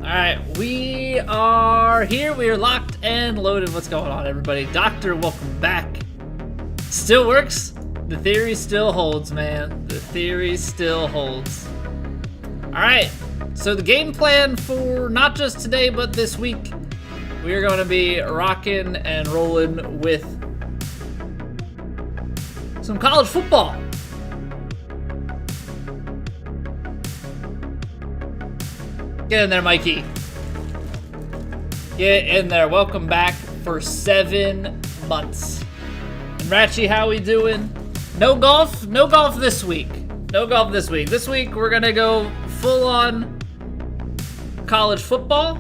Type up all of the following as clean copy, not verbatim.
Alright, we are here. We are locked and loaded. What's going on, everybody? Doctor, welcome back. Still works. The theory still holds, man. The theory still holds. Alright, so the game plan for not just today, but this week, we are going to be rocking and rolling with some college football. Get in there, Mikey. Get in there. Welcome back for 7 months. And Ratchy, how we doing? No golf? No golf this week. No golf this week. This week, we're gonna go full-on college football.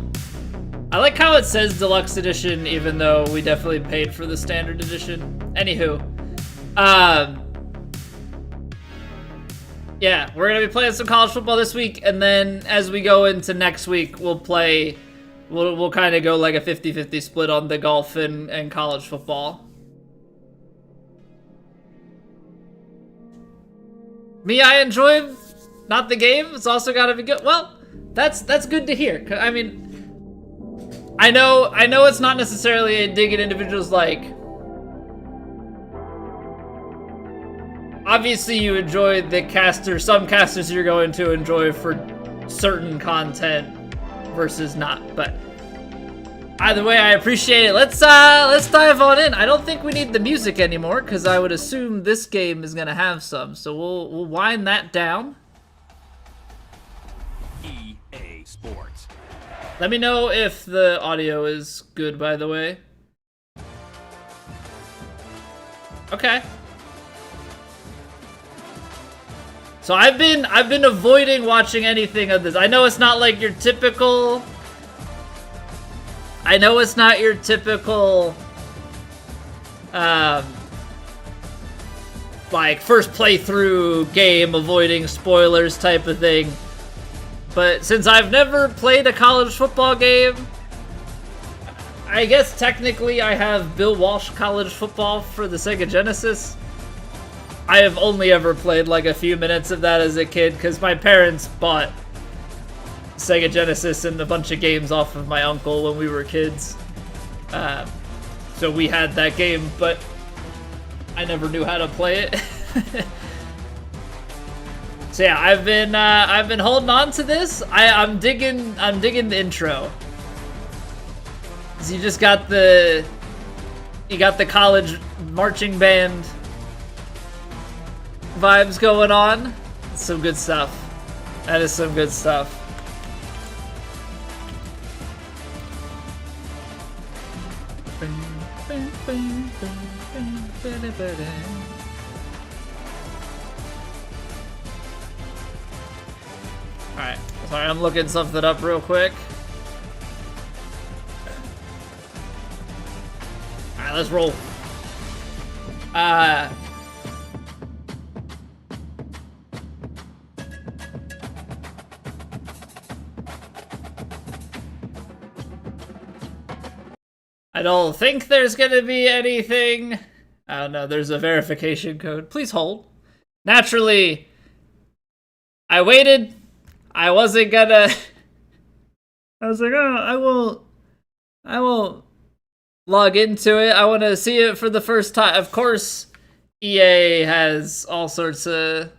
I like how it says Deluxe Edition, even though we definitely paid for the Standard Edition. Anywho. Yeah, we're going to be playing some college football this week, and then as we go into next week, we'll kind of go like a 50-50 split on the golf and college football. Me, I enjoy not the game. It's also got to be good. Well, that's good to hear. I mean, I know it's not necessarily a dig at individuals like... Obviously, you enjoy the caster. Some casters you're going to enjoy for certain content versus not. But either way, I appreciate it. Let's dive on in. I don't think we need the music anymore because I would assume this game is gonna have some. So we'll wind that down. EA Sports. Let me know if the audio is good. By the way. Okay. So I've been avoiding watching anything of this. I know it's not like your typical... like first playthrough game, avoiding spoilers type of thing. But since I've never played a college football game, I guess technically I have Bill Walsh college football for the Sega Genesis. I have only ever played like a few minutes of that as a kid because my parents bought Sega Genesis and a bunch of games off of my uncle when we were kids. So we had that game, but I never knew how to play it. So yeah, I've been holding on to this. I'm digging the intro. So you just got the college marching band vibes going on. It's some good stuff. That is some good stuff. Alright, sorry, I'm looking something up real quick. Alright, let's roll. I don't think there's gonna be anything. I don't know, there's a verification code. Please hold. Naturally, I waited. I wasn't gonna... I was like, oh, I won't log into it. I want to see it for the first time. Of course, EA has all sorts of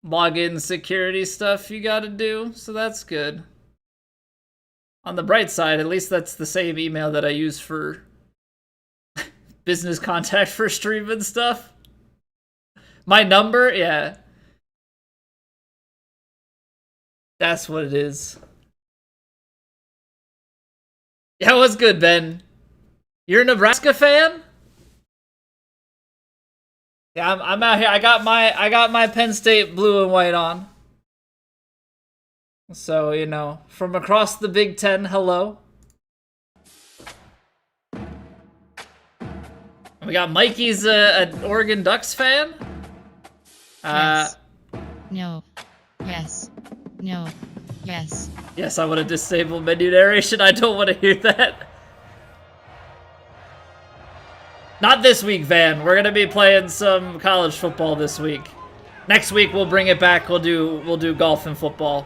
login security stuff you gotta do, so that's good. On the bright side, at least that's the same email that I use for business contact for stream and stuff. My number, yeah. That's what it is. Yeah, what's good, Ben? You're a Nebraska fan? Yeah, I'm out here. I got my Penn State blue and white on. So, you know, from across the Big Ten, hello. We got Mikey's an Oregon Ducks fan. Yes. No. Yes. No. Yes. Yes, I want to disable menu narration. I don't want to hear that. Not this week, Van. We're gonna be playing some college football this week. Next week we'll bring it back. We'll do golf and football.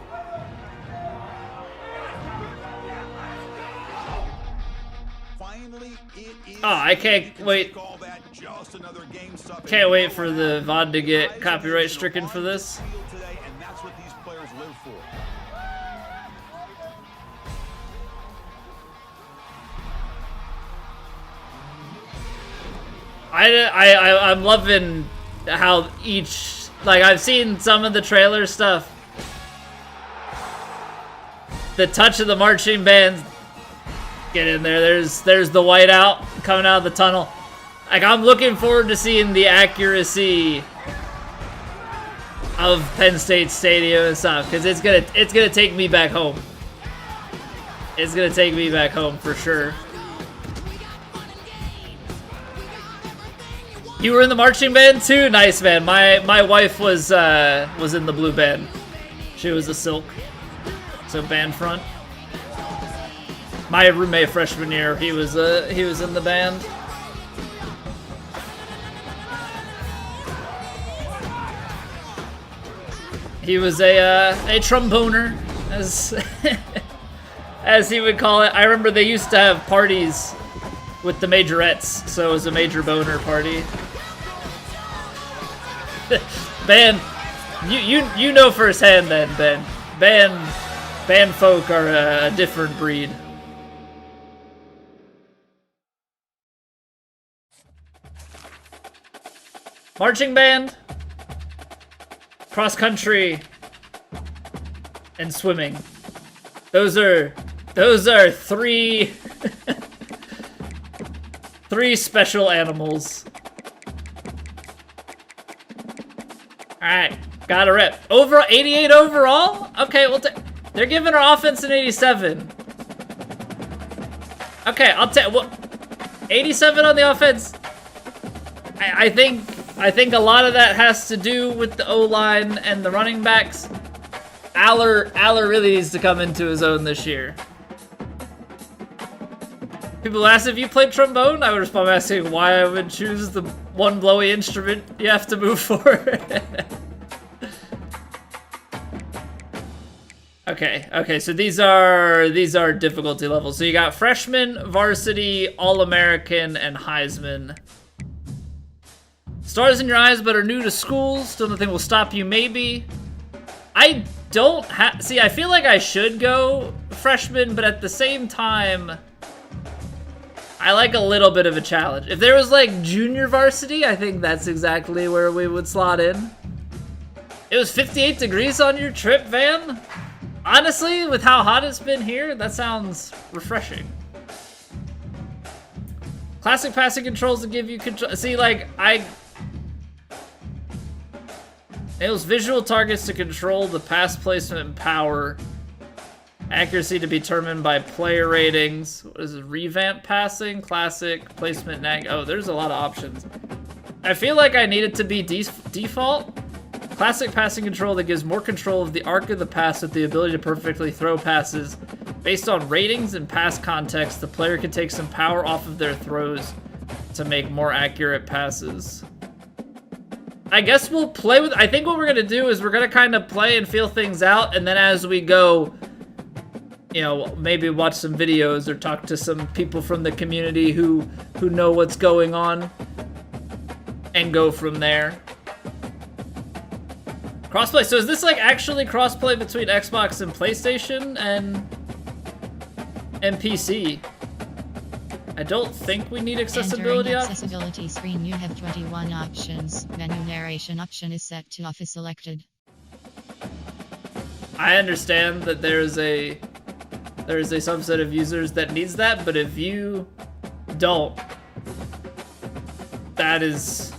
Oh, I can't wait. Can't wait for the VOD to get copyright stricken for this. I'm loving how each, like, I've seen some of the trailer stuff. The touch of the marching band. Get in there. There's the whiteout coming out of the tunnel. Like, I'm looking forward to seeing the accuracy of Penn State Stadium and stuff, because it's gonna take me back home. It's gonna take me back home for sure. You were in the marching band too? Nice, man. My wife was in the blue band. She was a silk. So band front. My roommate freshman year, he was in the band. He was a tromboner, as as he would call it. I remember they used to have parties with the majorettes, so it was a major boner party. Band, you know firsthand then, Ben. Band folk are a different breed. Marching band, cross country, and swimming. Those are three three special animals. Alright, got a rep. Over 88 overall? Okay, well, they're giving our offense an 87. Okay, I'll take, well, 87 on the offense. I think a lot of that has to do with the O-line and the running backs. Aller really needs to come into his own this year. People ask if you played trombone. I would respond by asking why I would choose the one blowy instrument you have to move for. Okay, so these are difficulty levels. So you got freshman, varsity, All-American, and Heisman. Stars in your eyes but are new to school. Still nothing will stop you, maybe. I don't see, I feel like I should go freshman, but at the same time, I like a little bit of a challenge. If there was like junior varsity, I think that's exactly where we would slot in. It was 58 degrees on your trip, Van? Honestly, with how hot it's been here, that sounds refreshing. Classic passing controls to give you control. See, like, it was visual targets to control the pass placement and power. Accuracy to be determined by player ratings. What is it? Revamp passing, classic, placement, nag. Oh, there's a lot of options. I feel like I need it to be default. Classic passing control that gives more control of the arc of the pass with the ability to perfectly throw passes. Based on ratings and pass context, the player can take some power off of their throws to make more accurate passes. I guess we'll play with, I think what we're gonna do is we're gonna kind of play and feel things out, and then as we go, you know, maybe watch some videos or talk to some people from the community who know what's going on and go from there. Crossplay, so is this like actually crossplay between Xbox and PlayStation and PC? I don't think we need accessibility. Entering accessibility screen, you have 21 options. Menu narration option is set to off is selected. I understand that there is a subset of users that needs that, but if you don't, that is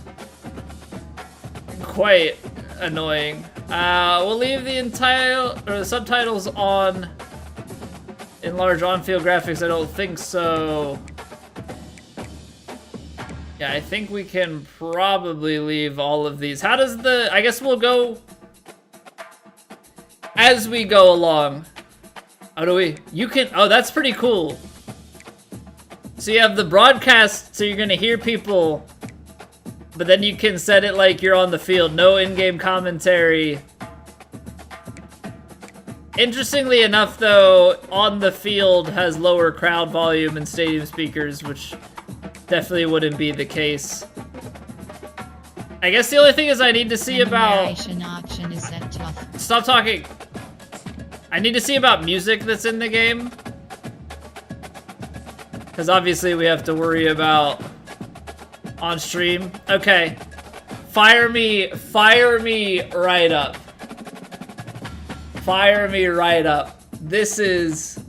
quite annoying. We'll leave the subtitles on. Enlarge on-field graphics, I don't think so. Yeah, I think we can probably leave all of these. How does I guess we'll go as we go along. How do we? Oh, that's pretty cool. So you have the broadcast, so you're gonna hear people, but then you can set it like you're on the field. No in-game commentary. Interestingly enough, though, on the field has lower crowd volume and stadium speakers, which definitely wouldn't be the case. I guess the only thing is I need to see about... Option is set to off. Stop talking. I need to see about music that's in the game. Because obviously we have to worry about on stream. Okay. Fire me right up. Fire me right up. This is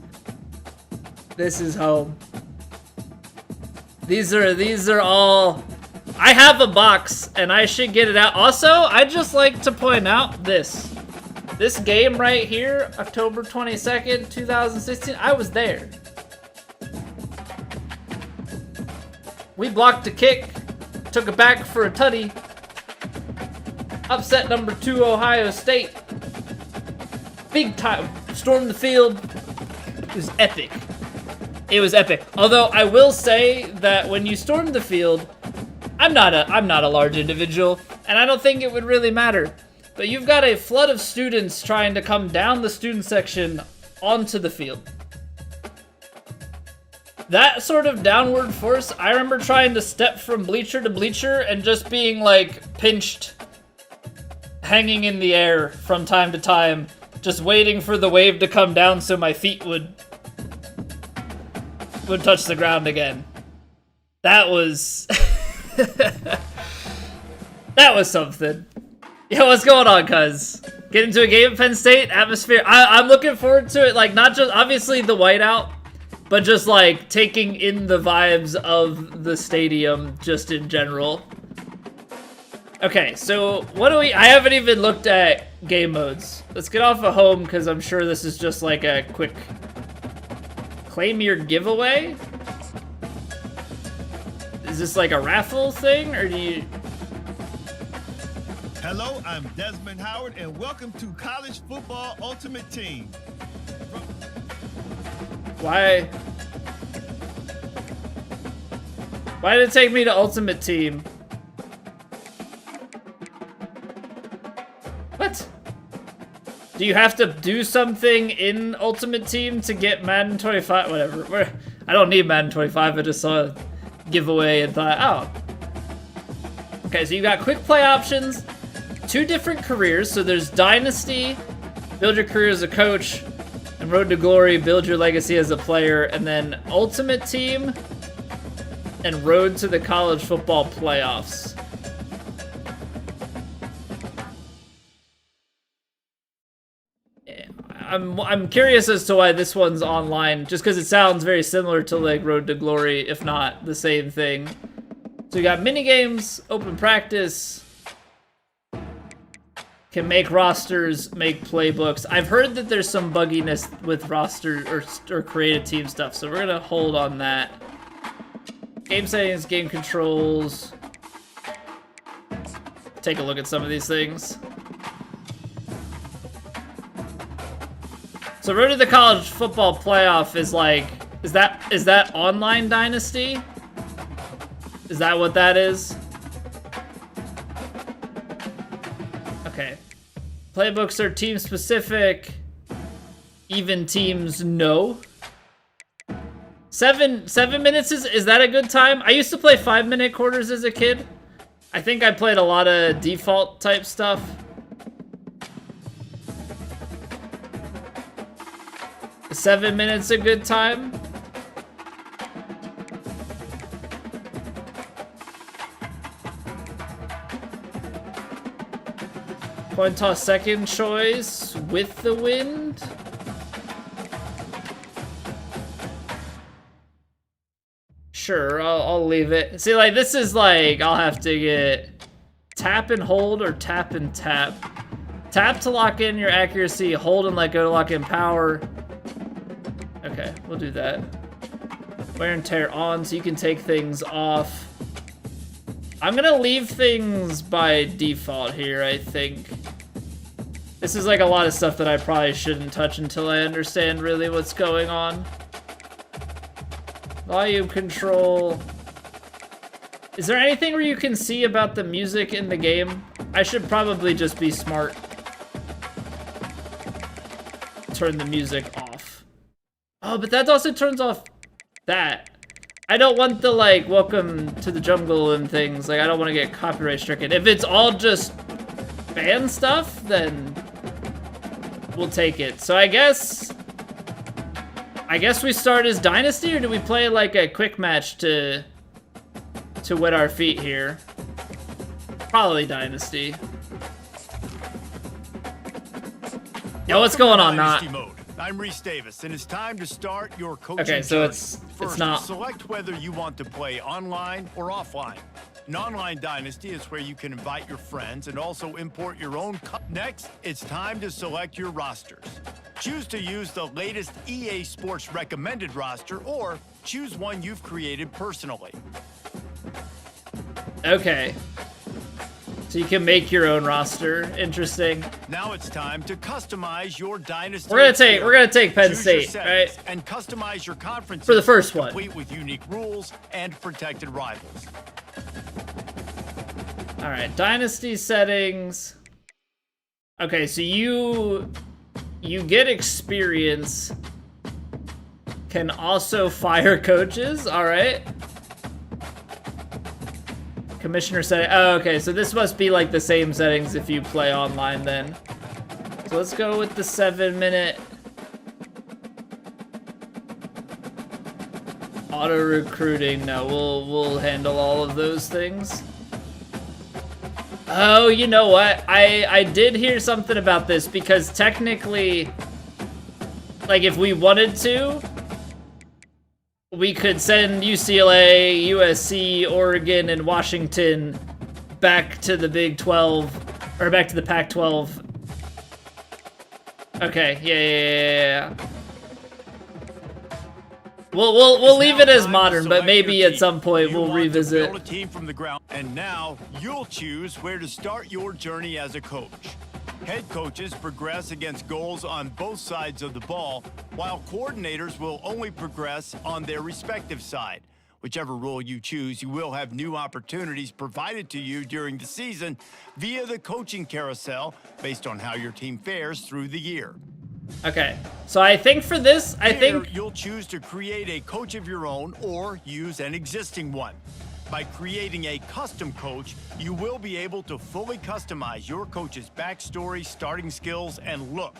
home. These are all... I have a box, and I should get it out. Also, I'd just like to point out this. This game right here, October 22nd, 2016, I was there. We blocked a kick, took it back for a tutty. Upset number 2 Ohio State. Big time. Stormed the field. It was epic. It was epic. Although I will say that when you stormed the field, I'm not a large individual, and I don't think it would really matter. But you've got a flood of students trying to come down the student section onto the field. That sort of downward force, I remember trying to step from bleacher to bleacher and just being like pinched, hanging in the air from time to time, just waiting for the wave to come down so my feet would touch the ground again. That was... that was something. Yeah, what's going on, cuz? Get into a game at Penn State, atmosphere. I'm looking forward to it, like, not just, obviously, the whiteout, but just, like, taking in the vibes of the stadium, just in general. Okay, so, what do we... I haven't even looked at game modes. Let's get off of home, because I'm sure this is just, like, a quick... Claim your giveaway? Is this like a raffle thing, or do you... Hello, I'm Desmond Howard, and welcome to College Football Ultimate Team. Why did it take me to Ultimate Team? What? Do you have to do something in Ultimate Team to get Madden 25? Whatever. I don't need Madden 25, I just saw a giveaway and thought, oh. Okay, so you got quick play options, 2 different careers. So there's Dynasty, build your career as a coach, and Road to Glory, build your legacy as a player, and then Ultimate Team and Road to the College Football Playoffs. I'm curious as to why this one's online, just because it sounds very similar to like Road to Glory, if not the same thing. So you got mini games, open practice, can make rosters, make playbooks. I've heard that there's some bugginess with roster or creative team stuff, so we're gonna hold on that. Game settings, game controls. Take a look at some of these things. So Road to the College Football Playoff is like, is that online Dynasty? Is that what that is? Okay. Playbooks are team specific. Even teams, no. 7 minutes is that a good time? I used to play 5-minute quarters as a kid. I think I played a lot of default type stuff. Is 7 minutes a good time? Coin toss second choice with the wind. Sure, I'll leave it. See, like, this is like, I'll have to get tap and hold or tap and tap. Tap to lock in your accuracy, hold and let go to lock in power. Okay, we'll do that. Wear and tear on so you can take things off. I'm gonna leave things by default here, I think. This is like a lot of stuff that I probably shouldn't touch until I understand really what's going on. Volume control. Is there anything where you can see about the music in the game? I should probably just be smart. turn the music off. Oh, but that also turns off that. I don't want the, like, welcome to the jungle and things. Like, I don't want to get copyright stricken. If it's all just fan stuff, then we'll take it. So I guess we start as Dynasty, or do we play, like, a quick match to wet our feet here? Probably Dynasty. Yo, what's going on, Dynasty Not? mode. I'm Reese Davis, and it's time to start your coaching Okay, so journey. it's First, not. select whether you want to play online or offline. An online Dynasty is where you can invite your friends and also import your own. Next, it's time to select your rosters. Choose to use the latest EA Sports recommended roster, or choose one you've created personally. Okay. So you can make your own roster. Interesting. Now it's time to customize your Dynasty. We're gonna take Penn Choose your State, settings right? and customize your conference For the first one. complete with unique rules and protected rivals. All right, Dynasty settings. Okay, so you get experience. Can also fire coaches. All right. Commissioner setting. Oh, okay, so this must be like the same settings if you play online then. So let's go with the 7-minute auto recruiting. No, we'll handle all of those things. Oh, you know what? I did hear something about this, because technically, like, if we wanted to, we could send UCLA, USC, Oregon, and Washington back to the Big 12, or back to the Pac-12. Okay, yeah. We'll leave it as modern, but maybe at some point we'll revisit. Build a team from the ground, and now you'll choose where to start your journey as a coach. Head coaches progress against goals on both sides of the ball, while coordinators will only progress on their respective side. Whichever role you choose, you will have new opportunities provided to you during the season via the coaching carousel based on how your team fares through the year. Okay, so I think for this, Here, you'll choose to create a coach of your own or use an existing one. By creating a custom coach, you will be able to fully customize your coach's backstory, starting skills, and look,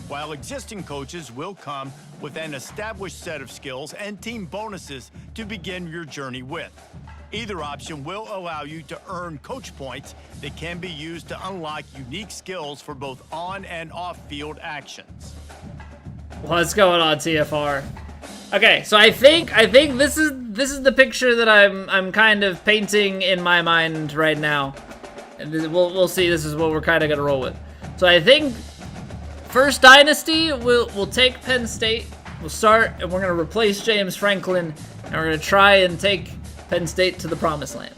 while existing coaches will come with an established set of skills and team bonuses to begin your journey with. Either option will allow you to earn coach points that can be used to unlock unique skills for both on and off-field actions. What's going on, TFR? Okay, so I think this is the picture that I'm kind of painting in my mind right now, and we'll see. This is what we're kind of gonna roll with. So I think first Dynasty, we'll take Penn State. We'll start, and we're gonna replace James Franklin, and we're gonna try and take Penn State to the promised land.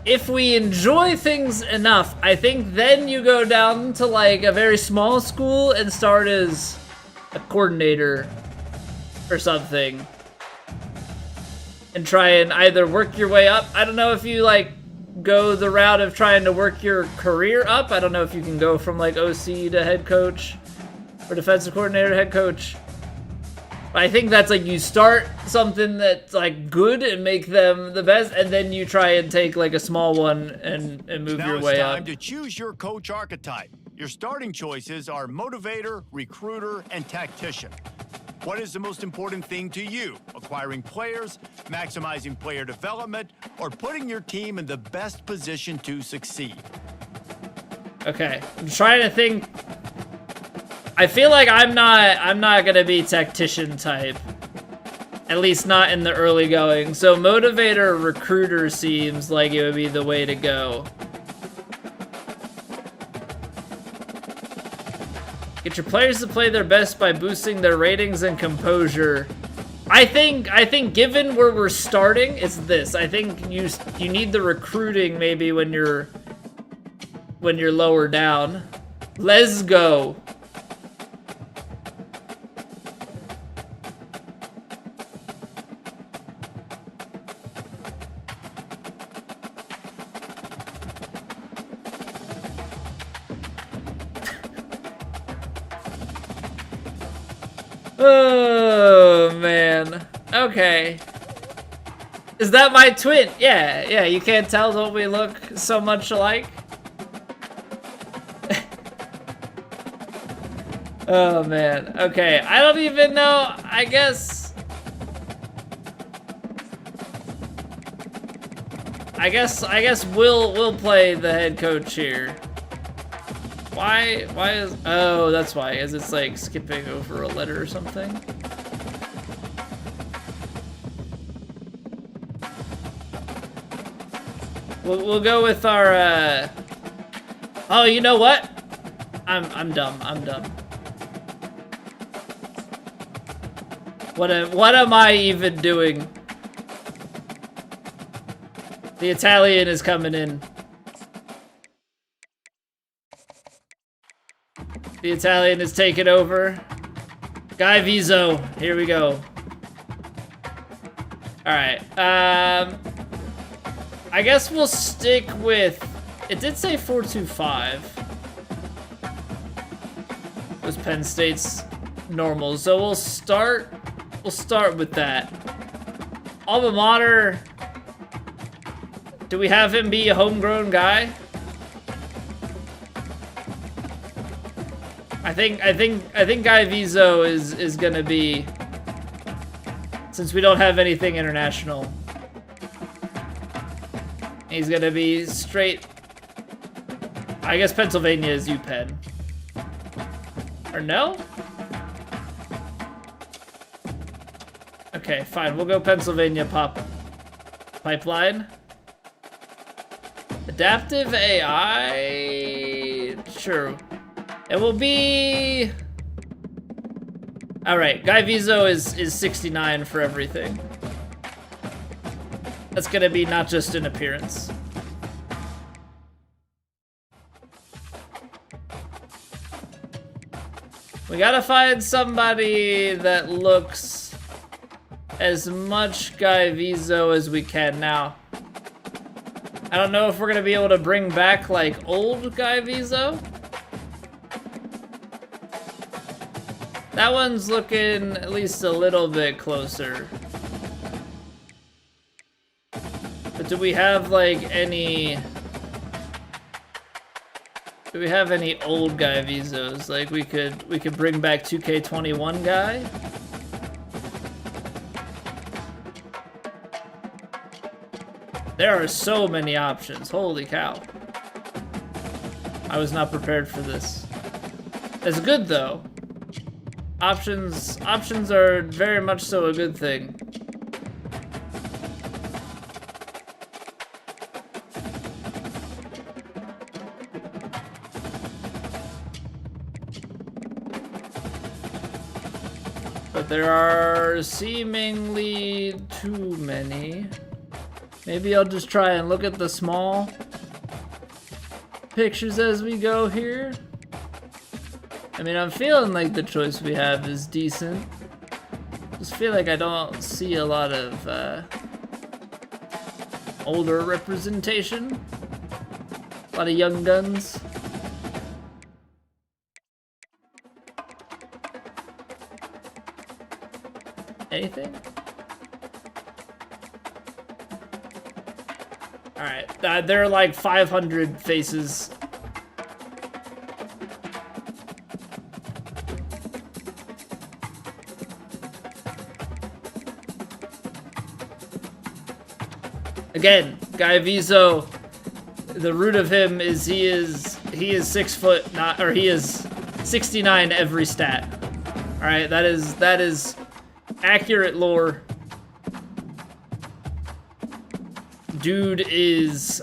If we enjoy things enough, I think then you go down to like a very small school and start as a coordinator or something, and try and either work your way up. I don't know if you like go the route of trying to work your career up. I don't know if you can go from like OC to head coach or defensive coordinator to head coach. I think that's like you start something that's like good and make them the best, and then you try and take like a small one and move your way Now up. it's time to choose your coach archetype. Your starting choices are motivator, recruiter, and tactician. What is the most important thing to you? Acquiring players, maximizing player development, or putting your team in the best position to succeed? Okay, I'm trying to think. I feel like I'm not gonna be tactician type. At least not in the early going. So motivator, recruiter seems like it would be the way to go. Get your players to play their best by boosting their ratings and composure. I think given where we're starting, it's this. I think you need the recruiting maybe when you're lower down. Let's go. Oh, man. Okay. Is that my twin? Yeah, you can't tell, don't we look so much alike? Oh, man. Okay, I don't even know. I guess we'll play the head coach here. Why is... Oh, that's why. Is it's like skipping over a letter or something? We'll go with our, Oh, you know what? I'm dumb. What am I even doing? The Italian is coming in. The Italian is taking over. Guy Vizo, here we go. Alright, I guess we'll stick with... It did say 425. It was Penn State's normal, so we'll start with that. Alma mater. Do we have him be a homegrown guy? I think Guy Vizo is gonna be, since we don't have anything international. He's gonna be straight. I guess Pennsylvania is UPenn. Or no? Okay, fine. We'll go Pennsylvania pipeline. Adaptive AI? Sure. It will be... Alright, Guy Vizo is 69 for everything. That's gonna be not just an appearance. We gotta find somebody that looks as much Guy Vizo as we can now. I don't know if we're gonna be able to bring back like old Guy Vizo. That one's looking at least a little bit closer. But do we have like any... Do we have any old Guy Vizos? Like we could bring back 2K21 guy? There are so many options. Holy cow. I was not prepared for this. It's good though. Options are very much so a good thing. But there are seemingly too many. Maybe I'll just try and look at the small pictures as we go here. I mean, I'm feeling like the choice we have is decent. Just feel like I don't see a lot of older representation. A lot of young guns. Anything? Alright, there are like 500 faces. Again, Guy Vizo, the root of him is he is 6 foot, not, or he is 69 every stat. Alright, that is accurate lore. Dude is,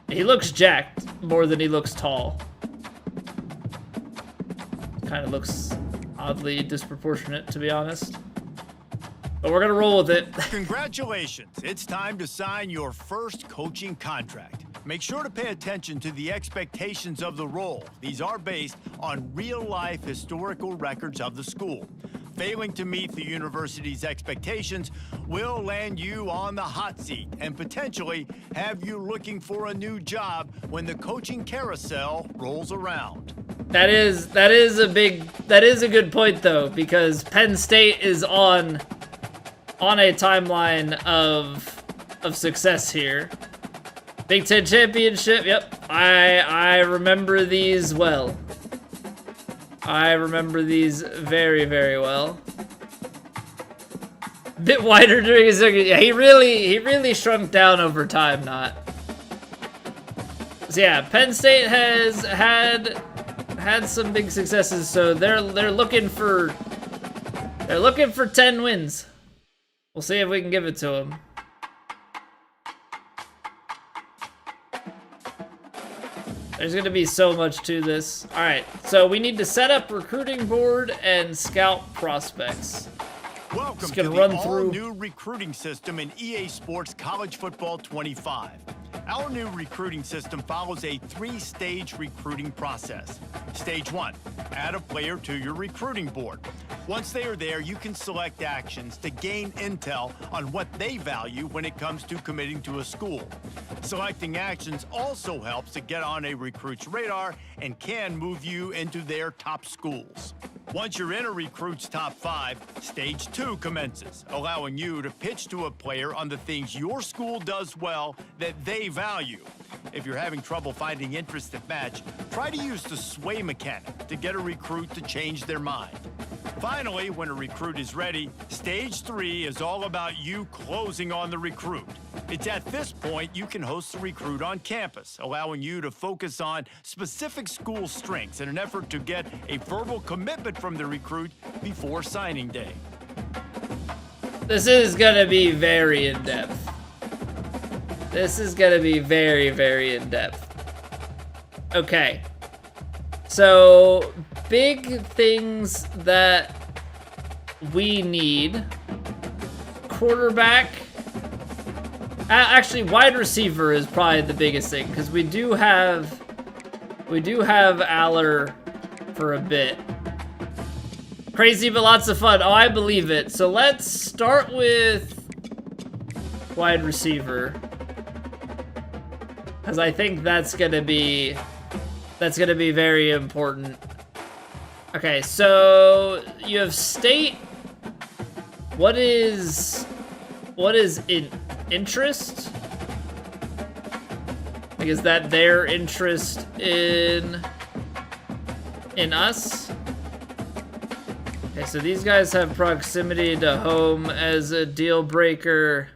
he looks jacked more than he looks tall. Kind of looks oddly disproportionate, to be honest. But we're gonna roll with it. Congratulations, it's time to sign your first coaching contract. Make sure to pay attention to the expectations of the role. These are based on real-life historical records of the school. Failing to meet the university's expectations will land you on the hot seat and potentially have you looking for a new job when the coaching carousel rolls around. That is a good point though, because Penn State is on a timeline of success here. Big Ten Championship, yep. I remember these well. I remember these very, very well. Bit wider during his second. Yeah, he really shrunk down over time, not. So yeah, Penn State has had some big successes, so they're looking for 10 wins. We'll see if we can give it to them. There's gonna be so much to this. All right, so we need to set up recruiting board and scout prospects. Welcome gonna to run the through. all-new recruiting system in EA Sports College Football 25. Our new recruiting system follows a 3-stage recruiting process. Stage 1, add a player to your recruiting board. Once they are there, you can select actions to gain intel on what they value when it comes to committing to a school. Selecting actions also helps to get on a recruit's radar and can move you into their top schools. Once you're in a recruit's top 5, stage 2 commences, allowing you to pitch to a player on the things your school does well that they value. If you're having trouble finding interests that match, try to use the sway mechanic to get a recruit to change their mind. Finally, when a recruit is ready, stage 3 is all about you closing on the recruit. It's at this point you can host the recruit on campus, allowing you to focus on specific school strengths in an effort to get a verbal commitment from the recruit before signing day. This is gonna be very in-depth. This is gonna be very, very in-depth. Okay. So, big things that we need. Quarterback. Actually, wide receiver is probably the biggest thing, because we do have Aller for a bit. Crazy, but lots of fun. Oh, I believe it. So let's start with wide receiver, because I think that's gonna be very important. Okay, so you have state. What is interest? Like, is that their interest in us? Okay, so these guys have proximity to home as a deal breaker.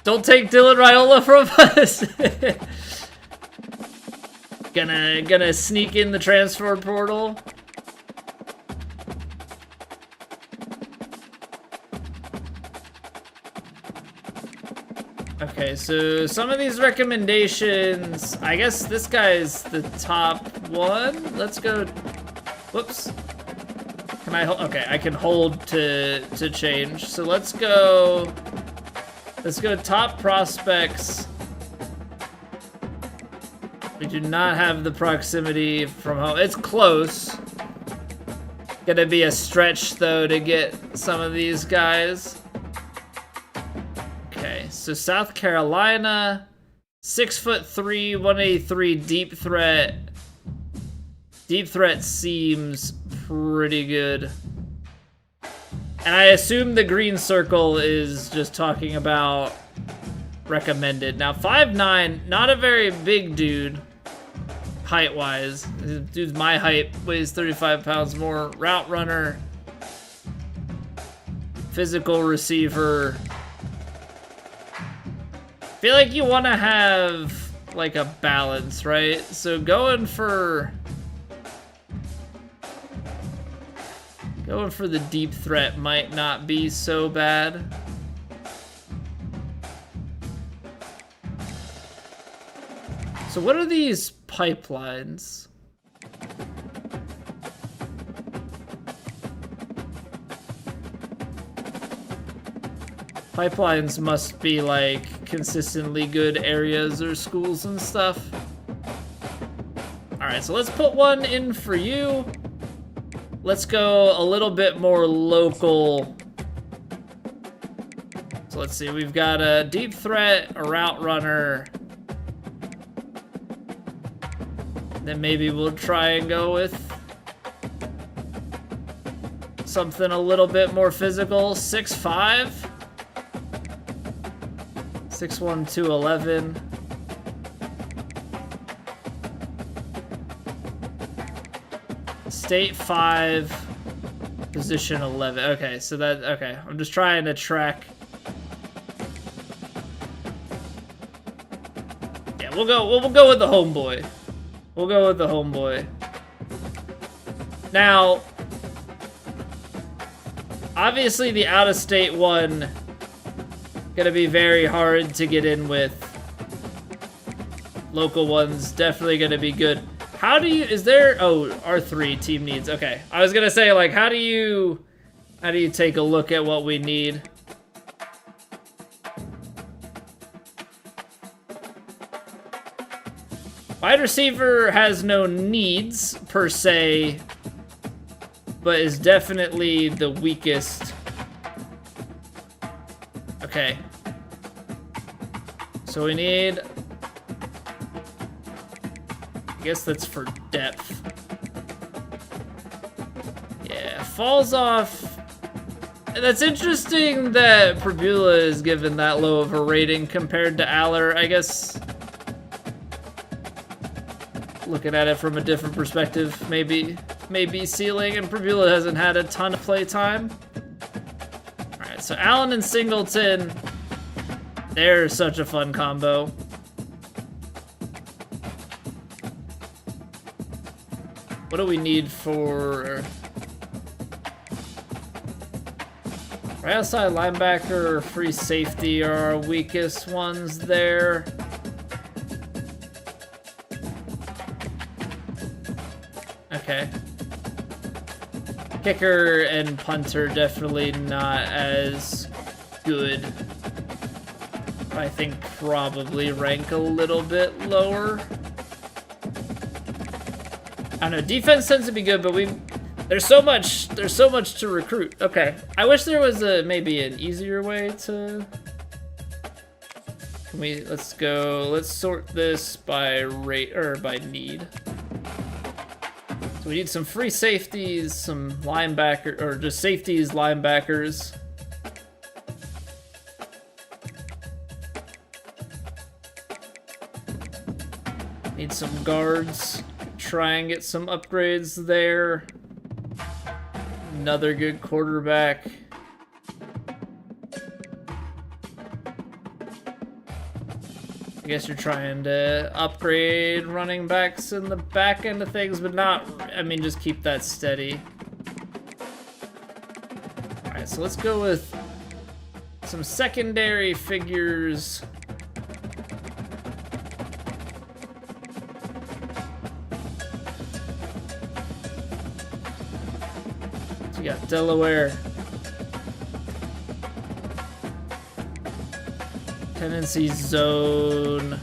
Don't take Dylan Raiola from us. Gonna sneak in the transfer portal. Okay, so some of these recommendations, I guess this guy's the top one. Let's go. Whoops. Can I hold? Okay, I can hold to change. So let's go top prospects. We do not have the proximity from home. It's close. Gonna be a stretch though to get some of these guys. Okay, so South Carolina, 6'3", 183, deep threat. Deep threat seems pretty good. And I assume the green circle is just talking about recommended. Now 5'9", not a very big dude, height-wise. Dude's my height, weighs 35 pounds more. Route runner, physical receiver. I feel like you want to have like a balance, right? So going for the deep threat might not be so bad. So what are these pipelines? Pipelines must be like consistently good areas or schools and stuff. All right, so let's put one in for you. Let's go a little bit more local. So So let's see, we've got a deep threat, a route runner. Then maybe we'll try and go with something a little bit more physical. 6'5", 6'1", 211. State 5, position 11. Okay, so that, okay. I'm just trying to track. Yeah, we'll go with the homeboy. We'll go with the homeboy. Now, obviously the out-of-state one gonna be very hard to get in with. Local one's definitely gonna be good. How do you, is there, oh, R3 team needs, okay. I was gonna say, like, how do you take a look at what we need? Wide receiver has no needs, per se, but is definitely the weakest. Okay. So we need, I guess that's for depth. Yeah, falls off. And that's interesting that Prbula is given that low of a rating compared to Aller. I guess looking at it from a different perspective, maybe ceiling, and Prbula hasn't had a ton of play time. All right, so Allen and Singleton, they're such a fun combo. What do we need for right outside linebacker or free safety are our weakest ones there. Okay. Kicker and punter definitely not as good. I think probably rank a little bit lower. I don't know, defense tends to be good, but there's so much to recruit. Okay, I wish there was maybe an easier way to. Let's sort this by rate or by need. So we need some free safeties, some linebacker, or just safeties, linebackers. Need some guards. Try and get some upgrades there. Another good quarterback. I guess you're trying to upgrade running backs in the back end of things, but not, I mean, just keep that steady. All right, so let's go with some secondary figures. We got Delaware. Tendency zone.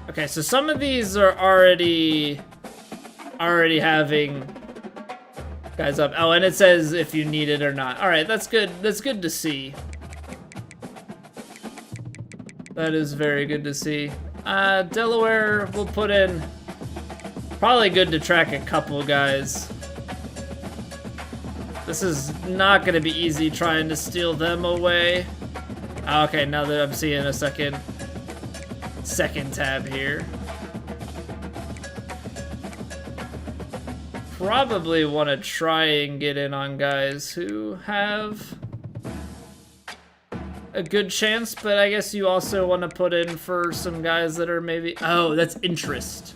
Okay, so some of these are already having guys up. Oh, and it says if you need it or not. All right, that's good. That's good to see. That is very good to see. Delaware, we'll put in. Probably good to track a couple guys. This is not gonna be easy trying to steal them away. Okay, now that I'm seeing a second tab here. Probably want to try and get in on guys who have a good chance, but I guess you also want to put in for some guys that are maybe, oh, that's interest.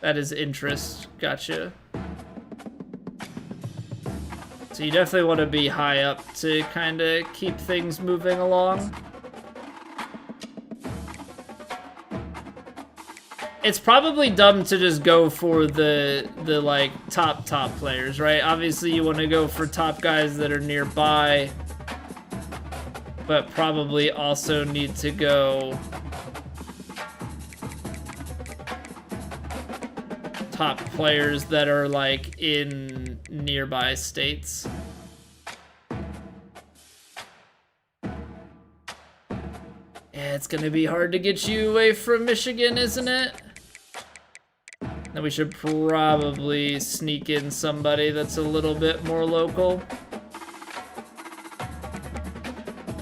That is interest. Gotcha. So you definitely want to be high up to kind of keep things moving along. It's probably dumb to just go for the like top players, right? Obviously you want to go for top guys that are nearby, but probably also need to go top players that are like in nearby states. Yeah, it's gonna be hard to get you away from Michigan, isn't it? Then we should probably sneak in somebody that's a little bit more local.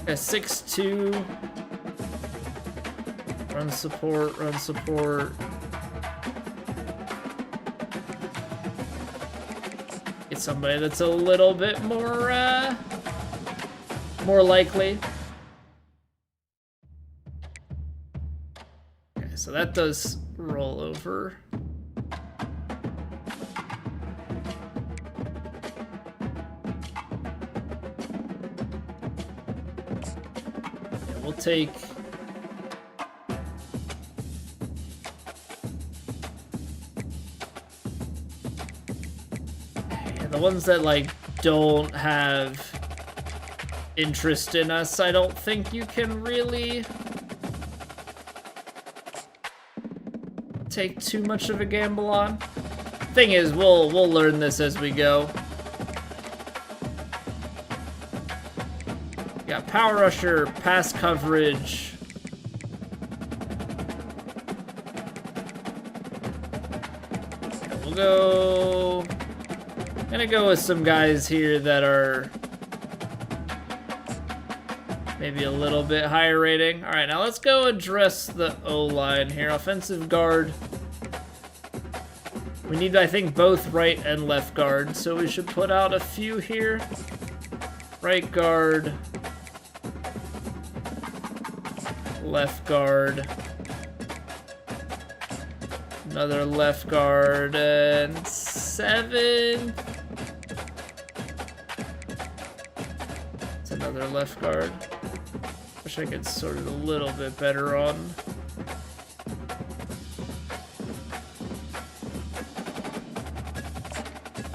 A 6'2". Run support, run support. Get somebody that's a little bit more likely. Okay, so that does roll over. Yeah, we'll take the ones that like don't have interest in us. I don't think you can really take too much of a gamble on. Thing is, we'll learn this as we go. Got power rusher, pass coverage. We'll go. I'm gonna go with some guys here that are maybe a little bit higher rating. All right, now let's go address the O-line here. Offensive guard. We need, I think, both right and left guard, so we should put out a few here. Right guard. Left guard. Another left guard, and 7. It's another left guard. Wish I could sort it a little bit better on.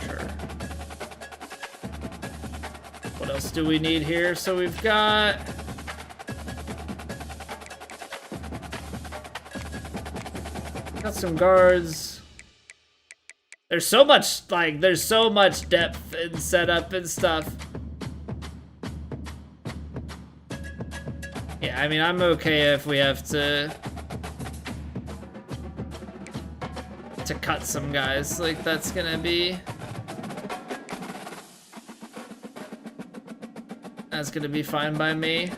Sure. What else do we need here? So we've got some guards. There's so much depth and setup and stuff. Yeah, I mean, I'm okay if we have to cut some guys. Like, that's gonna be fine by me.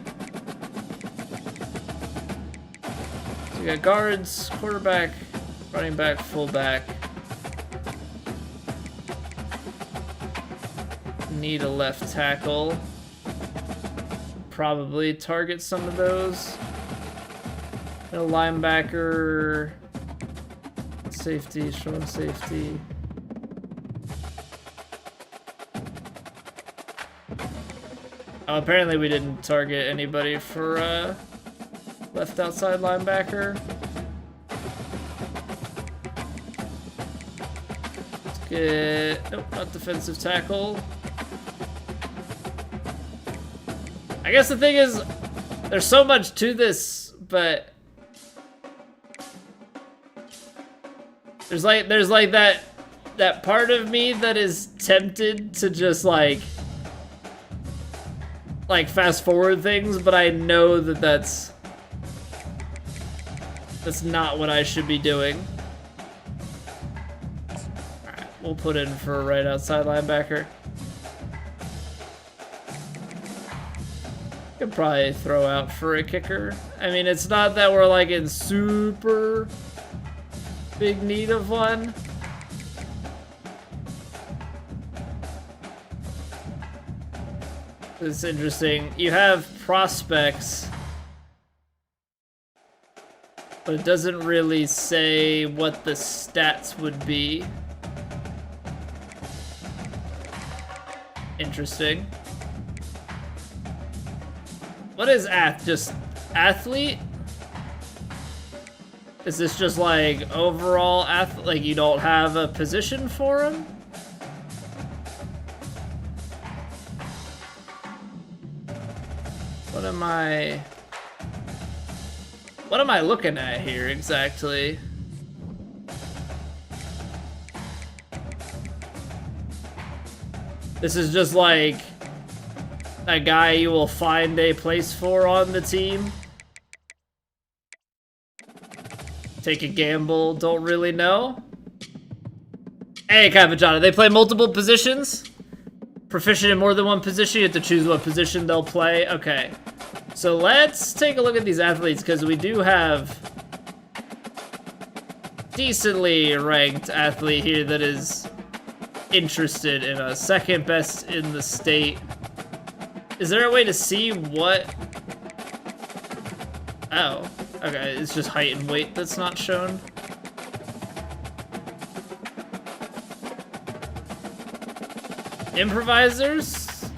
So we got guards, quarterback, running back, fullback. Need a left tackle. Probably target some of those. A linebacker. Safety, showing safety. Oh, apparently we didn't target anybody for left outside linebacker. Let's get... Nope, not defensive tackle. I guess the thing is, there's so much to this, but there's like that part of me that is tempted to just like fast forward things, but I know that that's not what I should be doing. All right, we'll put in for a right outside linebacker. Could probably throw out for a kicker. I mean, it's not that we're like in super big need of one. It's interesting. You have prospects, but it doesn't really say what the stats would be. Interesting. What is just athlete? Is this just like overall athlete? Like you don't have a position for him? What am I looking at here exactly? This is just like a guy you will find a place for on the team. Take a gamble, don't really know. Hey, Capajana, they play multiple positions? Proficient in more than one position, you have to choose what position they'll play. Okay. So let's take a look at these athletes, because we do have decently ranked athlete here that is interested in us. Second best in the state. Is there a way to see what? Oh, okay, it's just height and weight that's not shown. Improvisers?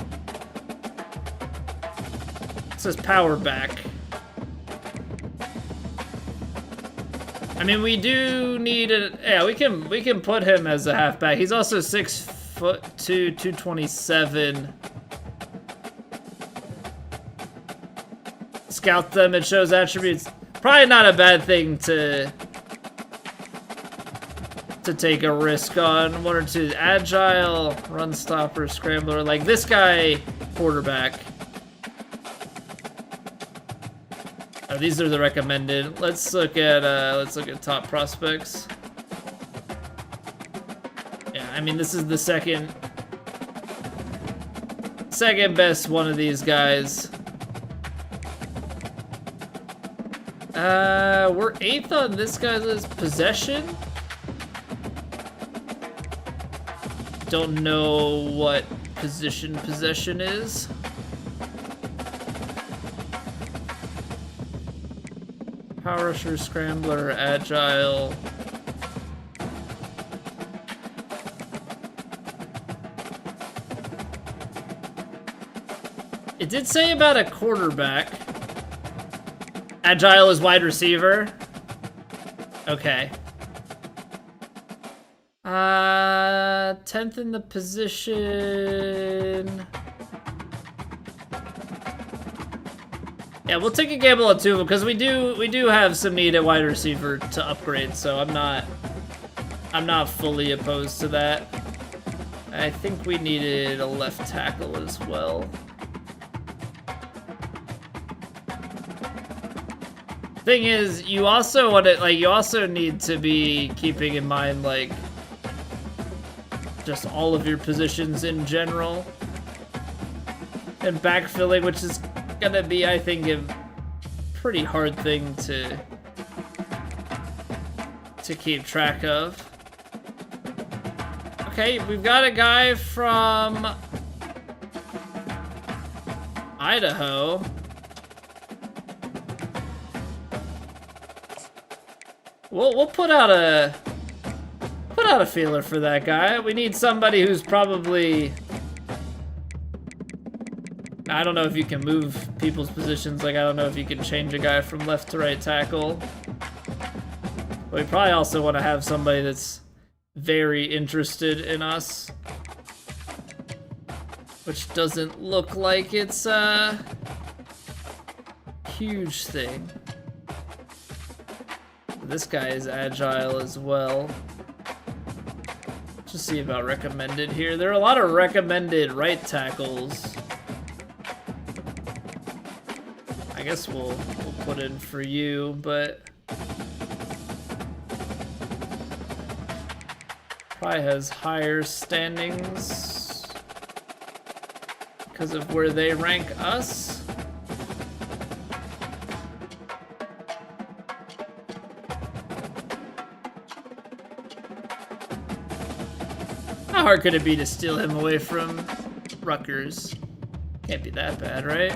It says power back. I mean, we do need a, yeah, we can put him as a halfback. He's also 6'2", 227. Scout them, it shows attributes. Probably not a bad thing to take a risk on. One or two. Agile, run stopper, scrambler. Like this guy, quarterback. Oh, these are the recommended. Let's look at top prospects. Yeah, I mean this is the second best one of these guys. We're 8th on this guy's possession. Don't know what position possession is. Power rusher, scrambler, agile. It did say about a quarterback. Agile is wide receiver. Okay. 10th in the position. Yeah, we'll take a gamble at 2 of them because we do have some need at wide receiver to upgrade, so I'm not fully opposed to that. I think we needed a left tackle as well. Thing is, you also want to, like, you also need to be keeping in mind, like, just all of your positions in general. And backfilling, which is gonna be, I think, a pretty hard thing to keep track of. Okay, we've got a guy from Idaho. We'll put out a feeler for that guy. We need somebody who's probably, I don't know if you can move people's positions. Like, I don't know if you can change a guy from left to right tackle. But we probably also want to have somebody that's very interested in us, which doesn't look like it's a huge thing. This guy is agile as well. Just see about recommended here. There are a lot of recommended right tackles. I guess we'll put in for you, but probably has higher standings because of where they rank us. How hard could it be to steal him away from Rutgers? Can't be that bad, right?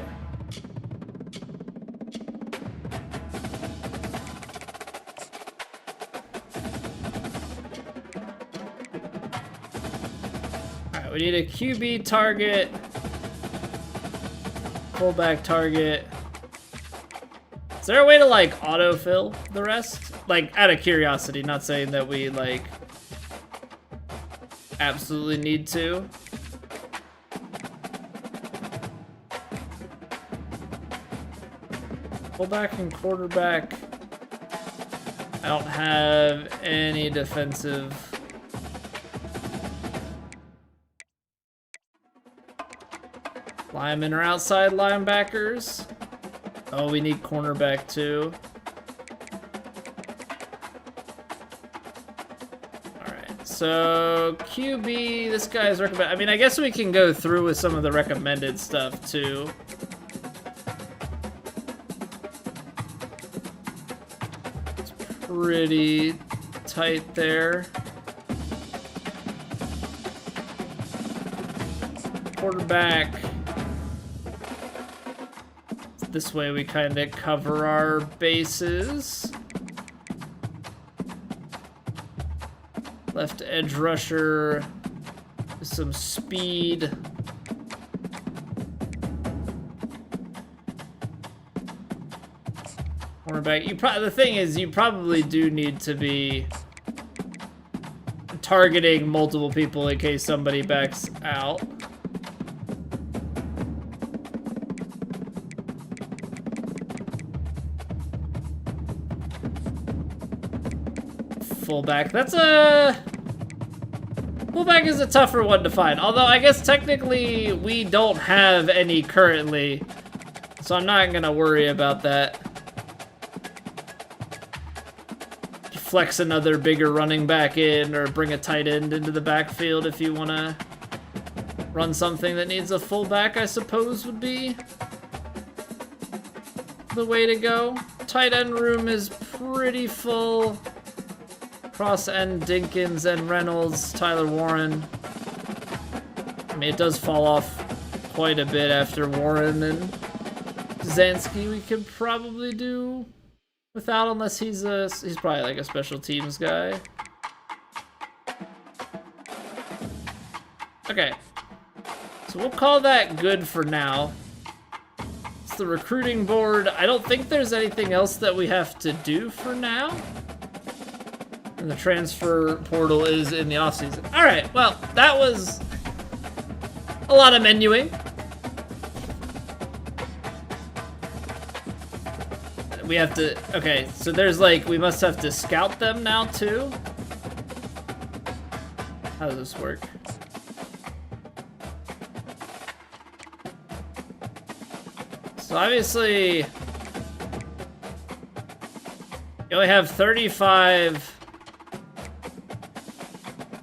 Alright, we need a QB target, fullback target. Is there a way to, like, autofill the rest? Like, out of curiosity, not saying that we, like, absolutely need to. Fullback and quarterback. I don't have any defensive Linemen are outside linebackers. Oh, we need cornerback too. Alright, so QB, this guy's recommended. I mean, I guess we can go through with some of the recommended stuff too. It's pretty tight there. Quarterback. This way we kind of cover our bases. Left edge rusher, some speed. Cornerback. The thing is, you probably do need to be targeting multiple people in case somebody backs out. Fullback. Fullback is a tougher one to find. Although I guess technically we don't have any currently, so I'm not gonna worry about that. Flex another bigger running back in, or bring a tight end into the backfield if you wanna run something that needs a fullback, I suppose would be the way to go. Tight end room is pretty full. Cross end, Dinkins and Reynolds, Tyler Warren. I mean, it does fall off quite a bit after Warren and Zansky. We could probably do without, unless he's probably like a special teams guy. Okay, so we'll call that good for now. It's the recruiting board. I don't think there's anything else that we have to do for now. And the transfer portal is in the offseason. Alright, well, that was a lot of menuing. We have to, okay, so there's like, we must have to scout them now too? How does this work? So obviously, you only have 35.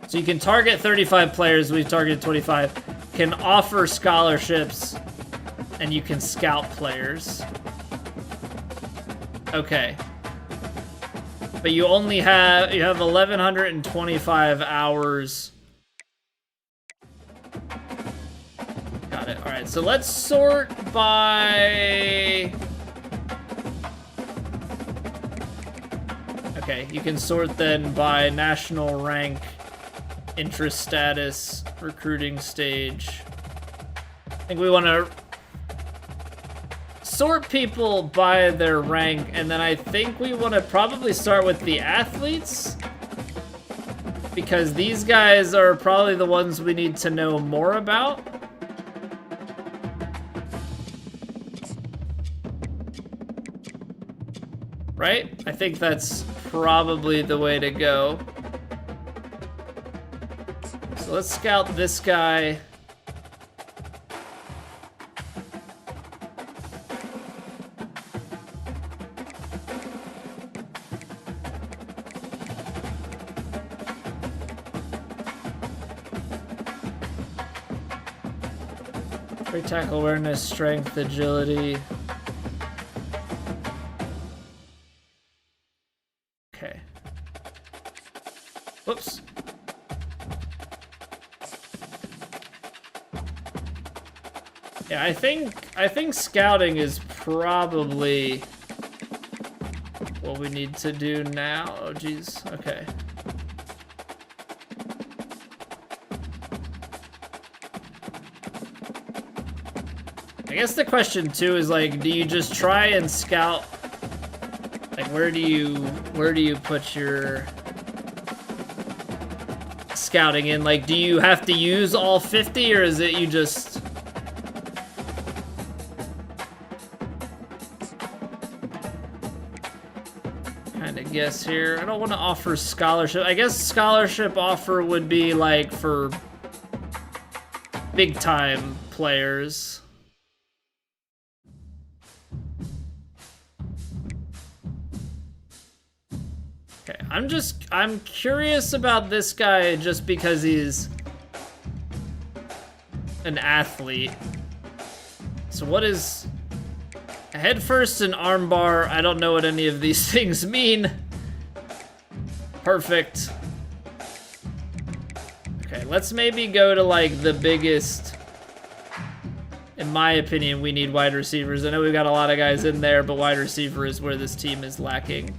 So you can target 35 players, we've targeted 25, can offer scholarships, and you can scout players. Okay. But you only have, you have 1,125 hours. Got it, alright, so let's sort by... Okay, you can sort then by national rank, interest status, recruiting stage. I think we want to sort people by their rank, and then I think we want to probably start with the athletes, because these guys are probably the ones we need to know more about. Right? I think that's probably the way to go. So let's scout this guy. Great tackle awareness, strength, agility. Okay. Whoops. Yeah, I think scouting is probably what we need to do now. Oh geez. Okay. I guess the question too is like, do you just try and scout? Like, where do you put your scouting in? Like, do you have to use all 50, or is it you just... Kind of guess here. I don't want to offer scholarship. I guess scholarship offer would be like for big time players. I'm curious about this guy just because he's an athlete. So what is head first and armbar? I don't know what any of these things mean. Perfect. Okay, let's maybe go to like the biggest. In my opinion, we need wide receivers. I know we've got a lot of guys in there, but wide receiver is where this team is lacking.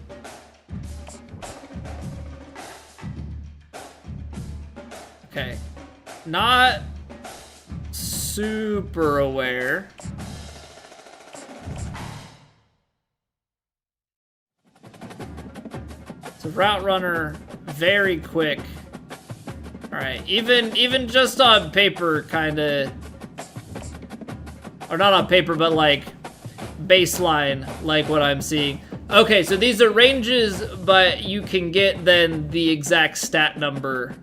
Okay. Not super aware. So route runner, very quick. All right, even just on paper, kind of, or not on paper, but like baseline, like what I'm seeing. Okay, so these are ranges, but you can get then the exact stat number.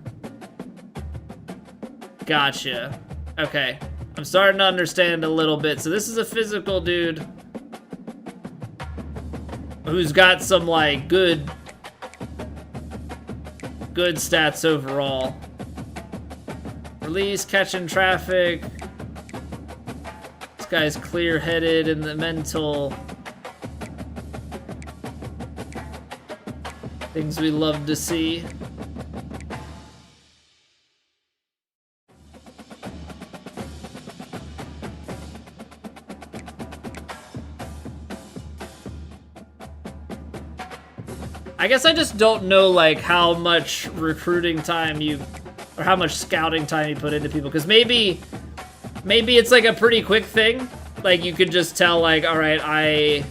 Gotcha. Okay, I'm starting to understand a little bit. So this is a physical dude who's got some like good stats overall. Release, catching traffic. This guy's clear-headed in the mental. Things we love to see. I guess I just don't know like how much recruiting time or how much scouting time you put into people, because maybe it's like a pretty quick thing. Like you could just tell like, all right, I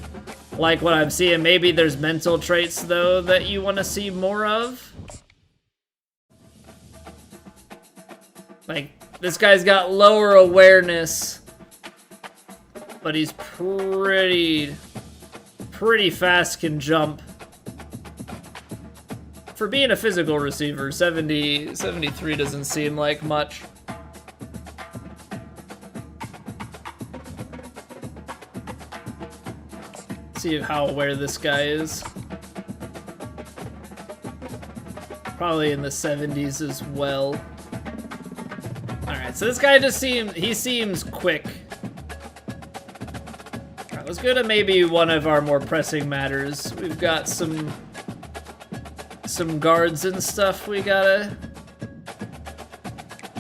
like what I'm seeing. Maybe there's mental traits though that you want to see more of. Like this guy's got lower awareness, but he's pretty fast, can jump. For being a physical receiver, 73 doesn't seem like much. See how aware this guy is. Probably in the 70s as well. Alright, so this guy just seems quick. Alright, let's go to maybe one of our more pressing matters. We've got some guards and stuff we gotta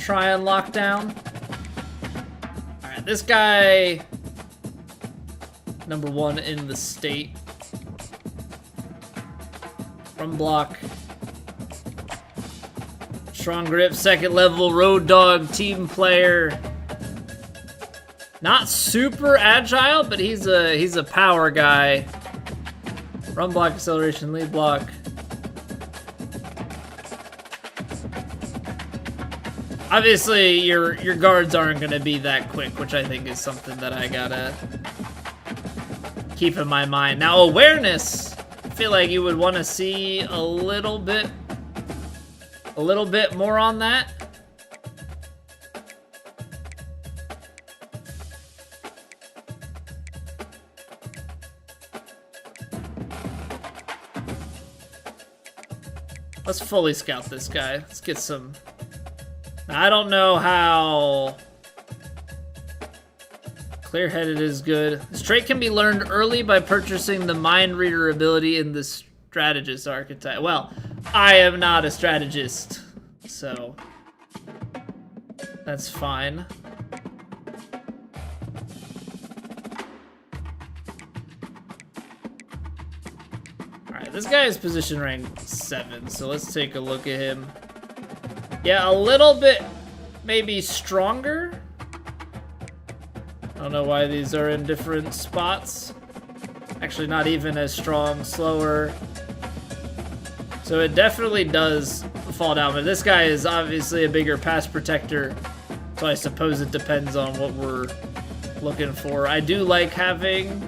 try and lock down. Alright, this guy, #1 in the state. Run block. Strong grip, second level, road dog, team player. Not super agile, but he's a power guy. Run block, acceleration, lead block. Obviously, your guards aren't going to be that quick, which I think is something that I gotta keep in my mind. Now, awareness, I feel like you would want to see a little bit more on that. Let's fully scout this guy. Let's get some... I don't know how clear-headed is good. This trait can be learned early by purchasing the mind reader ability in the strategist archetype. Well, I am not a strategist, so that's fine. Alright, this guy is position rank 7, so let's take a look at him. Yeah, a little bit maybe stronger. I don't know why these are in different spots. Actually, not even as strong, slower. So it definitely does fall down, but this guy is obviously a bigger pass protector, so I suppose it depends on what we're looking for. I do like having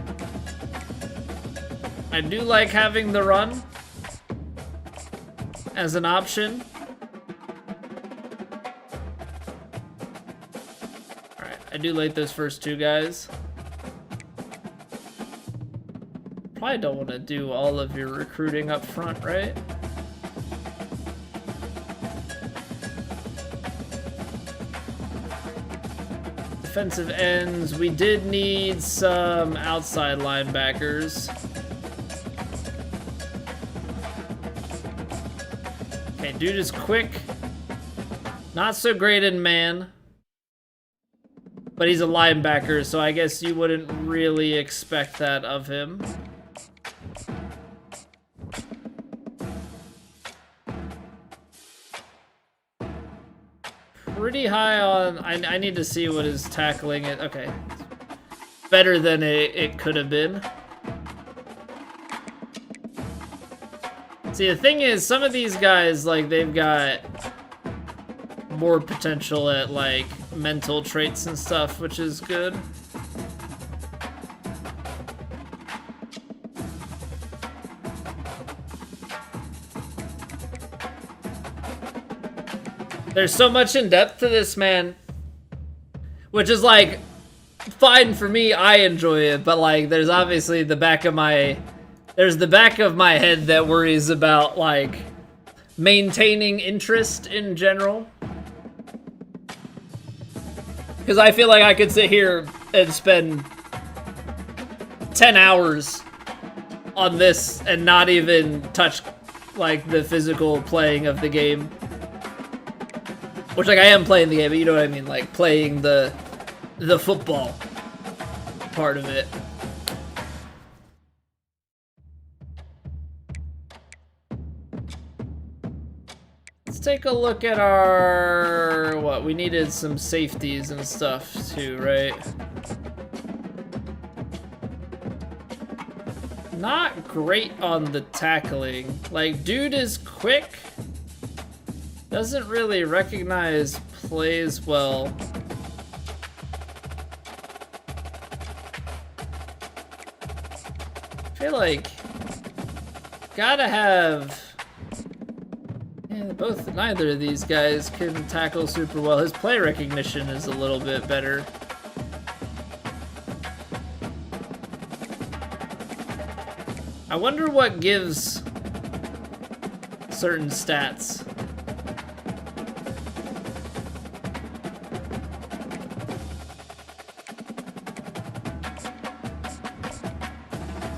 the run as an option. I do like those first two guys. Probably don't want to do all of your recruiting up front, right? defensive ends. We did need some outside linebackers. Okay, dude is quick. Not so great in man. But he's a linebacker, so I guess you wouldn't really expect that of him. Pretty high on... I need to see what his tackling is. Okay. Better than it could have been. See, the thing is, some of these guys, like, they've got more potential at, like, mental traits and stuff, which is good. There's so much in depth to this, man. Which is, like, fine for me, I enjoy it, but, like, there's obviously the back of my... There's the back of my head that worries about, like, maintaining interest in general. Because I feel like I could sit here and spend 10 hours on this and not even touch, like, the physical playing of the game. Which, like, I am playing the game, but you know what I mean? Like, playing the football part of it. Let's take a look at our... What? We needed some safeties and stuff, too, right? Not great on the tackling. Like, dude is quick. Doesn't really recognize plays well. I feel like gotta have... Yeah, neither of these guys can tackle super well. His play recognition is a little bit better. I wonder what gives certain stats.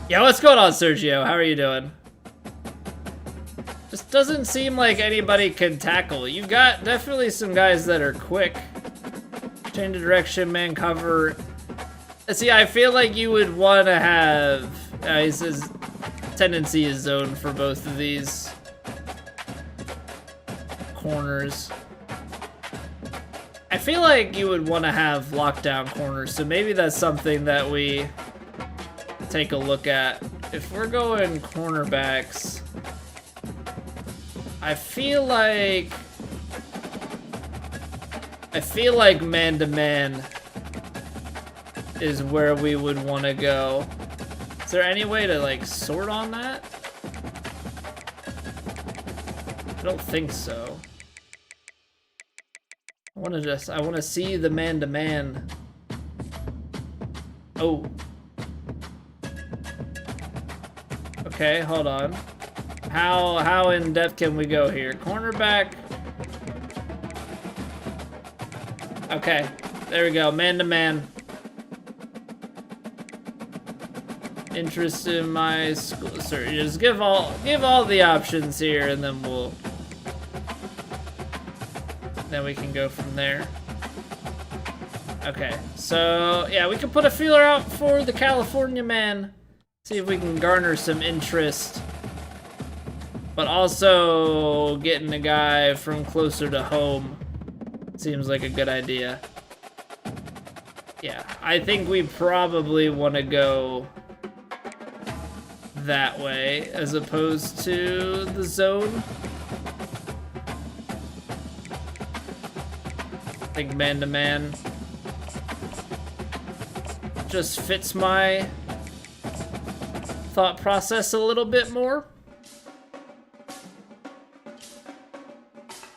Yeah, what's going on, Sergio? How are you doing? Just doesn't seem like anybody can tackle. You've got definitely some guys that are quick. Change of direction, man cover. See, I feel like you would want to have... his tendency is zone for both of these corners. I feel like you would want to have lockdown corners, so maybe that's something that we take a look at. If we're going cornerbacks, I feel like man-to-man is where we would want to go. Is there any way to, like, sort on that? I don't think so. I want to see the man-to-man. Oh. Okay, hold on. How in depth can we go here? Cornerback. Okay, there we go. Man to man. Interest in my school. Sorry, just give all the options here, and then we can go from there. Okay, so yeah, we can put a feeler out for the California man. See if we can garner some interest. But also getting a guy from closer to home seems like a good idea. Yeah, I think we probably want to go that way as opposed to the zone. I think man-to-man just fits my thought process a little bit more.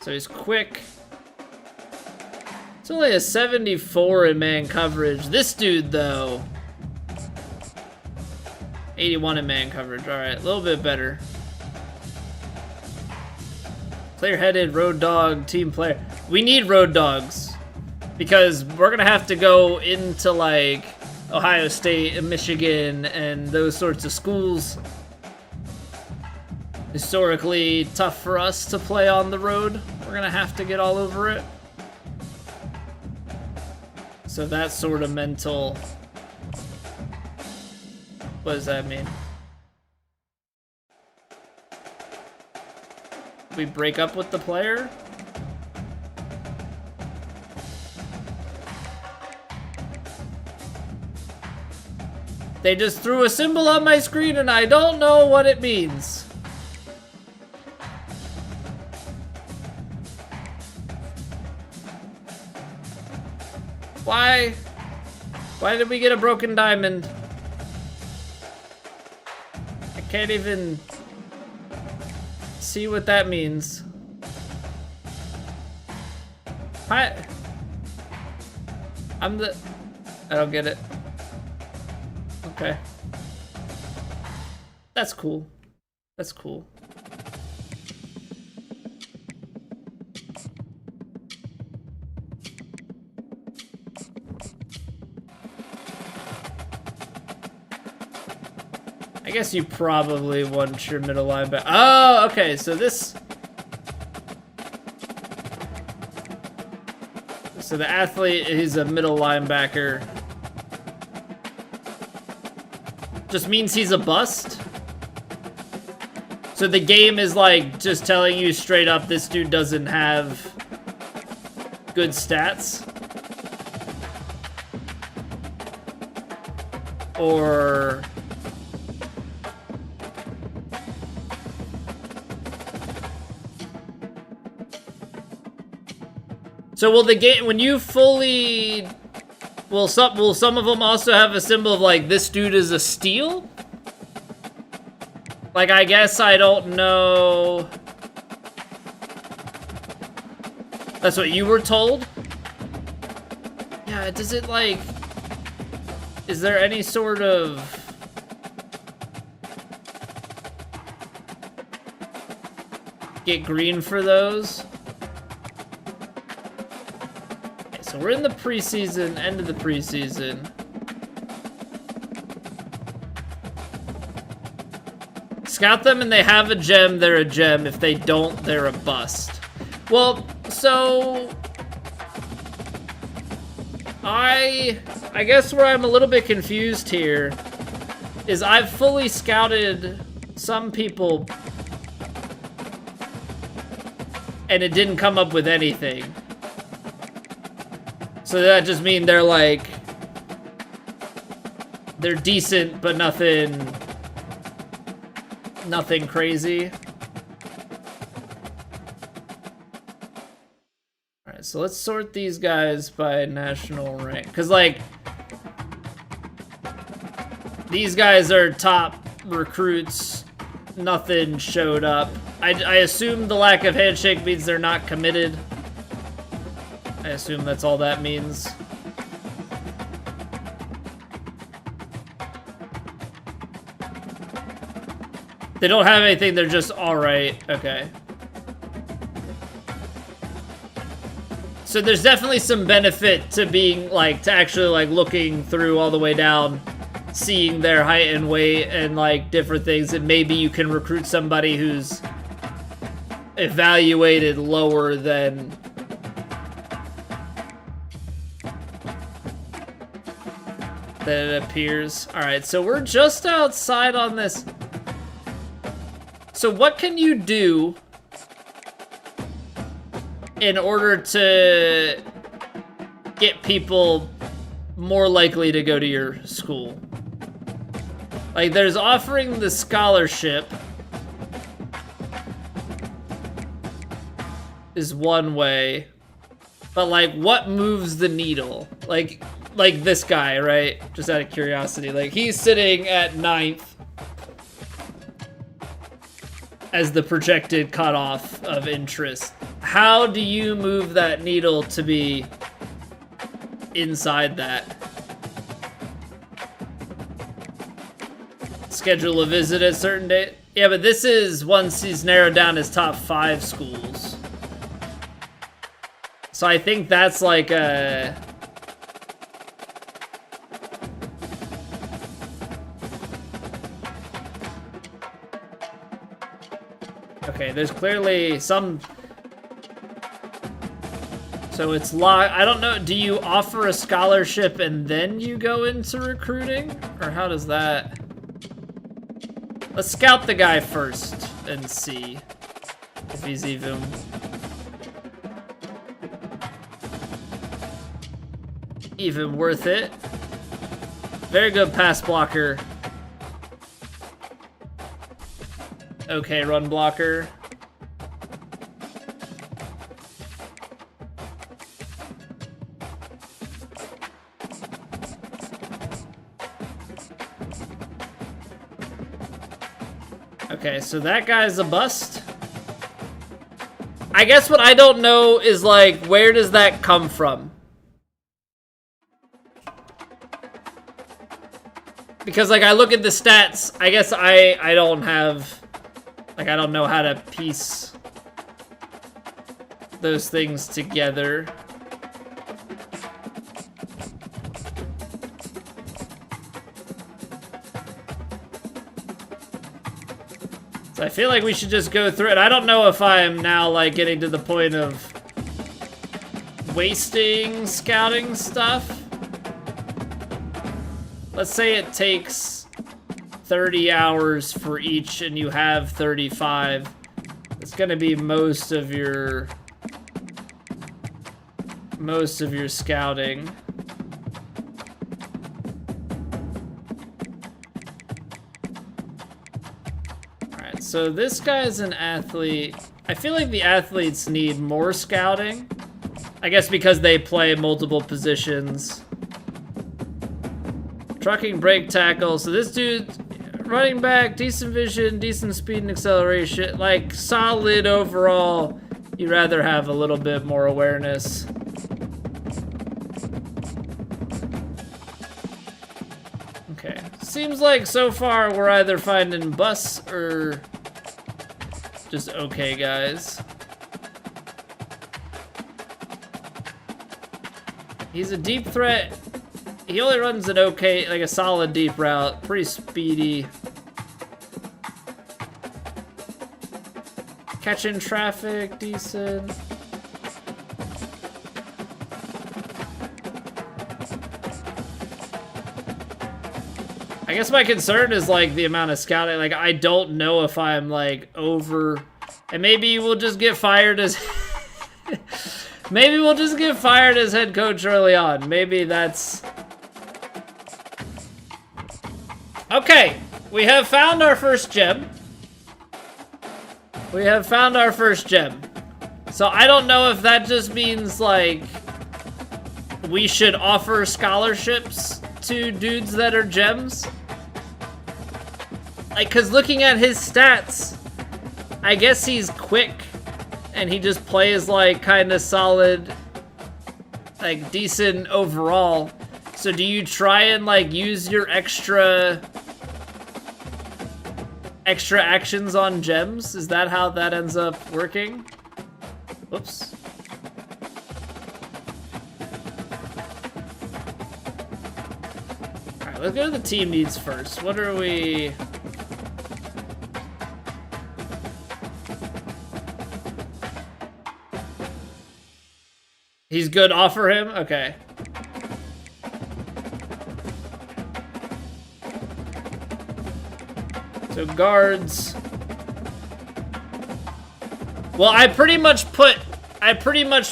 So he's quick. It's only a 74 in man coverage. This dude, though, 81 in man coverage. All right, a little bit better. Clear-headed road dog team player. We need road dogs. Because we're gonna have to go into like Ohio State and Michigan and those sorts of schools. Historically tough for us to play on the road. We're gonna have to get all over it. So that's sort of mental. What does that mean? We break up with the player? They just threw a symbol on my screen and I don't know what it means. Why? Why did we get a broken diamond? I can't even see what that means. I don't get it. Okay. That's cool. That's cool. I guess you probably want your middle linebacker. Oh, okay, so this... So the athlete is a middle linebacker. Just means he's a bust? So the game is like just telling you straight up this dude doesn't have good stats? Or... So will the game, when you fully, will some of them also have a symbol of like, this dude is a steal? Like, I guess I don't know. That's what you were told? Yeah, does it like, is there any sort of get green for those? So we're in the preseason, end of the preseason. Scout them and they have a gem, they're a gem. If they don't, they're a bust. Well, so... I guess where I'm a little bit confused here is I've fully scouted some people and it didn't come up with anything. So that just means they're like, they're decent, but nothing crazy. All right, so let's sort these guys by national rank. Because like, these guys are top recruits. Nothing showed up. I assume the lack of handshake means they're not committed. I assume that's all that means. They don't have anything, they're just alright. Okay. So there's definitely some benefit to being, like, to actually, like, looking through all the way down, seeing their height and weight and, like, different things, and maybe you can recruit somebody who's evaluated lower than... it appears. Alright, so we're just outside on this. So what can you do in order to get people more likely to go to your school? Like, there's offering the scholarship is one way, but like, what moves the needle? Like this guy, right? Just out of curiosity. Like, he's sitting at 9th as the projected cutoff of interest. How do you move that needle to be inside that? Schedule a visit at a certain date? Yeah, but this is once he's narrowed down his top 5 schools. So I think that's like a... Okay, there's clearly some... So it's I don't know, do you offer a scholarship and then you go into recruiting? Or how does that... Let's scout the guy first and see if he's even worth it. Very good pass blocker. Okay, run blocker. Okay, so that guy's a bust. I guess what I don't know is, like, where does that come from? Because, like, I look at the stats, I guess I don't have... Like, I don't know how to piece those things together. So I feel like we should just go through it. I don't know if I'm now, like, getting to the point of wasting scouting stuff. Let's say it takes 30 hours for each and you have 35. It's gonna be most of your scouting. Alright, so this guy's an athlete. I feel like the athletes need more scouting. I guess because they play multiple positions. Trucking, brake, tackle. So this dude, running back, decent vision, decent speed and acceleration. Like, solid overall. You'd rather have a little bit more awareness. Okay. Seems like so far we're either finding busts or just okay guys. He's a deep threat. He only runs an okay, like a solid deep route. Pretty speedy. Catching traffic, decent. I guess my concern is like the amount of scouting. Like, I don't know if I'm like over, and maybe we'll just get fired as maybe we'll just get fired as head coach early on. Maybe that's... Okay, we have found our first gem. We have found our first gem. So I don't know if that just means like we should offer scholarships to dudes that are gems. Like, cause looking at his stats, I guess he's quick and he just plays like kind of solid, like decent overall. So do you try and like use your extra actions on gems? Is that how that ends up working? Whoops. Alright, let's go to the team needs first. What are we... He's good, offer him? Okay. So guards. Well, I pretty much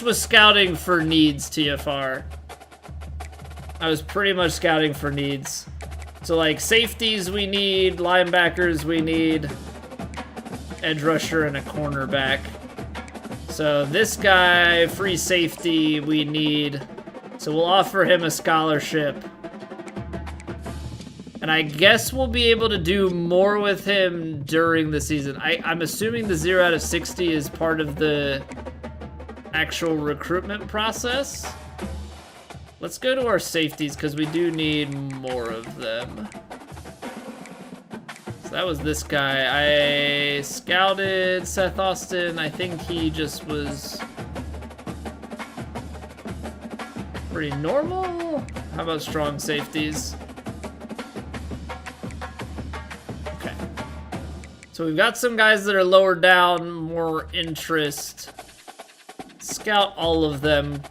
was scouting for needs, TFR. I was pretty much scouting for needs. So like safeties we need, linebackers we need, edge rusher and a cornerback. So this guy, free safety we need. So we'll offer him a scholarship. And I guess we'll be able to do more with him during the season. I'm assuming the 0 out of 60 is part of the actual recruitment process. Let's go to our safeties because we do need more of them. So that was this guy. I scouted Seth Austin. I think he just was pretty normal. How about strong safeties? Okay. So we've got some guys that are lower down, more interest. Scout all of them.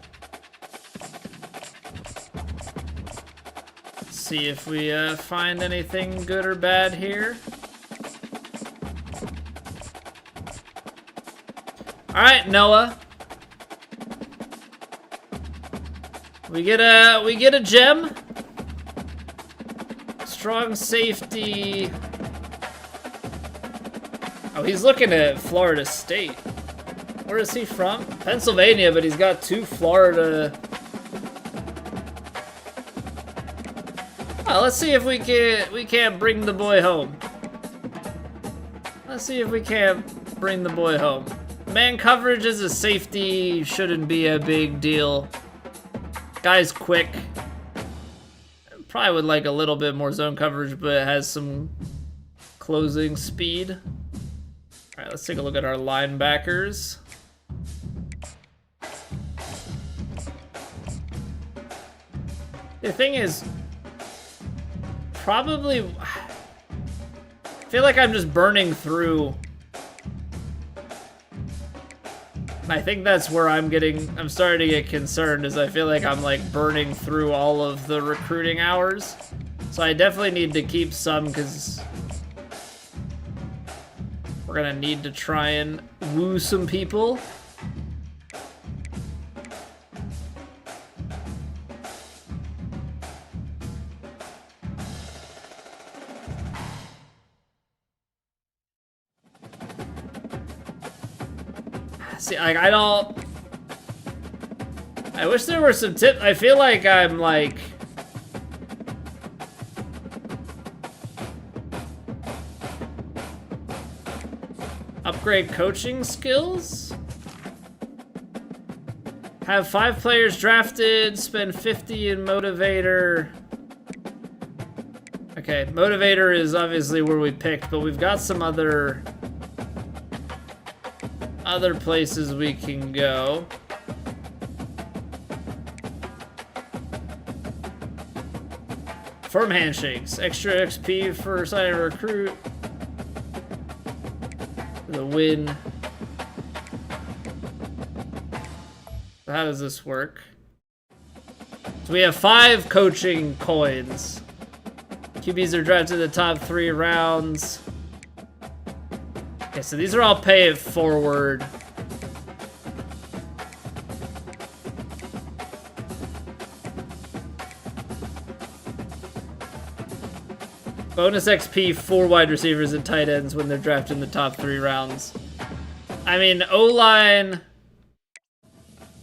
See if we find anything good or bad here. All right, Noah. We get a gem. Strong safety. Oh, he's looking at Florida State. Where is he from? Pennsylvania, but he's got 2 Florida. Oh, let's see if we can't bring the boy home. Let's see if we can't bring the boy home. Man coverage as a safety shouldn't be a big deal. Guy's quick. Probably would like a little bit more zone coverage, but it has some closing speed. All right, let's take a look at our linebackers. The thing is, probably, I feel like I'm just burning through. I think that's where I'm starting to get concerned, is I feel like I'm like burning through all of the recruiting hours. So I definitely need to keep some, because we're gonna need to try and woo some people. See, like, I wish there were some tips. I feel like I'm like, upgrade coaching skills. Have 5 players drafted, spend 50 in motivator. Okay, motivator is obviously where we picked, but we've got some other places we can go. Firm handshakes, extra XP for signing a recruit. The win. How does this work? So we have 5 coaching coins. QBs are drafted in the top 3 rounds. Okay, so these are all pay it forward. Bonus XP for wide receivers and tight ends when they're drafted in the top 3 rounds. I mean, O-line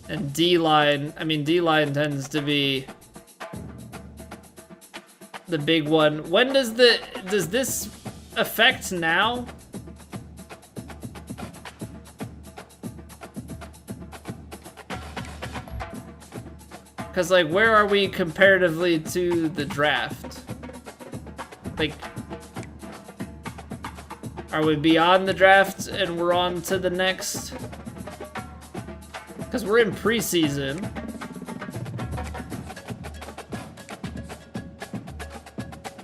and D-line. I mean, D-line tends to be the big one. When does this affect now? Because, like, where are we comparatively to the draft? Like, are we beyond the draft and we're on to the next? Because we're in preseason.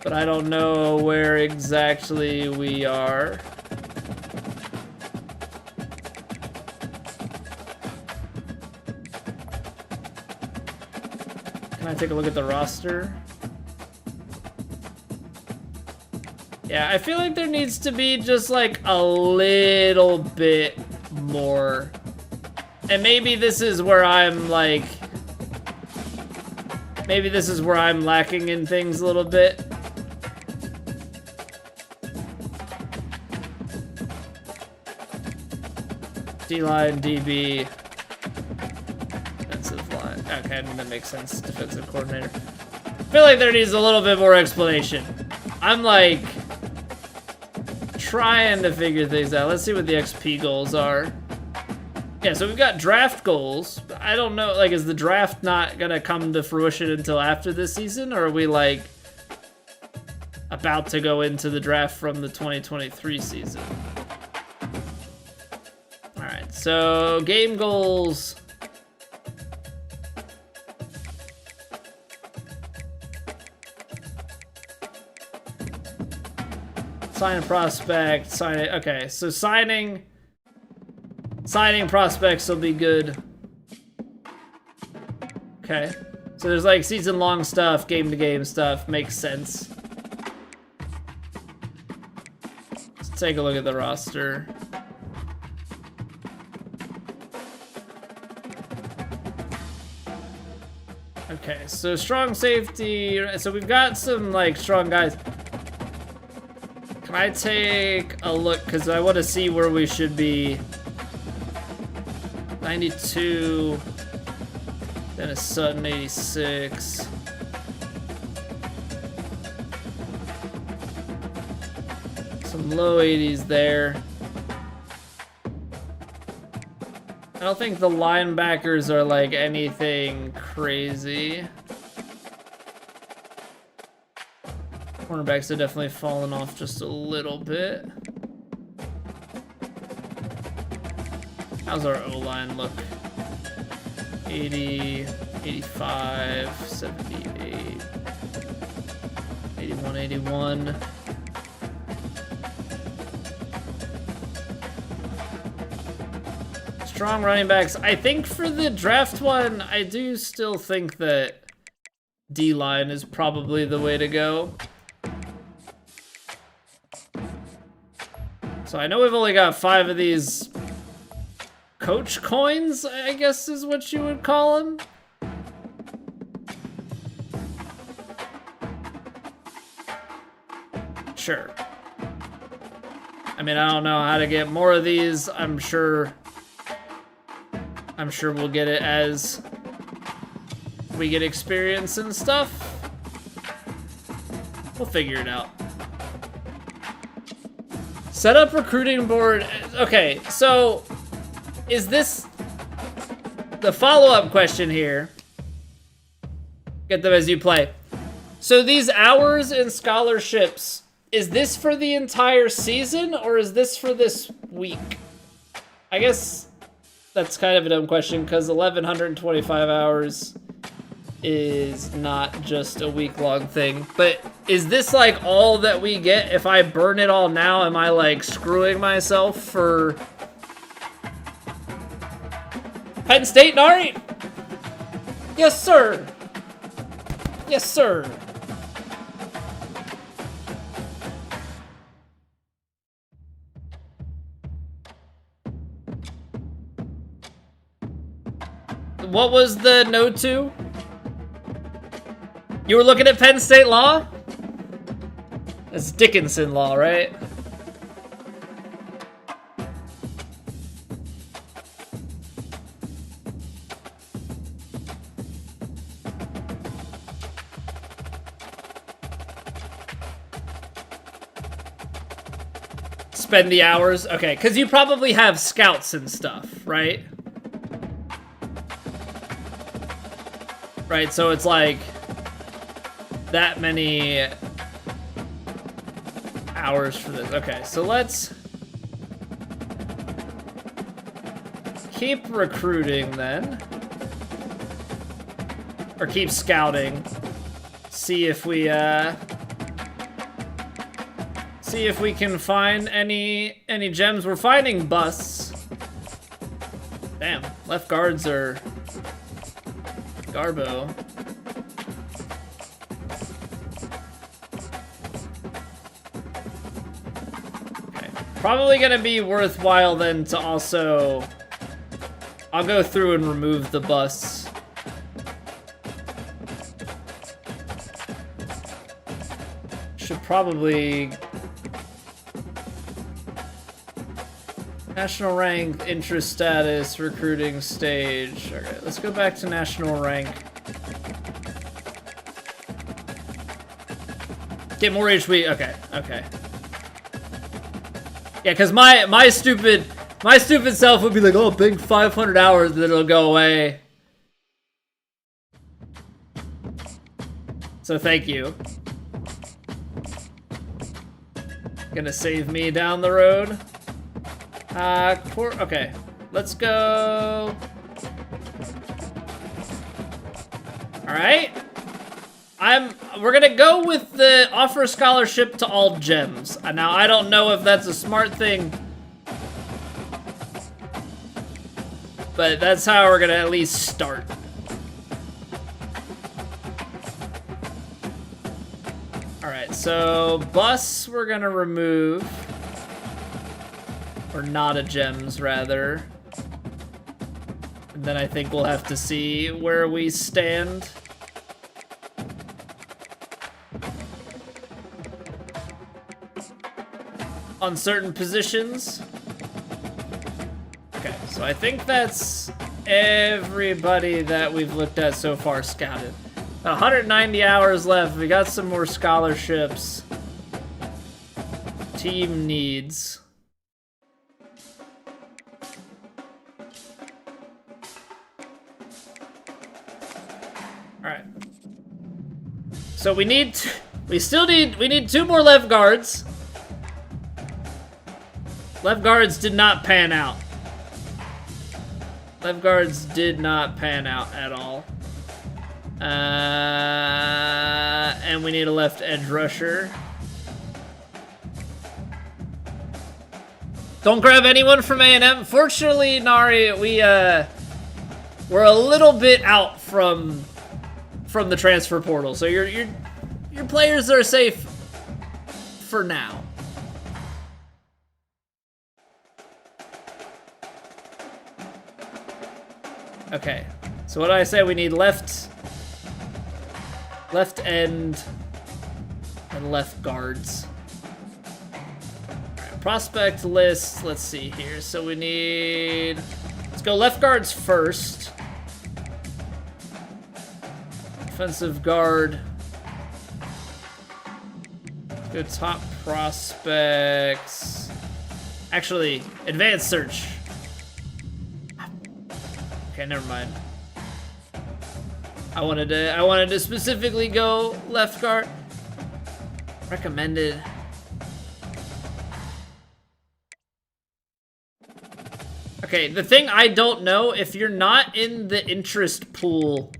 But I don't know where exactly we are. Can I take a look at the roster? Yeah, I feel like there needs to be just like a little bit more. And maybe this is where I'm like, maybe this is where I'm lacking in things a little bit. D-line, DB, defensive line. Okay, that makes sense. Defensive coordinator. I feel like there needs a little bit more explanation. I'm like trying to figure things out. Let's see what the XP goals are. Yeah, so we've got draft goals. I don't know, like, is the draft not gonna come to fruition until after this season, or are we like about to go into the draft from the 2023 season? All right, so game goals. Sign a prospect, sign it. Okay, so signing prospects will be good. Okay. So there's like season-long stuff, game-to-game stuff. Makes sense. Let's take a look at the roster. Okay, so strong safety. So we've got some like strong guys. Can I take a look? Because I want to see where we should be. 92. Dennis Sutton, 86. Some low 80s there. I don't think the linebackers are like anything crazy. Cornerbacks have definitely fallen off just a little bit. How's our O-line look? 80, 85, 78, 81, 81. Strong running backs. I think for the draft one, I do still think that D-line is probably the way to go. So I know we've only got 5 of these coach coins, I guess is what you would call them. Sure. I mean, I don't know how to get more of these. I'm sure we'll get it as we get experience and stuff. We'll figure it out. Set up recruiting board. Okay, so is this the follow-up question here? Get them as you play. So these hours and scholarships, is this for the entire season or is this for this week? I guess that's kind of a dumb question because 1,125 hours is not just a week-long thing. But is this like all that we get? If I burn it all now, am I like screwing myself for Penn State, Nari? Yes, sir. Yes, sir. What was the no to? You were looking at Penn State law? It's Dickinson law, right? Spend the hours? Okay, because you probably have scouts and stuff, right? Right, so it's like that many hours for this. Okay, so let's keep recruiting then. Or keep scouting. See if we can find any gems. We're finding busts. Damn, left guards are Garbo. Okay. Probably gonna be worthwhile then to also... I'll go through and remove the busts. Should probably... National rank, interest status, recruiting stage. Okay, let's go back to national rank. Get more each week. Okay, okay. Yeah, because my stupid self would be like, oh, big 500 hours, then it'll go away. So thank you. Gonna save me down the road. Okay, let's go. All right, we're gonna go with the offer scholarship to all gems. Now, I don't know if that's a smart thing, but that's how we're gonna at least start. Alright, so bus we're gonna remove. Or not a gems, rather. And then I think we'll have to see where we stand. On certain positions. Okay, so I think that's everybody that we've looked at so far scouted. 190 hours left. We got some more scholarships. Team needs. Alright. So we need two more left guards. Left guards did not pan out. Left guards did not pan out at all. And we need a left edge rusher. Don't grab anyone from A&M. Fortunately, Nari, we're a little bit out from the transfer portal, so your players are safe for now. Okay, so what do I say? We need left end and left guards. All right, prospect list, let's see here. So we need, let's go left guards first. Offensive guard. Let's go top prospects. Actually, advanced search. Okay, never mind. I wanted to specifically go left guard. Recommended. Okay, the thing I don't know, if you're not in the interest pool.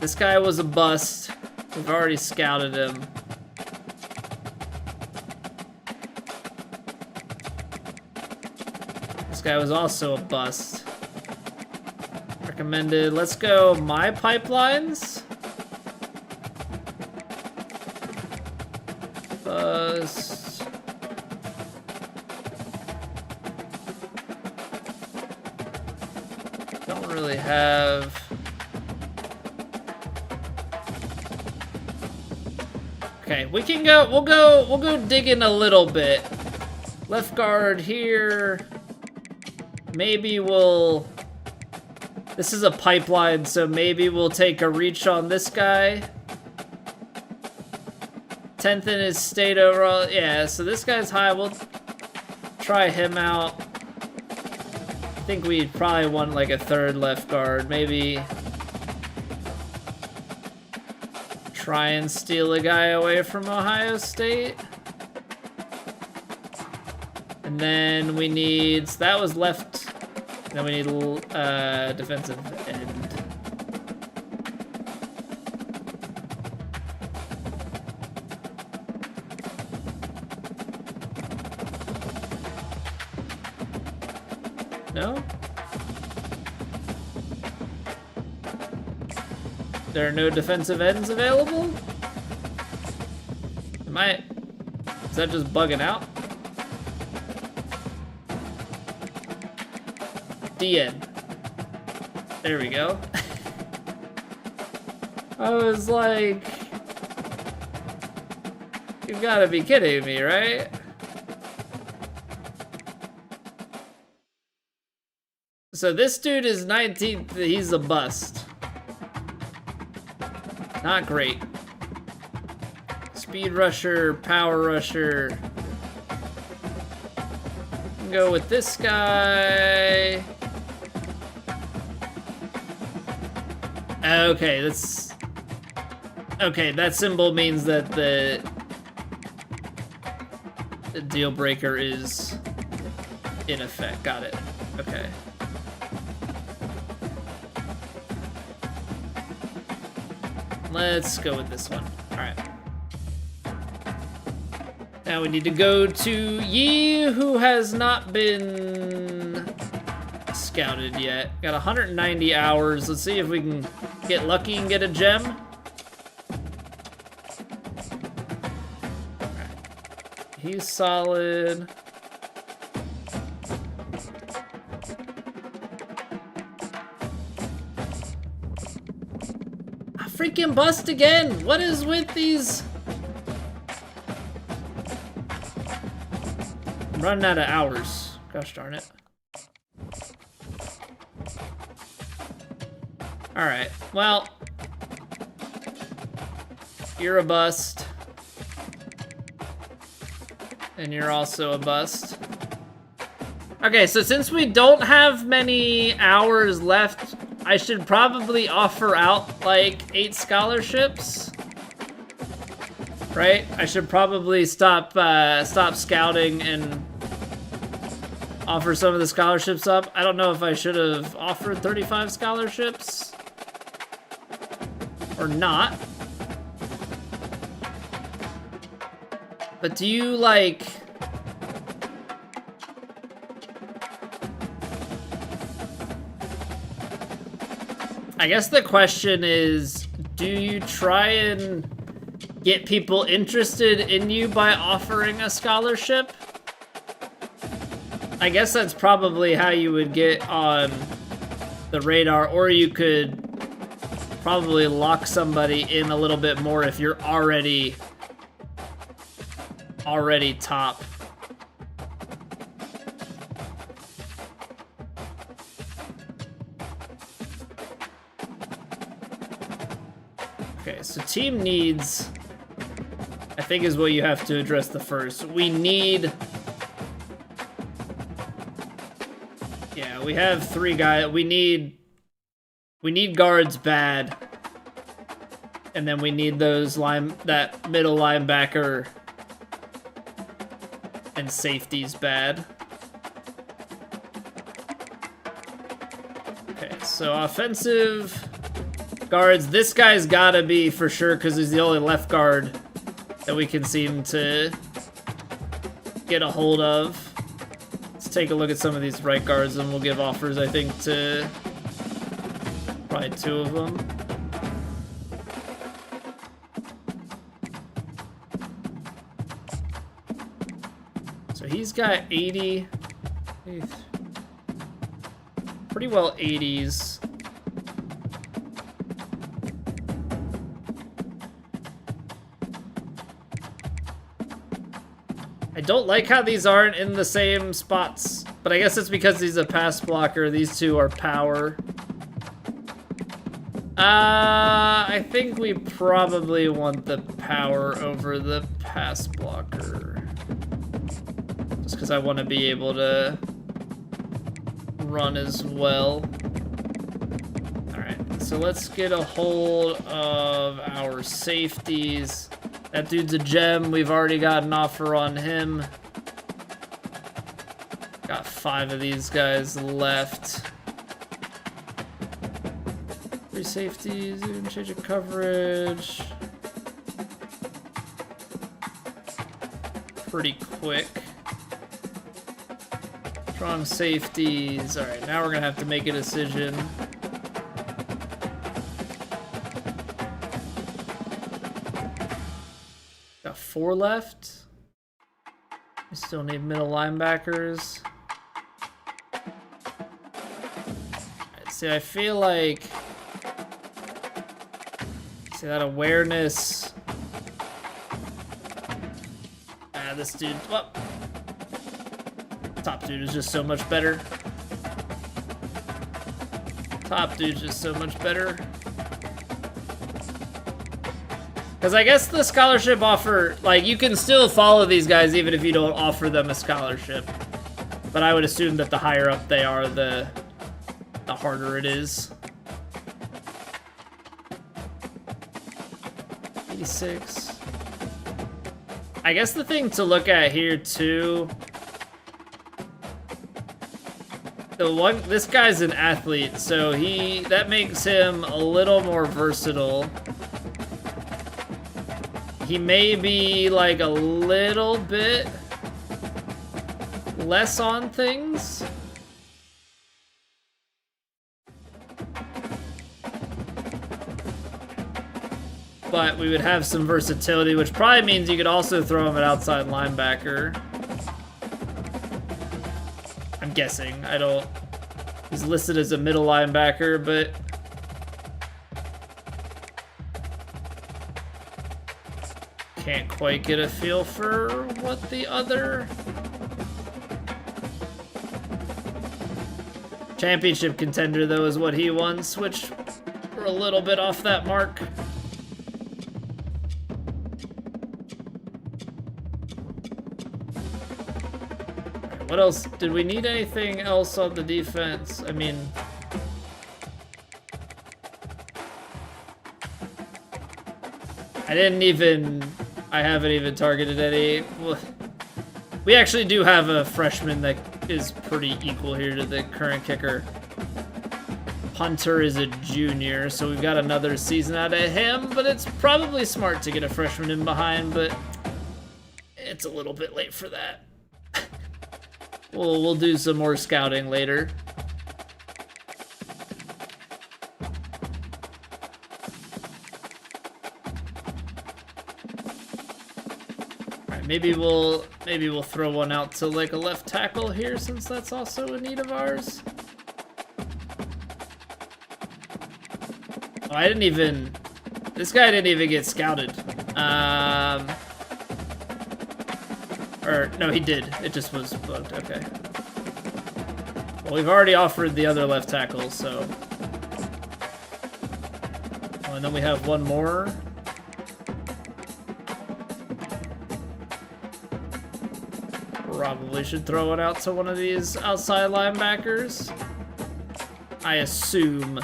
This guy was a bust. We've already scouted him. This guy was also a bust. Recommended. Let's go my pipelines. Bust. Don't really have. Okay, we can go. We'll go dig in a little bit. Left guard here. Maybe we'll. This is a pipeline, so maybe we'll take a reach on this guy. 10th in his state overall. Yeah, so this guy's high. We'll try him out. I think we probably want like a third left guard. Maybe try and steal a guy away from Ohio State. And then we need, so that was left. Then we need defensive end. No? There are no defensive ends available? Is that just bugging out? DN. There we go. I was like, you've got to be kidding me, right? So this dude is 19th. He's a bust. Not great. Speed rusher, power rusher. Go with this guy. Okay, that's... Okay, that symbol means that the deal breaker is in effect. Got it. Okay. let's go with this one. All right. Now we need to go to Yi, who has not been scouted yet. Got 190 hours. Let's see if we can get lucky and get a gem. Right. He's solid. I freaking bust again. What is with these? I'm running out of hours. Gosh darn it. Alright, well, you're a bust. And you're also a bust. Okay, so since we don't have many hours left, I should probably offer out like 8 scholarships. Right? I should probably stop scouting and offer some of the scholarships up. I don't know if I should have offered 35 scholarships or not. But do you like... I guess the question is, do you try and get people interested in you by offering a scholarship? I guess that's probably how you would get on the radar, or you could probably lock somebody in a little bit more if you're already top. Okay, so team needs, I think, is what you have to address the first. We need... Yeah, we have 3 guys. We need guards bad. And then we need those that middle linebacker and safeties bad. Okay, so offensive guards. This guy's gotta be for sure because he's the only left guard that we can seem to get a hold of. Let's take a look at some of these right guards and we'll give offers, I think, to probably 2 of them. So he's got 80. Pretty well 80s. I don't like how these aren't in the same spots, but I guess it's because he's a pass blocker. These 2 are power. I think we probably want the power over the pass blocker. Just because I want to be able to run as well. Alright, so let's get a hold of our safeties. That dude's a gem. We've already got an offer on him. Got 5 of these guys left. 3 safeties, even change of coverage. Pretty quick. Strong safeties. Alright, now we're gonna have to make a decision. Got 4 left. We still need middle linebackers. Alright, see, I feel like... See, that awareness... this dude... Well, top dude is just so much better. Top dude's just so much better. Because I guess the scholarship offer, like, you can still follow these guys even if you don't offer them a scholarship. But I would assume that the higher up they are, the harder it is. 86. I guess the thing to look at here, too... This guy's an athlete, so that makes him a little more versatile. He may be like a little bit less on things. But we would have some versatility, which probably means you could also throw him at outside linebacker. I'm guessing. I don't... He's listed as a middle linebacker, but... Can't quite get a feel for what the other... Championship contender, though, is what he wants, which we're a little bit off that mark. What else? Did we need anything else on the defense? I mean... I haven't even targeted any. We actually do have a freshman that is pretty equal here to the current kicker. Hunter is a junior, so we've got another season out of him, but it's probably smart to get a freshman in behind, but it's a little bit late for that. We'll do some more scouting later. Alright, maybe we'll throw one out to like a left tackle here, since that's also a need of ours. Oh, this guy didn't even get scouted. Or, no, he did. It just was bugged. Okay. Well, we've already offered the other left tackle, so... Oh, and then we have one more. Probably should throw it out to one of these outside linebackers. I assume.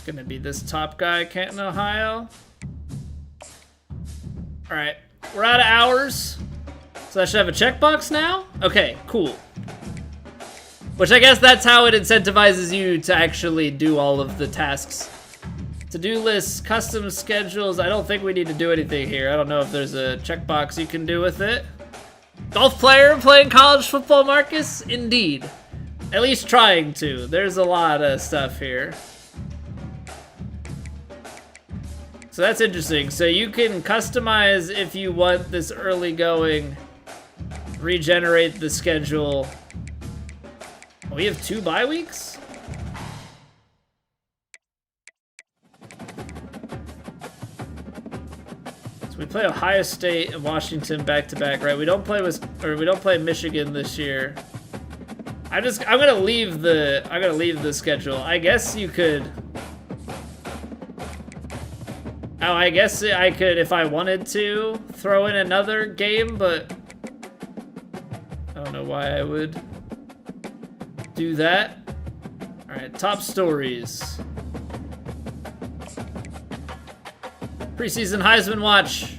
Gonna be this top guy, Canton, Ohio. Alright, we're out of hours. So I should have a checkbox now? Okay, cool. Which I guess that's how it incentivizes you to actually do all of the tasks. To-do lists, custom schedules, I don't think we need to do anything here. I don't know if there's a checkbox you can do with it. Golf player playing college football, Marcus? Indeed. At least trying to. There's a lot of stuff here. So that's interesting. So you can customize if you want this early going, regenerate the schedule. Oh, we have 2 bye weeks? So we play Ohio State and Washington back to back, right? We don't play Michigan this year. I'm gonna leave the schedule. I guess you could. Oh, I guess I could, if I wanted to, throw in another game, but I don't know why I would do that. Alright, top stories. Preseason Heisman Watch.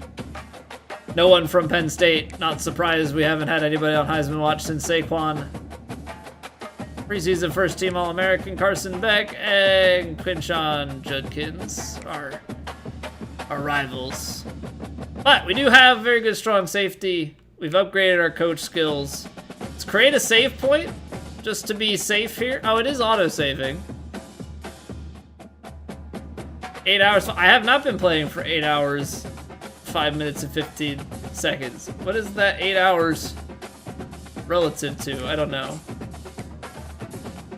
No one from Penn State. Not surprised we haven't had anybody on Heisman Watch since Saquon. Preseason first team All-American Carson Beck and Quinshon Judkins are our rivals. But we do have very good strong safety. We've upgraded our coach skills. Let's create a save point just to be safe here. Oh, it is auto-saving. 8 hours. I have not been playing for 8 hours, 5 minutes and 15 seconds. What is that 8 hours relative to? I don't know.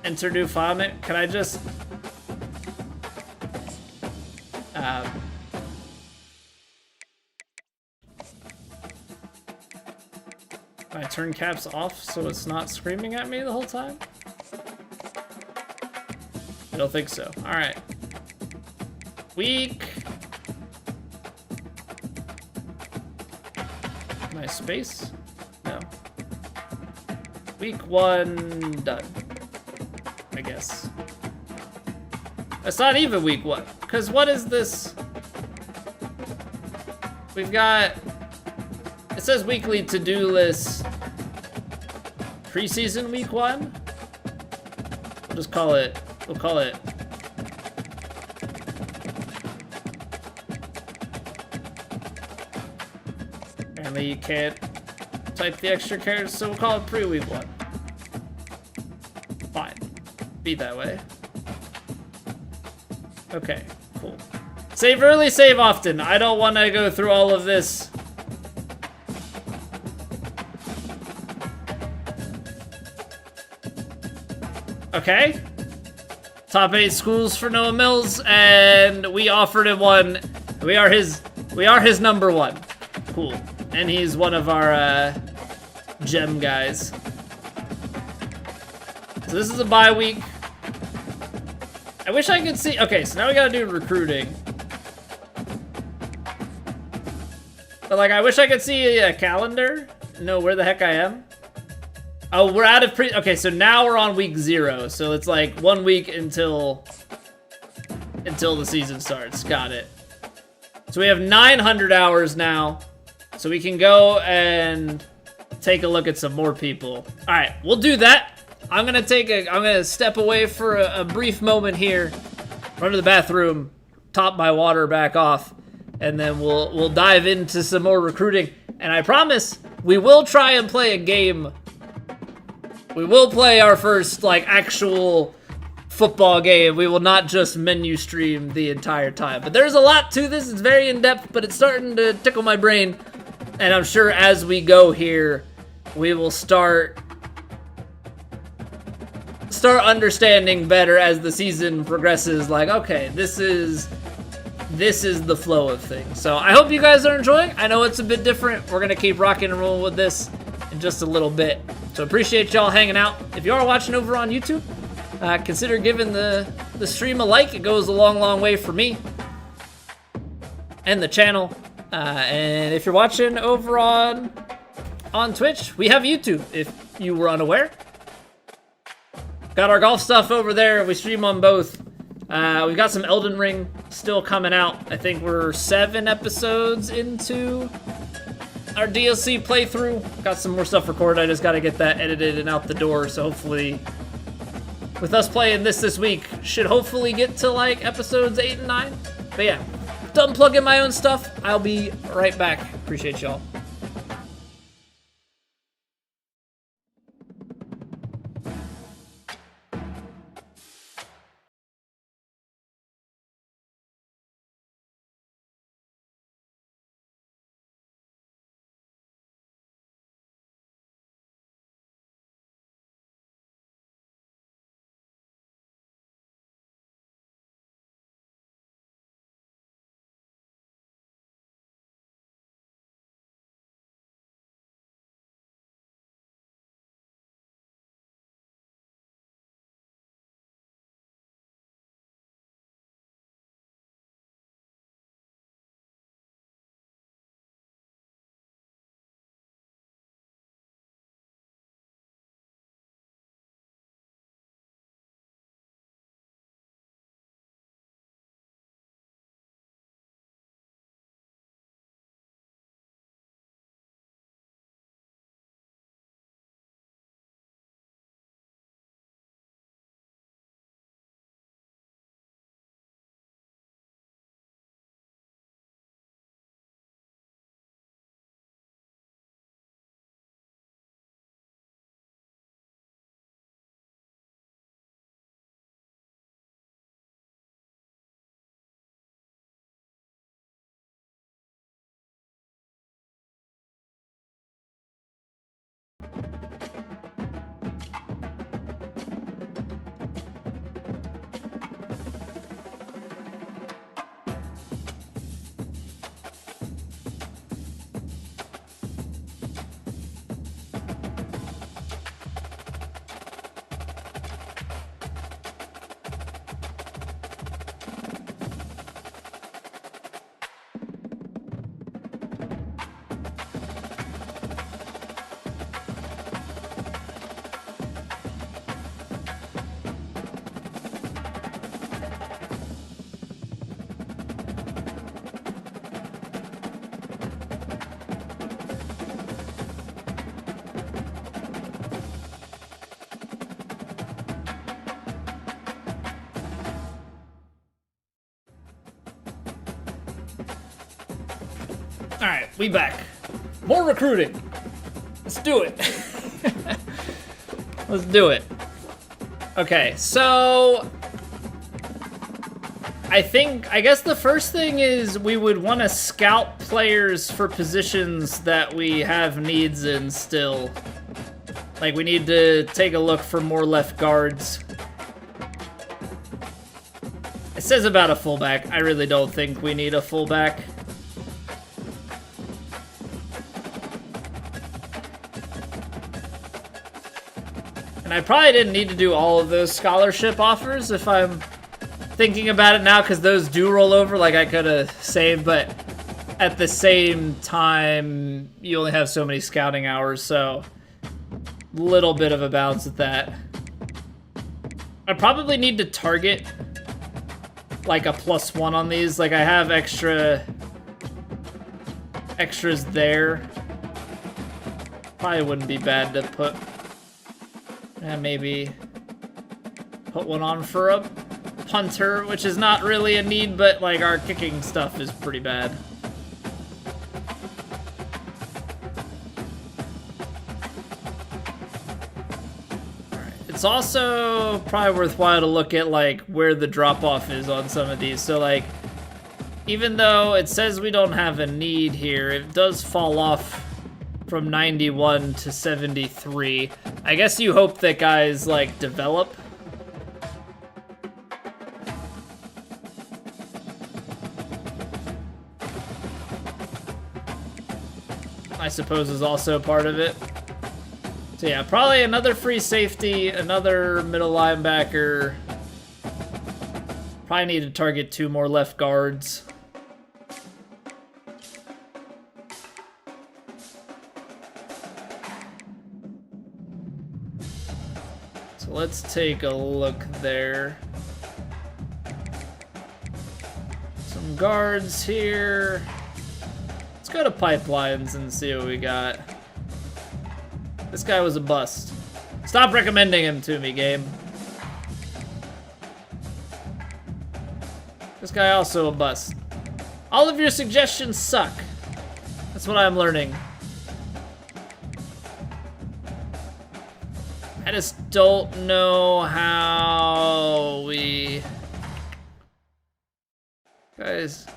Enter new format. Can I just... I turn caps off so it's not screaming at me the whole time? I don't think so. Alright. Week. My space? No. Week 1 done. I guess. That's not even week 1. Because what is this? We've got... It says weekly to-do list. Preseason week 1? We'll just call it We'll call it. Apparently you can't type the extra characters, so we'll call it pre-week 1. Fine. Be that way. Okay, cool. Save early, save often. I don't want to go through all of this. Okay. Top 8 schools for Noah Mills, and we offered him one. We are his number 1. Cool. And he's one of our gem guys. So this is a bye week. I wish I could see. Okay, so now we gotta do recruiting. But like, I wish I could see a calendar. Know where the heck I am. Oh, we're out of pre. Okay, so now we're on week 0. So it's like 1 week until the season starts. Got it. So we have 900 hours now. So we can go and take a look at some more people. All right, we'll do that. I'm gonna step away for a brief moment here, run to the bathroom, top my water back off, and then we'll dive into some more recruiting. And I promise we will try and play a game. We will play our first like actual football game. We will not just menu stream the entire time. But there's a lot to this. It's very in-depth, but it's starting to tickle my brain. And I'm sure as we go here, we will start understanding better as the season progresses. Like, okay, this is the flow of things. So I hope you guys are enjoying. I know it's a bit different. We're gonna keep rocking and rolling with this in just a little bit. So appreciate y'all hanging out. If you are watching over on YouTube, consider giving the stream a like. It goes a long way for me and the channel. And if you're watching over on Twitch, we have YouTube, if you were unaware. Got our golf stuff over there. We stream on both. We've got some Elden Ring still coming out. I think we're 7 episodes into our DLC playthrough. Got some more stuff recorded. I just got to get that edited and out the door. So hopefully, with us playing this week, should hopefully get to like episodes 8 and 9. But yeah, done plugging my own stuff. I'll be right back. Appreciate y'all. Alright, we back. More recruiting. Let's do it. Let's do it. Okay, so I guess the first thing is we would want to scout players for positions that we have needs in still. Like, we need to take a look for more left guards. It says about a fullback. I really don't think we need a fullback. And I probably didn't need to do all of those scholarship offers if I'm thinking about it now, because those do roll over. Like, I could have saved, but at the same time, you only have so many scouting hours, so little bit of a balance with that. I probably need to target like a +1 on these. Like, I have extras there. Probably wouldn't be bad to put, maybe put one on for a punter, which is not really a need, but like our kicking stuff is pretty bad. It's also probably worthwhile to look at like where the drop-off is on some of these. So like, even though it says we don't have a need here, it does fall off from 91 to 73. I guess you hope that guys like develop. I suppose is also part of it. So yeah, probably another free safety, another middle linebacker. Probably need to target 2 more left guards. So let's take a look there. Some guards here. Let's go to pipelines and see what we got. This guy was a bust. Stop recommending him to me, game. This guy also a bust. All of your suggestions suck. That's what I'm learning. I just don't know how we... Guys,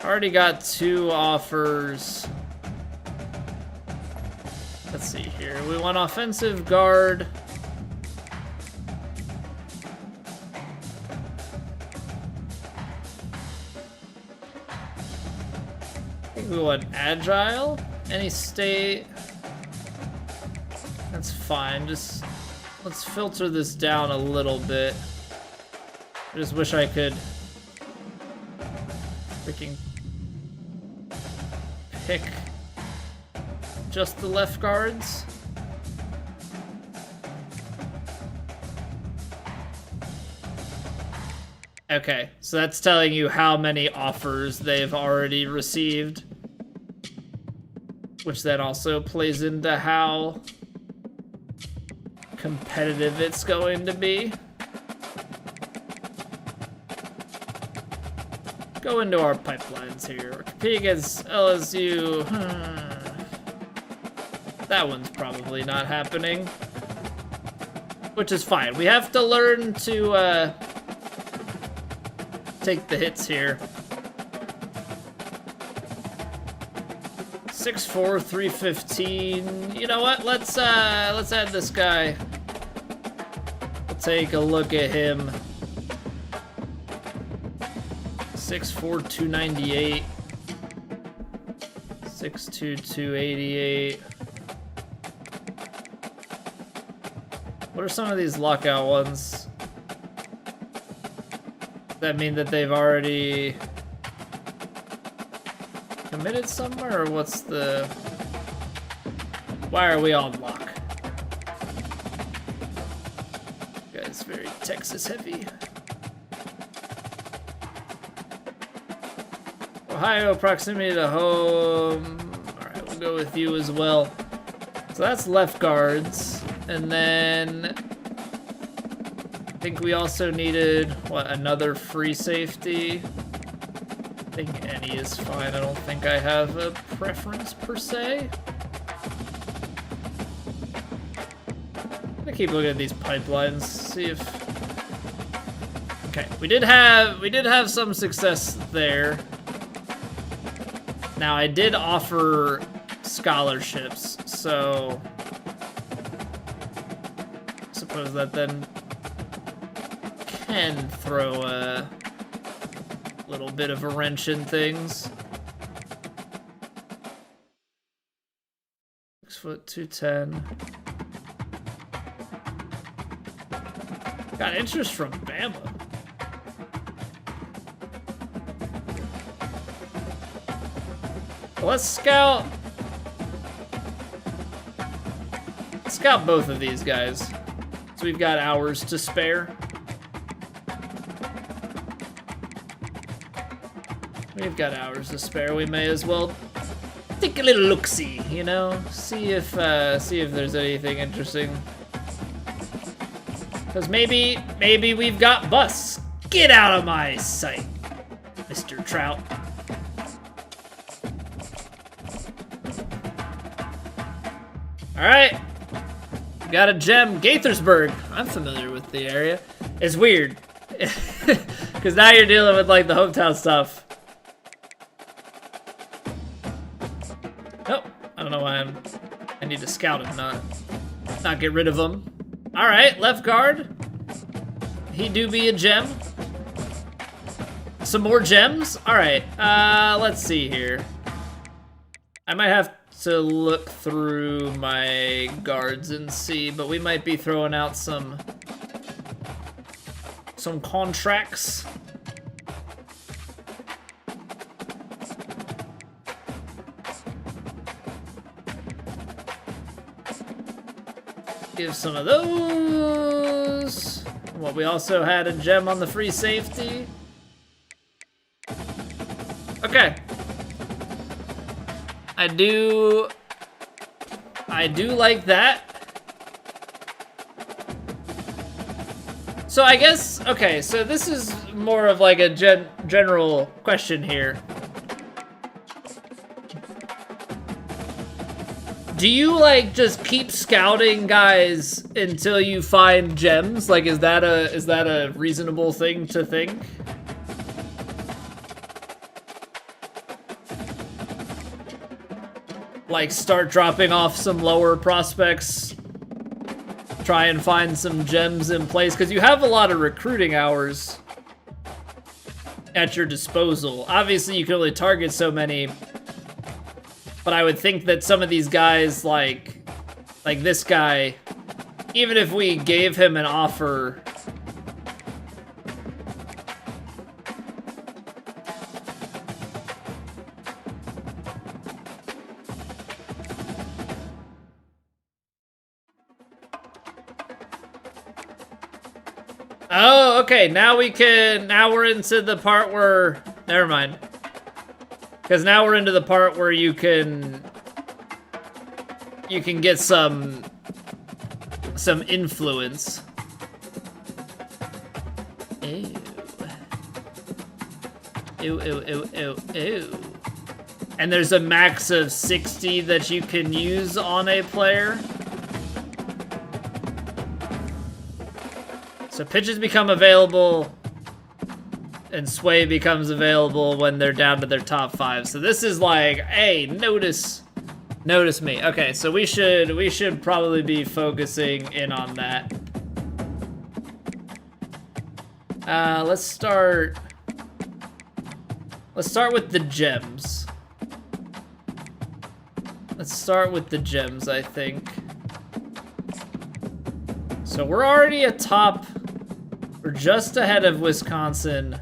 already got 2 offers. Let's see here. We want offensive guard. I think we want agile. Any state. That's fine. Just let's filter this down a little bit. I just wish I could freaking pick just the left guards. Okay, so that's telling you how many offers they've already received, which then also plays into how competitive it's going to be. Go into our pipelines here. We're competing against LSU. That one's probably not happening, which is fine. We have to learn to take the hits here. 6'4", 315. You know what? Let's add this guy. We'll take a look at him. 6'4", 298. 6'2", 288. What are some of these lockout ones? Does that mean that they've already committed somewhere, or what's the... Why are we on lock? Guy's very Texas heavy. Ohio, proximity to home. Alright, we'll go with you as well. So that's left guards. And then I think we also needed, what, another free safety? I think any is fine. I don't think I have a preference per se. I'm gonna keep looking at these pipelines, see if. Okay, we did have some success there. Now I did offer scholarships, so I suppose that then can throw a little bit of a wrench in things. 6'2", 210. Got interest from Bama. Let's scout both of these guys. So we've got hours to spare. We've got hours to spare. We may as well take a little look-see, you know? See if there's anything interesting. Cause maybe we've got busts. Get out of my sight, Mr. Trout. All right, got a gem, Gaithersburg. I'm familiar with the area. It's weird, because now you're dealing with like the hometown stuff. Oh, I don't know why I need to scout him, not get rid of him. All right, left guard. He do be a gem. Some more gems. All right, let's see here. I might have to look through my guards and see, but we might be throwing out some contracts. Give some of those. Well, we also had a gem on the free safety. Okay. I do like that. So I guess, okay, so this is more of like a general question here. Do you like just keep scouting guys until you find gems? Like, is that a reasonable thing to think? Like, start dropping off some lower prospects, try and find some gems in place, because you have a lot of recruiting hours at your disposal. Obviously, you can only target so many, but I would think that some of these guys, like this guy, even if we gave him an offer, oh, okay, now we're into the part where, never mind. Because now we're into the part where you can get some influence. Ew. Ew, ew, ew, ew, ew. And there's a max of 60 that you can use on a player. So pitches become available and sway becomes available when they're down to their top 5. So this is like, hey, notice me. Okay, so we should probably be focusing in on that. Let's start with the gems. Let's start with the gems, I think. So we're already atop. We're just ahead of Wisconsin.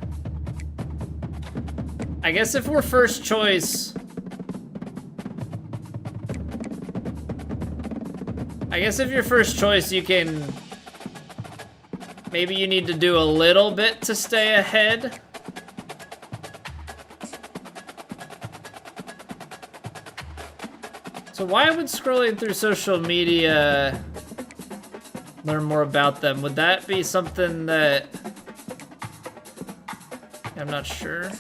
I guess if we're first choice, I guess if you're first choice, you can, maybe you need to do a little bit to stay ahead. So why would scrolling through social media learn more about them? Would that be something that, I'm not sure.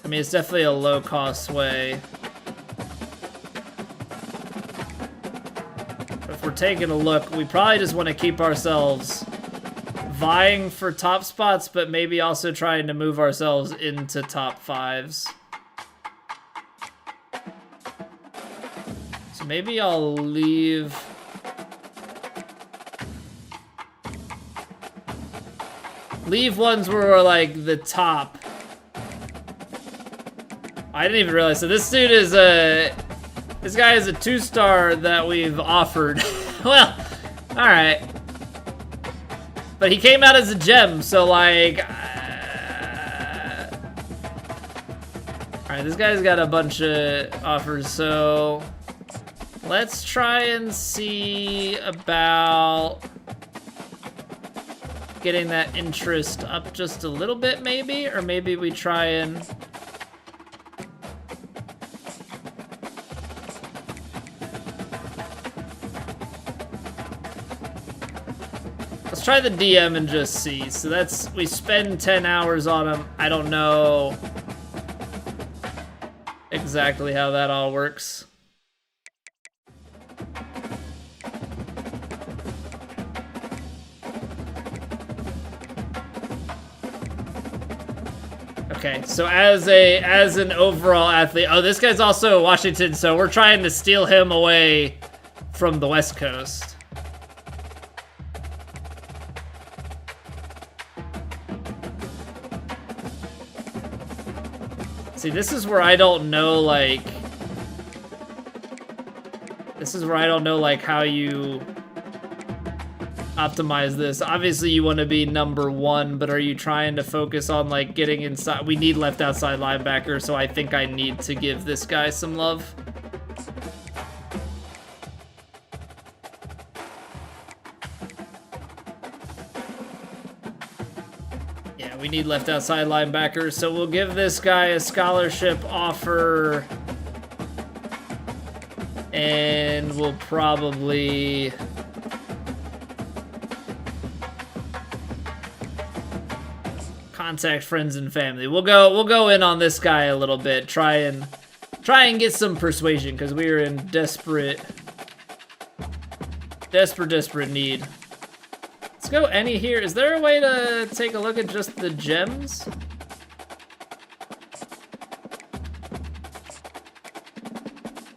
I mean, it's definitely a low-cost way. But if we're taking a look, we probably just want to keep ourselves vying for top spots, but maybe also trying to move ourselves into top 5s. So maybe I'll leave... Leave ones where we're like the top. I didn't even realize. So this dude is this guy is a 2-star that we've offered. Well, all right. But he came out as a gem, so like, all right, this guy's got a bunch of offers, so let's try and see about getting that interest up just a little bit, maybe, or maybe we try and try the DM and just see. So that's, we spend 10 hours on him. I don't know exactly how that all works. Okay, so as an overall athlete, oh, this guy's also Washington, so we're trying to steal him away from the West Coast. See, this is where I don't know, like... This is where I don't know, like, how you optimize this. Obviously, you want to be number 1, but are you trying to focus on, like, getting inside? We need left outside linebacker, so I think I need to give this guy some love. We need left outside linebacker, so we'll give this guy a scholarship offer. And we'll probably... contact friends and family. We'll go in on this guy a little bit. Try and get some persuasion, because we are in desperate need. Let's go any here. Is there a way to take a look at just the gems?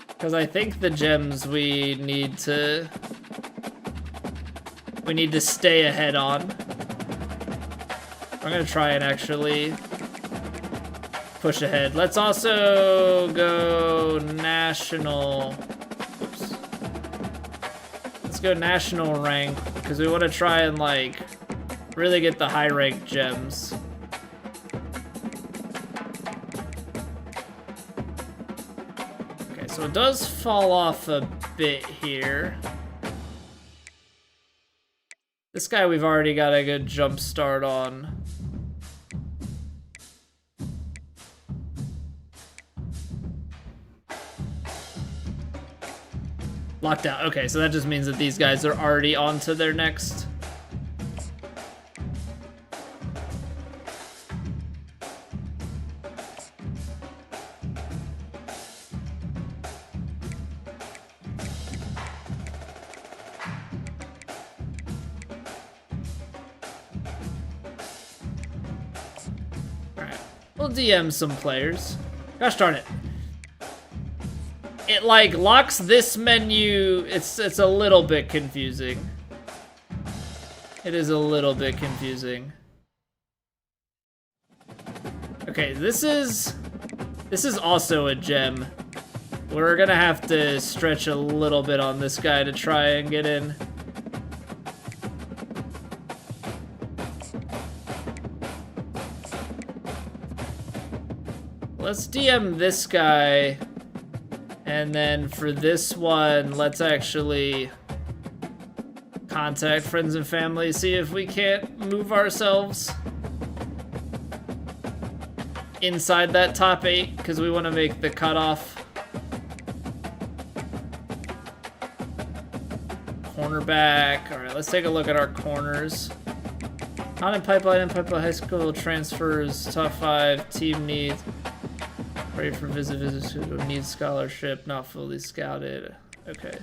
Because I think the gems we need to stay ahead on. I'm gonna try and actually push ahead. Let's also go national. Oops. Let's go national rank, because we want to try and, like, really get the high-ranked gems. Okay, so it does fall off a bit here. This guy we've already got a good jump start on. Locked out. Okay, so that just means that these guys are already on to their next. Alright. We'll DM some players. Gosh darn it. It, like, locks this menu. It's a little bit confusing. It is a little bit confusing. Okay, this is also a gem. We're gonna have to stretch a little bit on this guy to try and get in. Let's DM this guy. And then for this one, let's actually contact friends and family, see if we can't move ourselves inside that top 8, because we want to make the cutoff. Cornerback. All right, let's take a look at our corners. Not in pipeline, High School transfers, top 5, team needs. Pray for visitors who need scholarship, not fully scouted. Okay.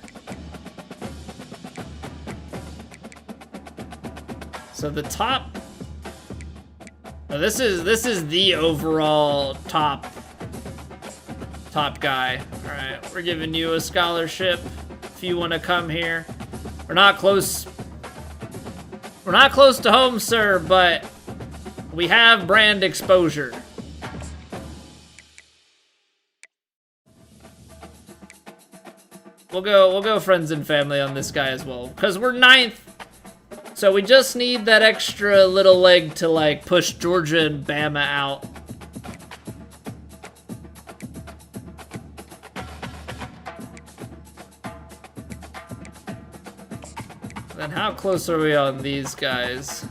So the top. Oh, this is the overall top guy. All right, we're giving you a scholarship if you want to come here. We're not close. We're not close to home, sir, but we have brand exposure. We'll go friends and family on this guy as well, because we're 9th. So we just need that extra little leg to like push Georgia and Bama out. Then how close are we on these guys?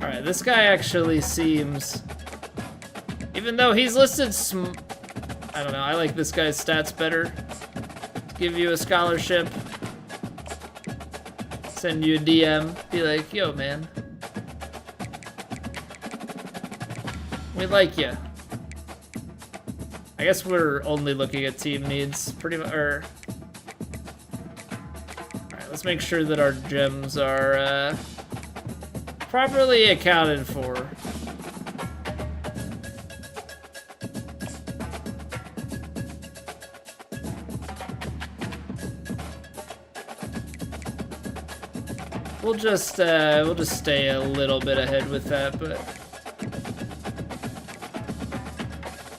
Alright, this guy actually seems... Even though he's listed I don't know, I like this guy's stats better. Give you a scholarship. Send you a DM. Be like, yo, man. We like you. I guess we're only looking at team needs, pretty much. Alright, let's make sure that our gems are properly accounted for. We'll just stay a little bit ahead with that, but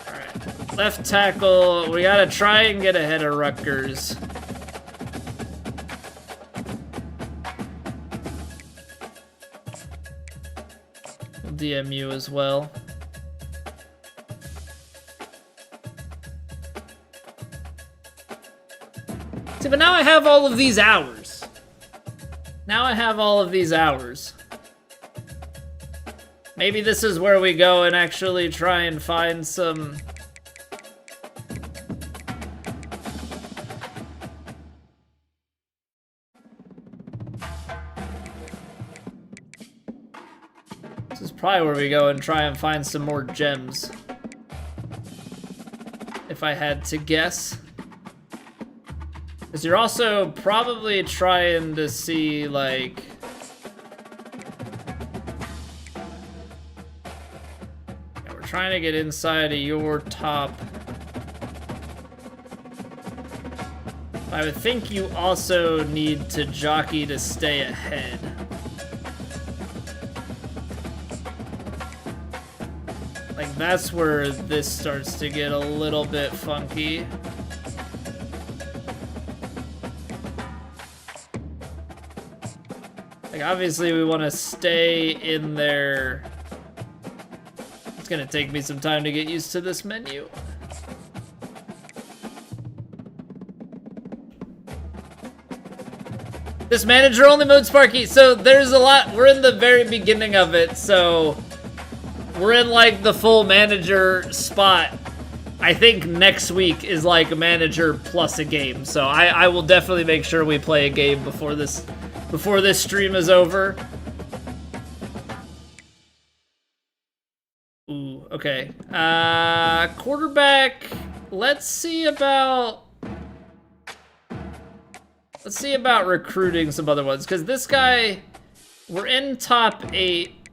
all right. Left tackle, we gotta try and get ahead of Rutgers. We'll DM you as well. See, but now I have all of these hours. Now I have all of these hours. Maybe this is where we go and actually try and find some... This is probably where we go and try and find some more gems. If I had to guess. Because you're also probably trying to see, like... Yeah, we're trying to get inside of your top. I would think you also need to jockey to stay ahead. Like, that's where this starts to get a little bit funky. Like, obviously we want to stay in there. It's gonna take me some time to get used to this menu. This manager only mode, Sparky. So there's a lot. We're in the very beginning of it, so we're in like the full manager spot. I think next week is like a manager plus a game. So I will definitely make sure we play a game before this stream is over. Ooh, okay. Quarterback, let's see about recruiting some other ones, because this guy, we're in top 8,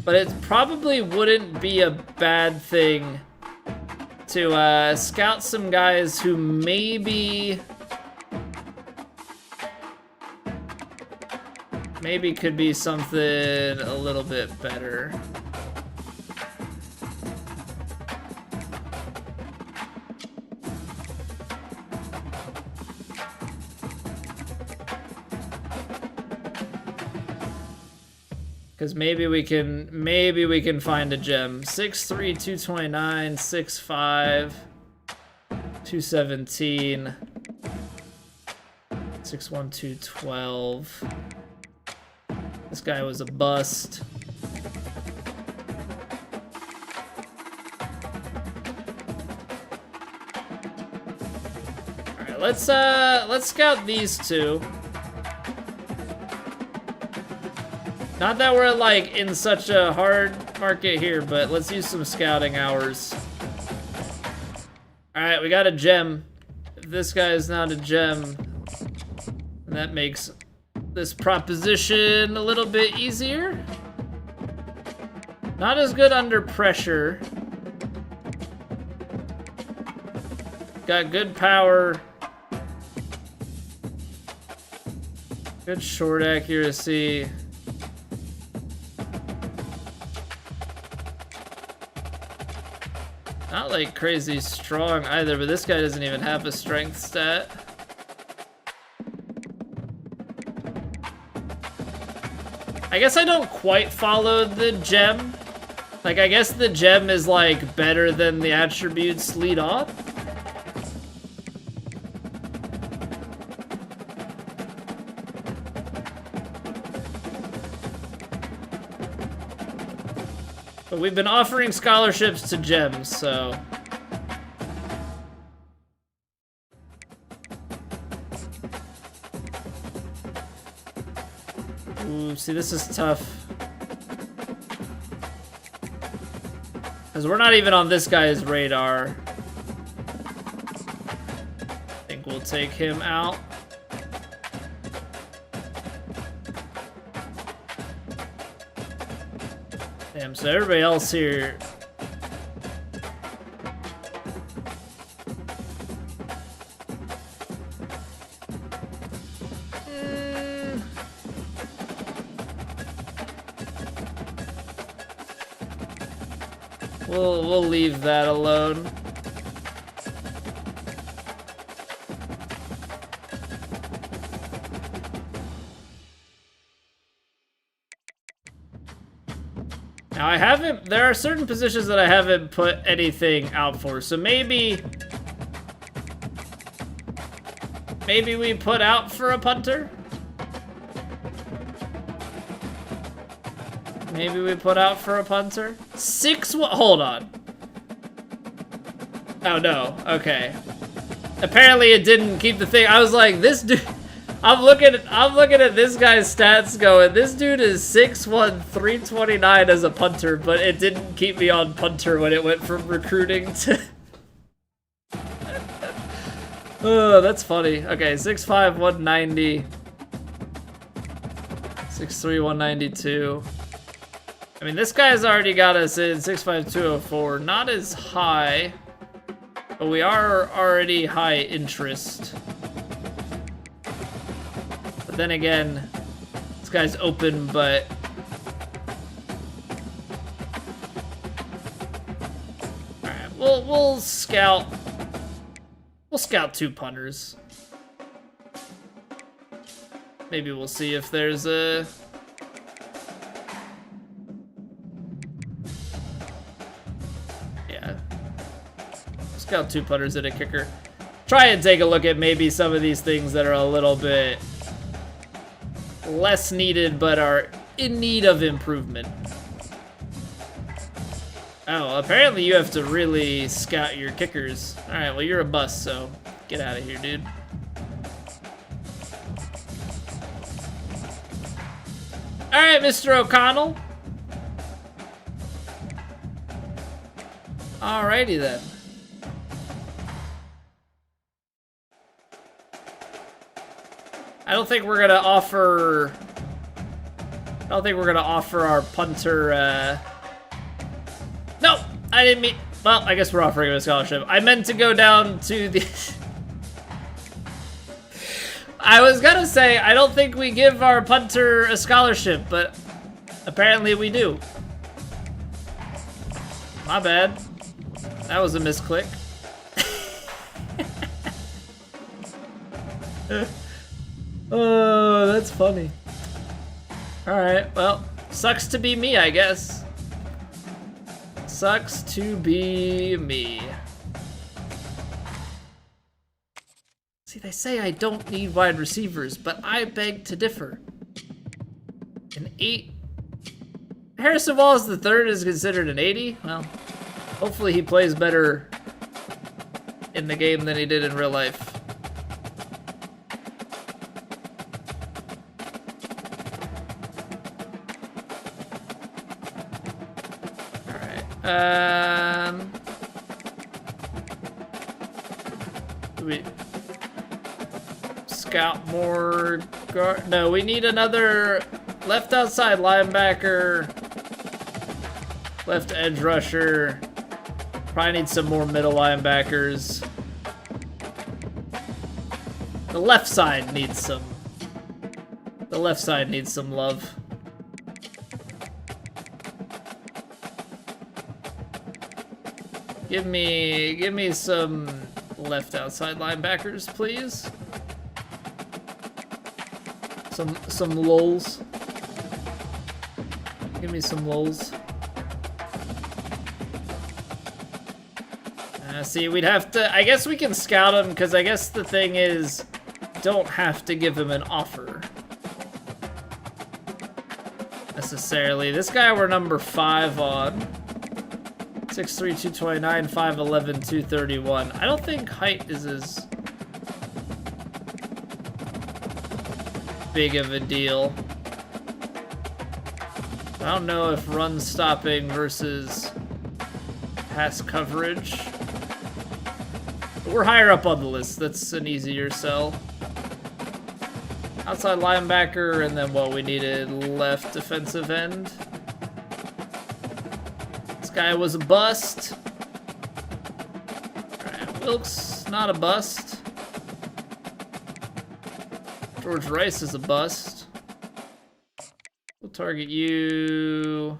but it probably wouldn't be a bad thing to scout some guys who maybe could be something a little bit better. Because maybe we can find a gem. 6'3", 229, 6'5", 217, 6'1", 212. This guy was a bust. All right, let's scout these two. Not that we're like in such a hard market here, but let's use some scouting hours. All right, we got a gem. If this guy is not a gem, then that makes this proposition a little bit easier. Not as good under pressure. Got good power. Good short accuracy. Not like crazy strong either, but this guy doesn't even have a strength stat. I guess I don't quite follow the gem. Like, I guess the gem is like better than the attributes lead off. But we've been offering scholarships to gems, so. Ooh, see, this is tough. Because we're not even on this guy's radar. I think we'll take him out. Damn, so everybody else here. We'll leave that alone. Now I haven't, there are certain positions that I haven't put anything out for, so maybe we put out for a punter? Maybe we put out for a punter? Hold on. Oh no, okay. Apparently it didn't keep the thing. I was like, this dude, I'm looking at this guy's stats going, this dude is 6'1", 329 as a punter, but it didn't keep me on punter when it went from recruiting to... Oh, that's funny. Okay, 6'5", 190. 6'3", 192. I mean, this guy's already got us in 6'5", 204. Not as high, but we are already high interest. But then again, this guy's open, but... Alright, we'll scout... We'll scout 2 punters. Maybe we'll see if there's a... Scout 2 putters and a kicker. Try and take a look at maybe some of these things that are a little bit less needed but are in need of improvement. Oh, apparently you have to really scout your kickers. Alright, well you're a bust, so get out of here, dude. Alright, Mr. O'Connell. Alrighty then. I don't think we're gonna offer our punter, No! I didn't mean, well, I guess we're offering him a scholarship. I meant to go down to the... I was gonna say, I don't think we give our punter a scholarship, but apparently we do. My bad. That was a misclick. Oh, that's funny. Alright, well, sucks to be me, I guess. Sucks to be me. See, they say I don't need wide receivers, but I beg to differ. An 8... Harrison Wallace III is considered an 80? Well, hopefully he plays better in the game than he did in real life. Do we scout more guard? No, we need another left outside linebacker, left edge rusher. Probably need some more middle linebackers. The left side needs some. The left side needs some love. Give me some left outside linebackers, please. Some lulls. Give me some lulls. See, we'd have to. I guess we can scout him because I guess the thing is, don't have to give him an offer necessarily. This guy we're number 5 on. 6'3", 229, 5'11", 231. I don't think height is as big of a deal. I don't know if run stopping versus pass coverage. But we're higher up on the list. That's an easier sell. Outside linebacker, and then what we needed, left defensive end. Guy was a bust. Alright, Wilkes, not a bust. George Rice is a bust. We'll target you.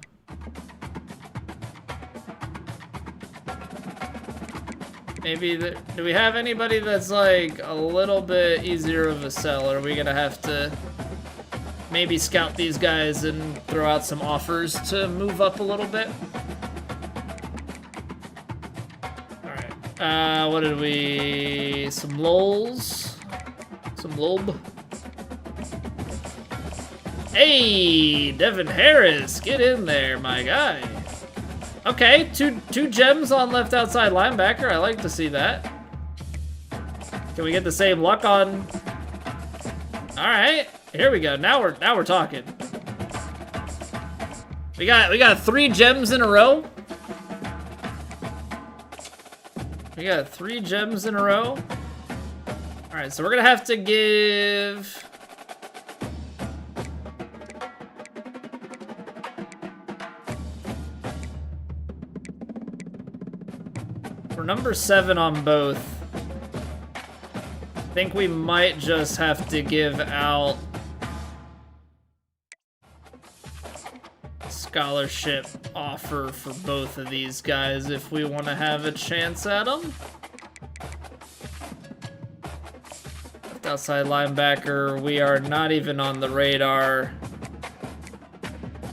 Maybe, do we have anybody that's like a little bit easier of a sell? Or are we gonna have to maybe scout these guys and throw out some offers to move up a little bit? What did we... Some lulls. Some lob. Hey, Devin Harris, get in there, my guy. Okay, two gems on left outside linebacker. I like to see that. Can we get the same luck on... Alright, here we go. Now we're talking. We got 3 gems in a row. We got 3 gems in a row. Alright, so we're gonna have to give... We're number 7 on both. I think we might just have to give out scholarship offer for both of these guys if we want to have a chance at them. Left outside linebacker, we are not even on the radar.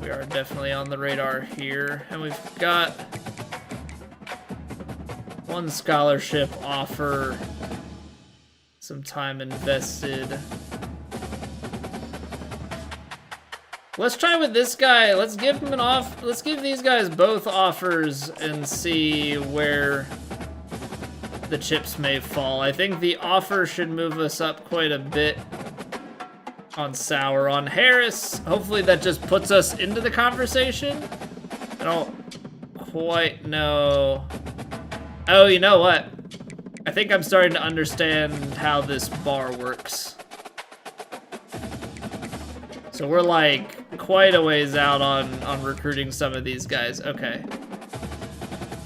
We are definitely on the radar here, and we've got 1 scholarship offer, some time invested. Let's try with this guy. Let's give him let's give these guys both offers and see where the chips may fall. I think the offer should move us up quite a bit on Sauer. On Harris, hopefully that just puts us into the conversation. I don't quite know. Oh, you know what? I think I'm starting to understand how this bar works. So we're like quite a ways out on recruiting some of these guys. Okay.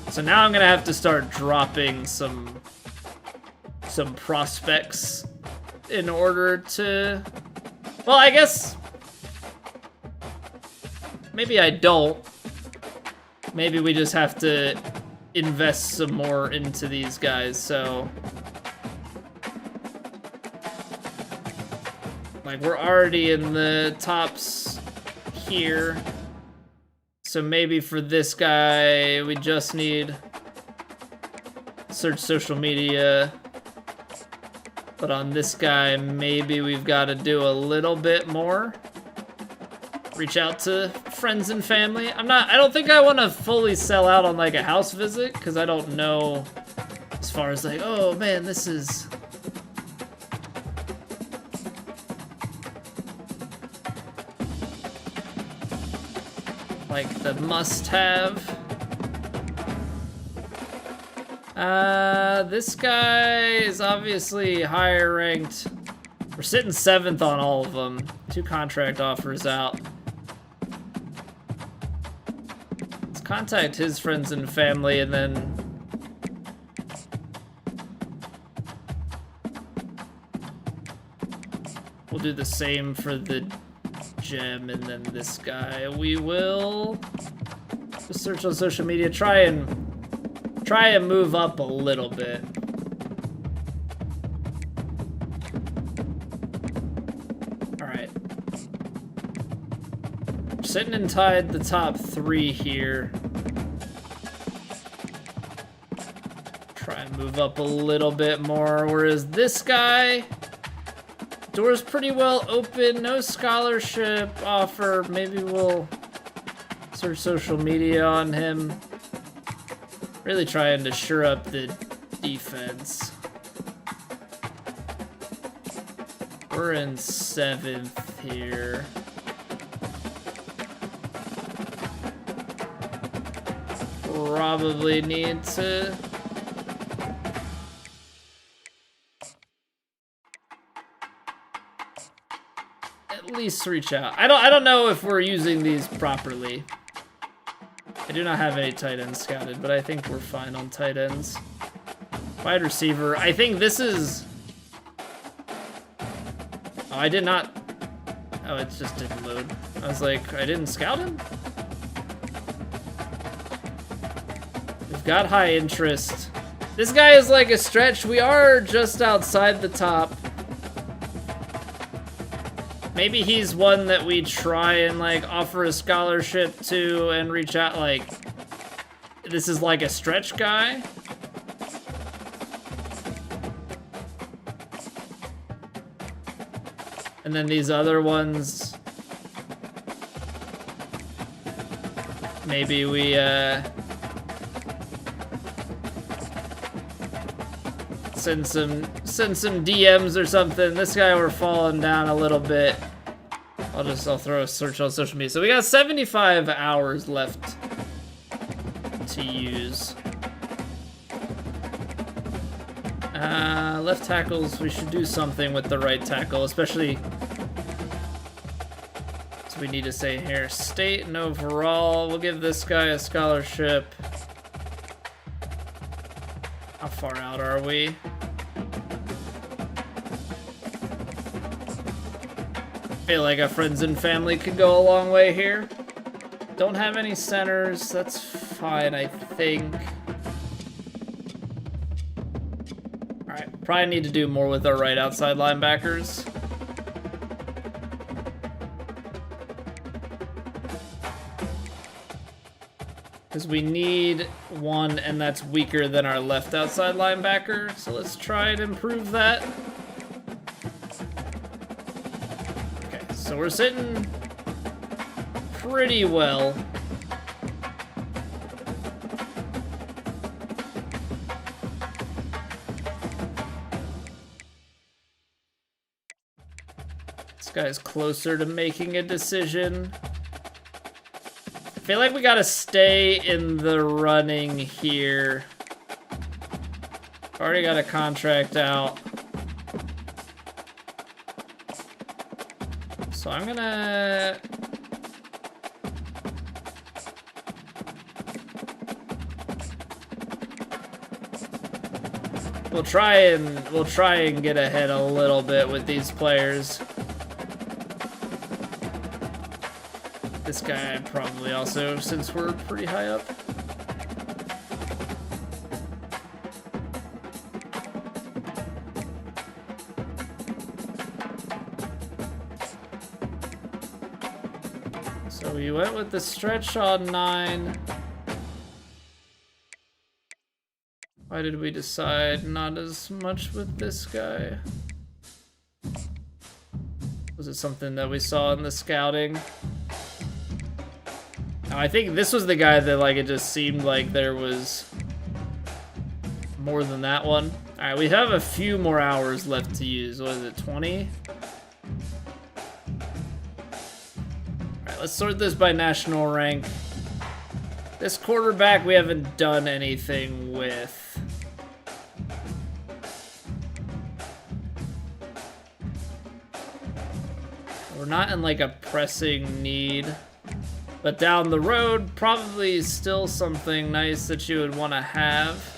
So now I'm gonna have to start dropping some prospects in order to... Well, I guess... Maybe I don't. Maybe we just have to invest some more into these guys, so... Like, we're already in the tops here. So maybe for this guy, we just need search social media. But on this guy, maybe we've got to do a little bit more. Reach out to friends and family. I don't think I want to fully sell out on like a house visit, because I don't know as far as like, oh man, this is... like the must-have. This guy is obviously higher ranked. We're sitting 7th on all of them. 2 contract offers out. Let's contact his friends and family and then... we'll do the same for the gem and then this guy. We will just search on social media, try and move up a little bit. All right. Sitting and tied the top 3 here. Try and move up a little bit more, whereas this guy, door's pretty well open, no scholarship offer. Maybe we'll search social media on him. Really trying to shore up the defense. We're in 7th here. Probably need to... at least reach out. I don't know if we're using these properly. I do not have any tight ends scouted, but I think we're fine on tight ends. Wide receiver. I think this is... oh, I did not... oh, it just didn't load. I was like, I didn't scout him? We've got high interest. This guy is like a stretch. We are just outside the top. Maybe he's one that we try and like offer a scholarship to and reach out, like, this is like a stretch guy. And then these other ones, maybe we send some DMs or something. This guy, we're falling down a little bit. I'll throw a search on social media. So we got 75 hours left to use. Left tackles, we should do something with the right tackle, especially, so we need to say here, state and overall. We'll give this guy a scholarship. How far out are we? Feel like our friends and family could go a long way here. Don't have any centers. That's fine, I think. All right, probably need to do more with our right outside linebackers. Because we need one, and that's weaker than our left outside linebacker. So let's try and improve that. So we're sitting pretty well. This guy's closer to making a decision. I feel like we gotta stay in the running here. Already got a contract out. So I'm gonna... we'll try and get ahead a little bit with these players. This guy probably also, since we're pretty high up. So we went with the stretch on 9. Why did we decide not as much with this guy? Was it something that we saw in the scouting? No, I think this was the guy that, like, it just seemed like there was more than that one. All right, we have a few more hours left to use. What is it, 20? Let's sort this by national rank. This quarterback we haven't done anything with. We're not in like a pressing need. But down the road, probably still something nice that you would want to have.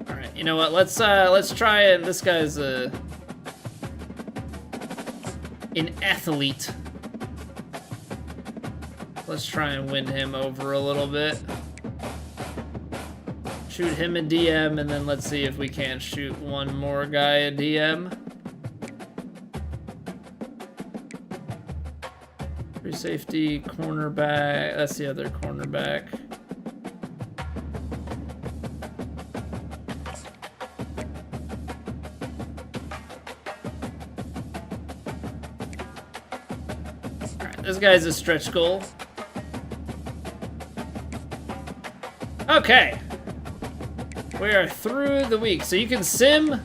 All right, you know what? Let's try it. This guy's an athlete. Let's try and win him over a little bit. Shoot him a DM, and then let's see if we can't shoot one more guy a DM. Free safety, cornerback. That's the other cornerback. Alright, this guy's a stretch goal. Okay. We are through the week. So you can sim.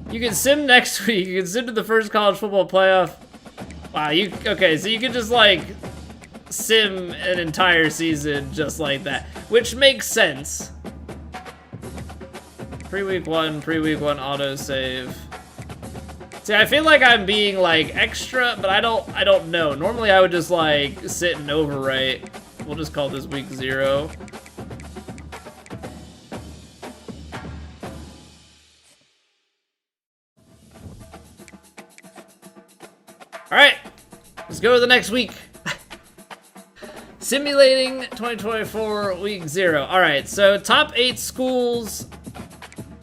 You can sim next week. You can sim to the first college football playoff. Wow, okay, so you can just like sim an entire season just like that, which makes sense. Pre-week one autosave. See, I feel like I'm being like extra, but I don't know. Normally I would just like sit and overwrite. We'll just call this week 0. All right, let's go to the next week. Simulating 2024 week 0. All right, so top 8 schools.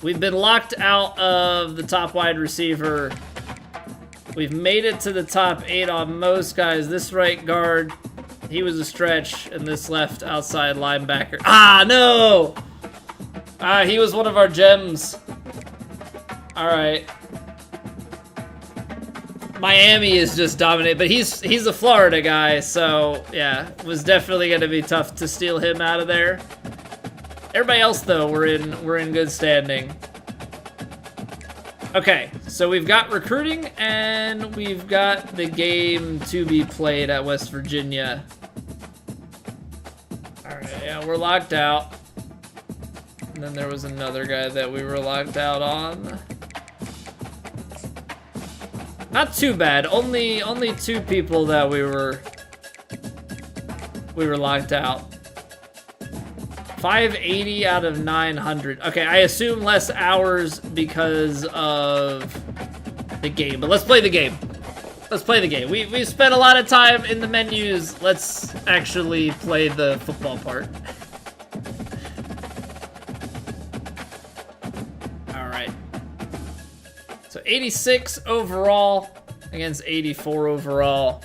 We've been locked out of the top wide receiver. We've made it to the top 8 on most guys. This right guard, he was a stretch, and this left outside linebacker. Ah, no! Ah, he was one of our gems. All right. Miami is just dominant, but he's a Florida guy, so yeah, it was definitely gonna be tough to steal him out of there. Everybody else though, we're in good standing. Okay, so we've got recruiting and we've got the game to be played at West Virginia. All right, yeah, we're locked out. And then there was another guy that we were locked out on. Not too bad. Only 2 people that we were locked out. 580 out of 900. Okay, I assume less hours because of the game, but let's play the game. Let's play the game. We spent a lot of time in the menus. Let's actually play the football part. All right. So 86 overall against 84 overall.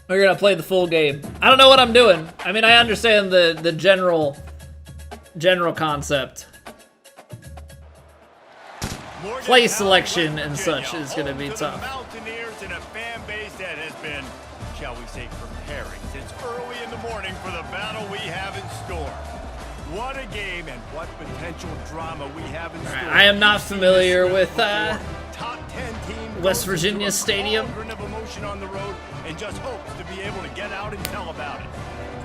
We're gonna play the full game. I don't know what I'm doing. I mean, I understand the general concept. Play selection and such is gonna be tough. Mountaineers in a fan base that has been, shall we say, preparing since early in the morning for the battle we have in store. What a game and what potential drama we have in store. I am not familiar with top 10 team West Virginia Stadium. Of emotion on the road and just hopes to be able to get out and tell about it.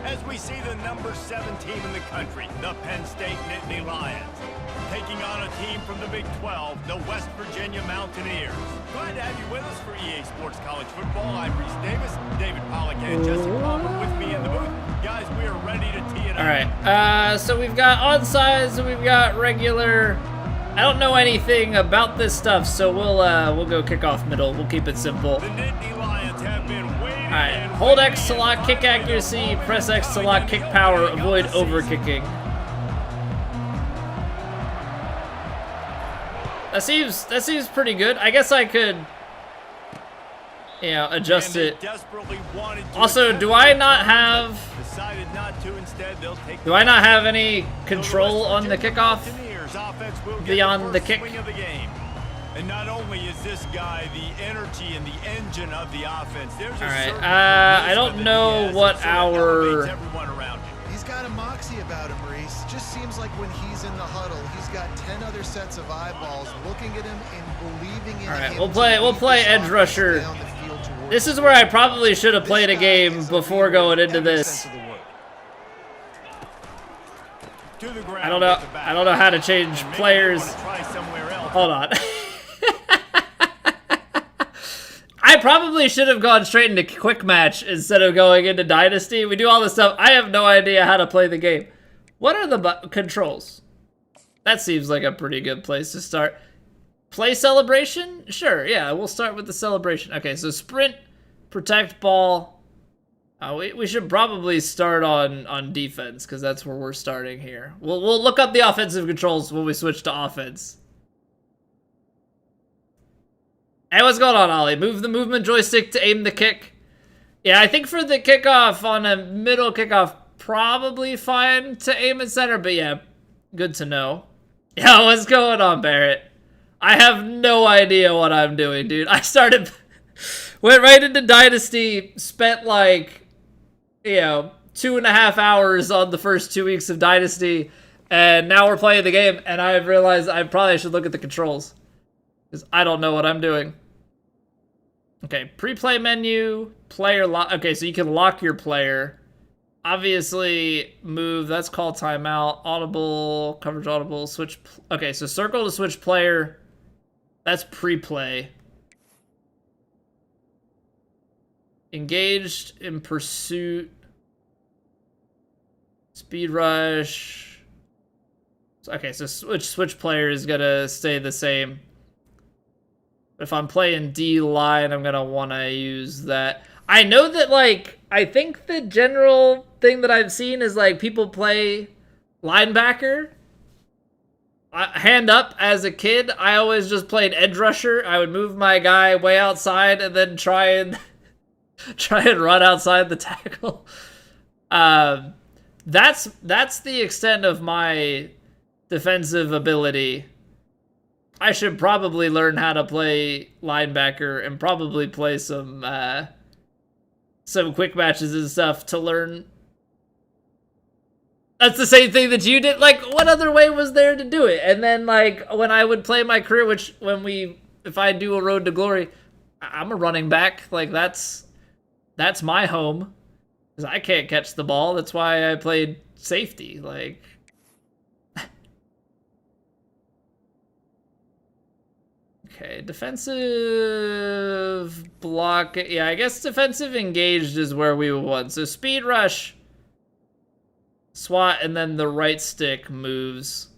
As we see the number 7 team in the country, the Penn State Nittany Lions, taking on a team from the Big 12, the West Virginia Mountaineers. Glad to have you with us for EA Sports College Football. I'm Reese Davis, David Pollack, and Jesse Palmer with me in the booth. Guys, we are ready to tee it up. All right, so we've got onsides and we've got regular. I don't know anything about this stuff, so we'll go kick off middle. We'll keep it simple. The Nittany Lions have been waiting. All right, hold X to lock kick accuracy, press X to lock kick power, avoid overkicking. That seems pretty good. I guess I could, you know, adjust it. Also, do I not have any control on the kickoff beyond the kick? And not only is this guy the energy and the engine of the offense, there's all right. I don't know what our. He's got a moxie about him, Reese. Just seems like when he's in the huddle, he's got 10 other sets of eyeballs looking at him and believing in him. All right, we'll play edge rusher. This is where I probably should have played a game before going into this. to the ground. I don't know. I don't know how to change Maybe players. you wanna try somewhere else. Hold on. I probably should have gone straight into quick match instead of going into Dynasty. We do all this stuff. I have no idea how to play the game. What are the controls? That seems like a pretty good place to start. Play celebration? Sure, yeah, we'll start with the celebration. Okay, so sprint, protect ball. We should probably start on defense because that's where we're starting here. We'll look up the offensive controls when we switch to offense. Hey, what's going on, Ollie? Move the movement joystick to aim the kick. Yeah, I think for the kickoff on a middle kickoff, probably fine to aim at center, but yeah, good to know. Yeah, what's going on, Barrett? I have no idea what I'm doing, dude. I went right into Dynasty, spent like, 2.5 hours on the first 2 weeks of Dynasty, and now we're playing the game, and I've realized I probably should look at the controls, because I don't know what I'm doing. Okay, pre-play menu, player lock. Okay, so you can lock your player. Obviously, move, that's call timeout, audible, coverage audible, switch. Okay, so circle to switch player. That's pre-play. Engaged in pursuit. Speed rush. Okay, so switch player is gonna stay the same. If I'm playing D line, I'm gonna wanna use that. I know that, like, I think the general thing that I've seen is, like, people play linebacker. Hand up, as a kid, I always just played edge rusher. I would move my guy way outside and then try and run outside the tackle. That's the extent of my defensive ability. I should probably learn how to play linebacker and probably play some quick matches and stuff to learn. That's the same thing that you did. Like, what other way was there to do it? And then, like, when I would play my career, if I do a road to glory, I'm a running back. Like, that's my home. Because I can't catch the ball. That's why I played safety. Like... Okay, defensive block. Yeah, I guess defensive engaged is where we want. So speed rush, SWAT, and then the right stick moves.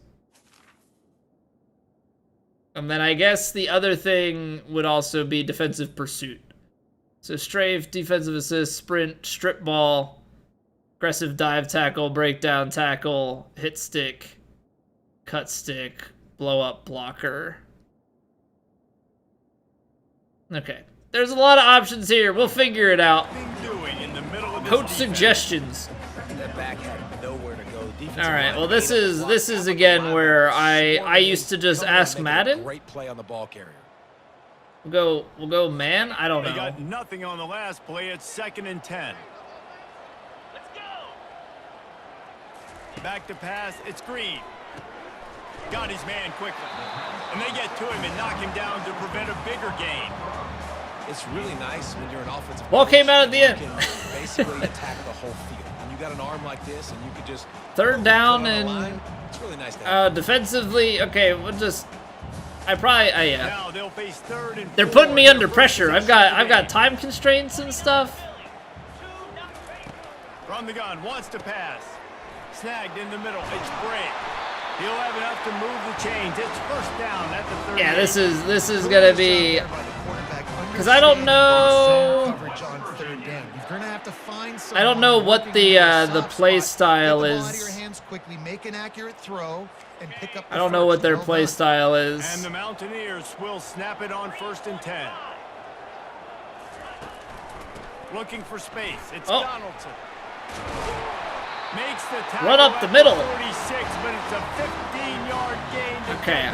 And then I guess the other thing would also be defensive pursuit. So strafe, defensive assist, sprint, strip ball, aggressive dive tackle, breakdown tackle, hit stick, cut stick, blow up blocker. Okay. There's a lot of options here. We'll figure it out. Coach suggestions. Alright, well this is again where I used to just ask Madden. Great play on the ball carrier. We'll go man? I don't know. They got nothing on the last play. It's 2nd and 10. Let's go. Back to pass. It's Green. Got his man quickly. And they get to him and knock him down to prevent a bigger gain. It's really nice when you're an offensive. Ball came out at the end. You can basically attack the whole field. And you got an arm like this, and you could just. Third down and. It's really nice. To defensively, okay, we'll just. Yeah. Now they'll face 3rd and 4. They're putting me under pressure. I've got time constraints and stuff. From the gun, wants to pass. Snagged in the middle. It's Bray. He'll have enough to move the chains. It's 1st down at the 30. Yeah, this is gonna be. Because I don't know. I don't know what the play style is. I don't know what their play style is. And the Mountaineers will snap it on 1st and 10. Looking for space. It's Donaldson. Makes the tackle. Run up the middle. 46, but it's a 15-yard gain. Okay.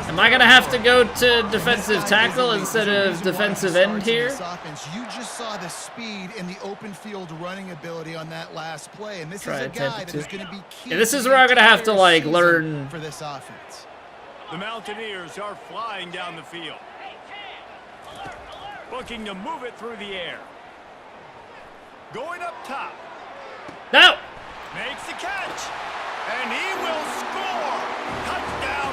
Am I gonna have to go to defensive tackle instead of defensive end here? You just saw the speed and the open field running ability on that last play, and this Try is a to guy that is going to be key. Yeah, this is where I'm gonna have to like learn for this offense. The Mountaineers are flying down the field, looking to move it through the air. Going up top. No. Makes the catch. And he will score. Touchdown.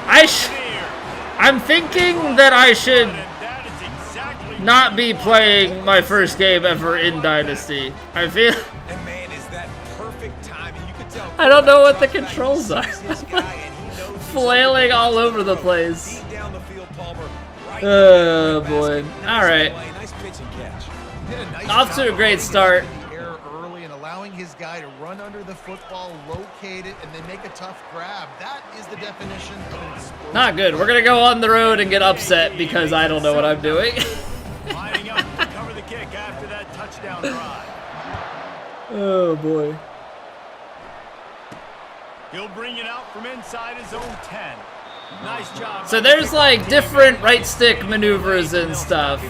I'm thinking that I should And that is exactly not be playing my first game ever in Dynasty. I feel And man, is that perfect timing. You could tell. I don't know what the controls are. This guy, and he knows he's Flailing all over the place. Deep down the field, Palmer. Right Oh, in the boy. basket. All right. Nice play, nice pitch and catch. Did a nice Off to job a great of start. getting the error early and allowing his guy to run under the football, locate it, and then make a tough grab. That is the definition of an explosive. Not good. We're gonna go on the road and get upset because I don't know what I'm doing. lining up to cover the kick after that touchdown drive. Oh boy. He'll bring it out from inside his own 10. Nice job. So there's like different right stick maneuvers and stuff,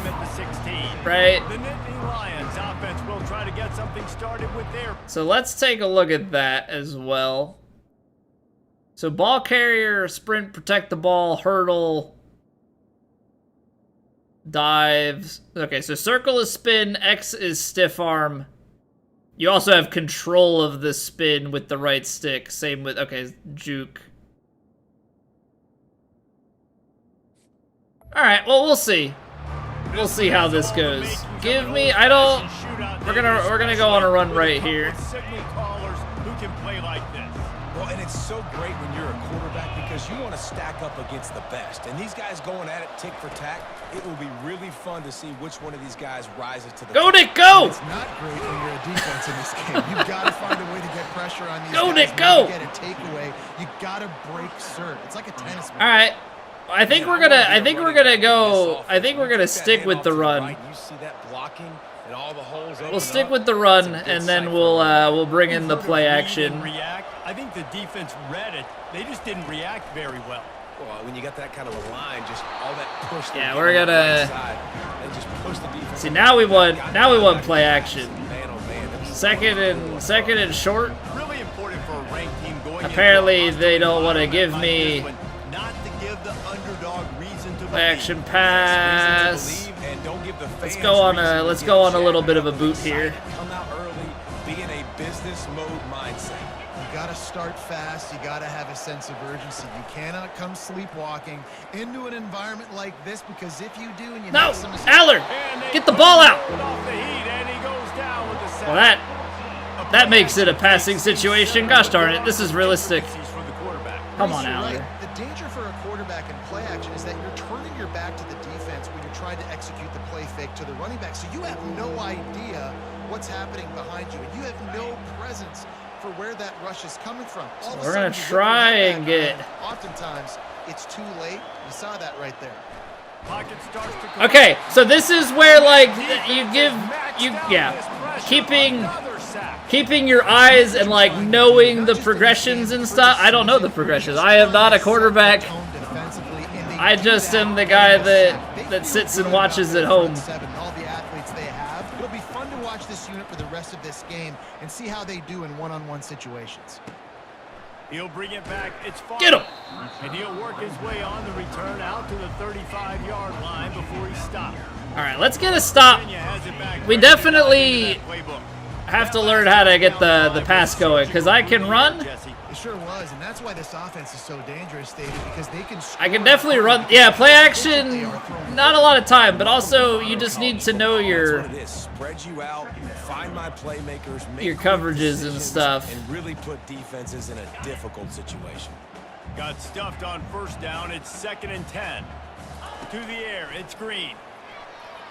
right? The Nittany Lions offense will try to get something started with their So let's take a look at that as well. So ball carrier, sprint, protect the ball, hurdle, dives. Okay, so circle is spin, X is stiff arm. You also have control of the spin with the right stick. Same with, okay, juke. All right, well, we'll see. We'll see how this goes. Give me, I don't, we're gonna go on a run right here. signal callers who can play like this. Well, and it's so great when you're a quarterback because you want to stack up against the best. And these guys going at it tick for tack, it will be really fun to see which one of these guys rises to the Go, top. Nick, go! It's not great when you're a defense in this game. You've got to find a way to get pressure on these Go, guys. Nick, go! Get a takeaway. You got to break serve. It's like a tennis ball. All right. I think we're gonna stick with the run. You see that blocking and all the holes We'll open stick up? with the run, It's a good and then sight we'll bring in the You've heard of play read and action. React. I think the defense read it. They just didn't react very well. Well, when you got that kind of a line, just all that push. Yeah, they're we're getting on the gonna- right side, and just push the defense. See, now we want play action. Man, oh man, that's Second and short. Really important for a ranked team going into Apparently a they don't want to like give this me one, not to give the underdog reason to play action reason pass. to believe, and don't give the Let's fans go on a reason to let's get go on a jacked little bit up of a and boot here. excited. Come out early, be in a business mode mindset. You got to start fast. You got to have a sense of urgency. You cannot come sleepwalking into an environment like this because if you do and you No, make some mistakes, Aller, And they get the ball out. pulled off the heat, and he goes down with the sack. Well, that makes it a passing situation. Gosh darn it, this is realistic. For the quarterback. Come on, You're Aller. right. The danger for a quarterback in play action is that you're turning your back to the defense when you're trying to execute the play fake to the running back. So you have no idea what's happening behind you, and you have no presence for where that rush is coming from. All of a We're sudden, gonna you try get and that get. back. Oftentimes, it's too late. You saw that right there. Pocket starts to collapse. Okay, so this is where like you give keeping your eyes and like knowing the progressions and stuff. I don't know the progressions. I am not a quarterback. I just am the guy that sits and watches at home. All the athletes they have. It'll be fun to watch this unit for the rest of this game and see how they do in one-on-one situations. He'll bring it back. It's far. Get him! And he'll work his way on the return out to the 35-yard line before he stops. All right, let's get a stop. Virginia has it back. We definitely Playbook. have to learn how to get the pass going because I can run. Jesse. It sure was, and that's why this offense is so dangerous, David, because they can I can definitely run. Yeah, play action. Not a lot of time, but also you just need to know That's your what it is. Spread you out, find my playmakers, make your quick coverages and decisions, stuff. and really put defenses in a difficult situation. Got stuffed on first down. It's 2nd and 10. To the air. It's Green.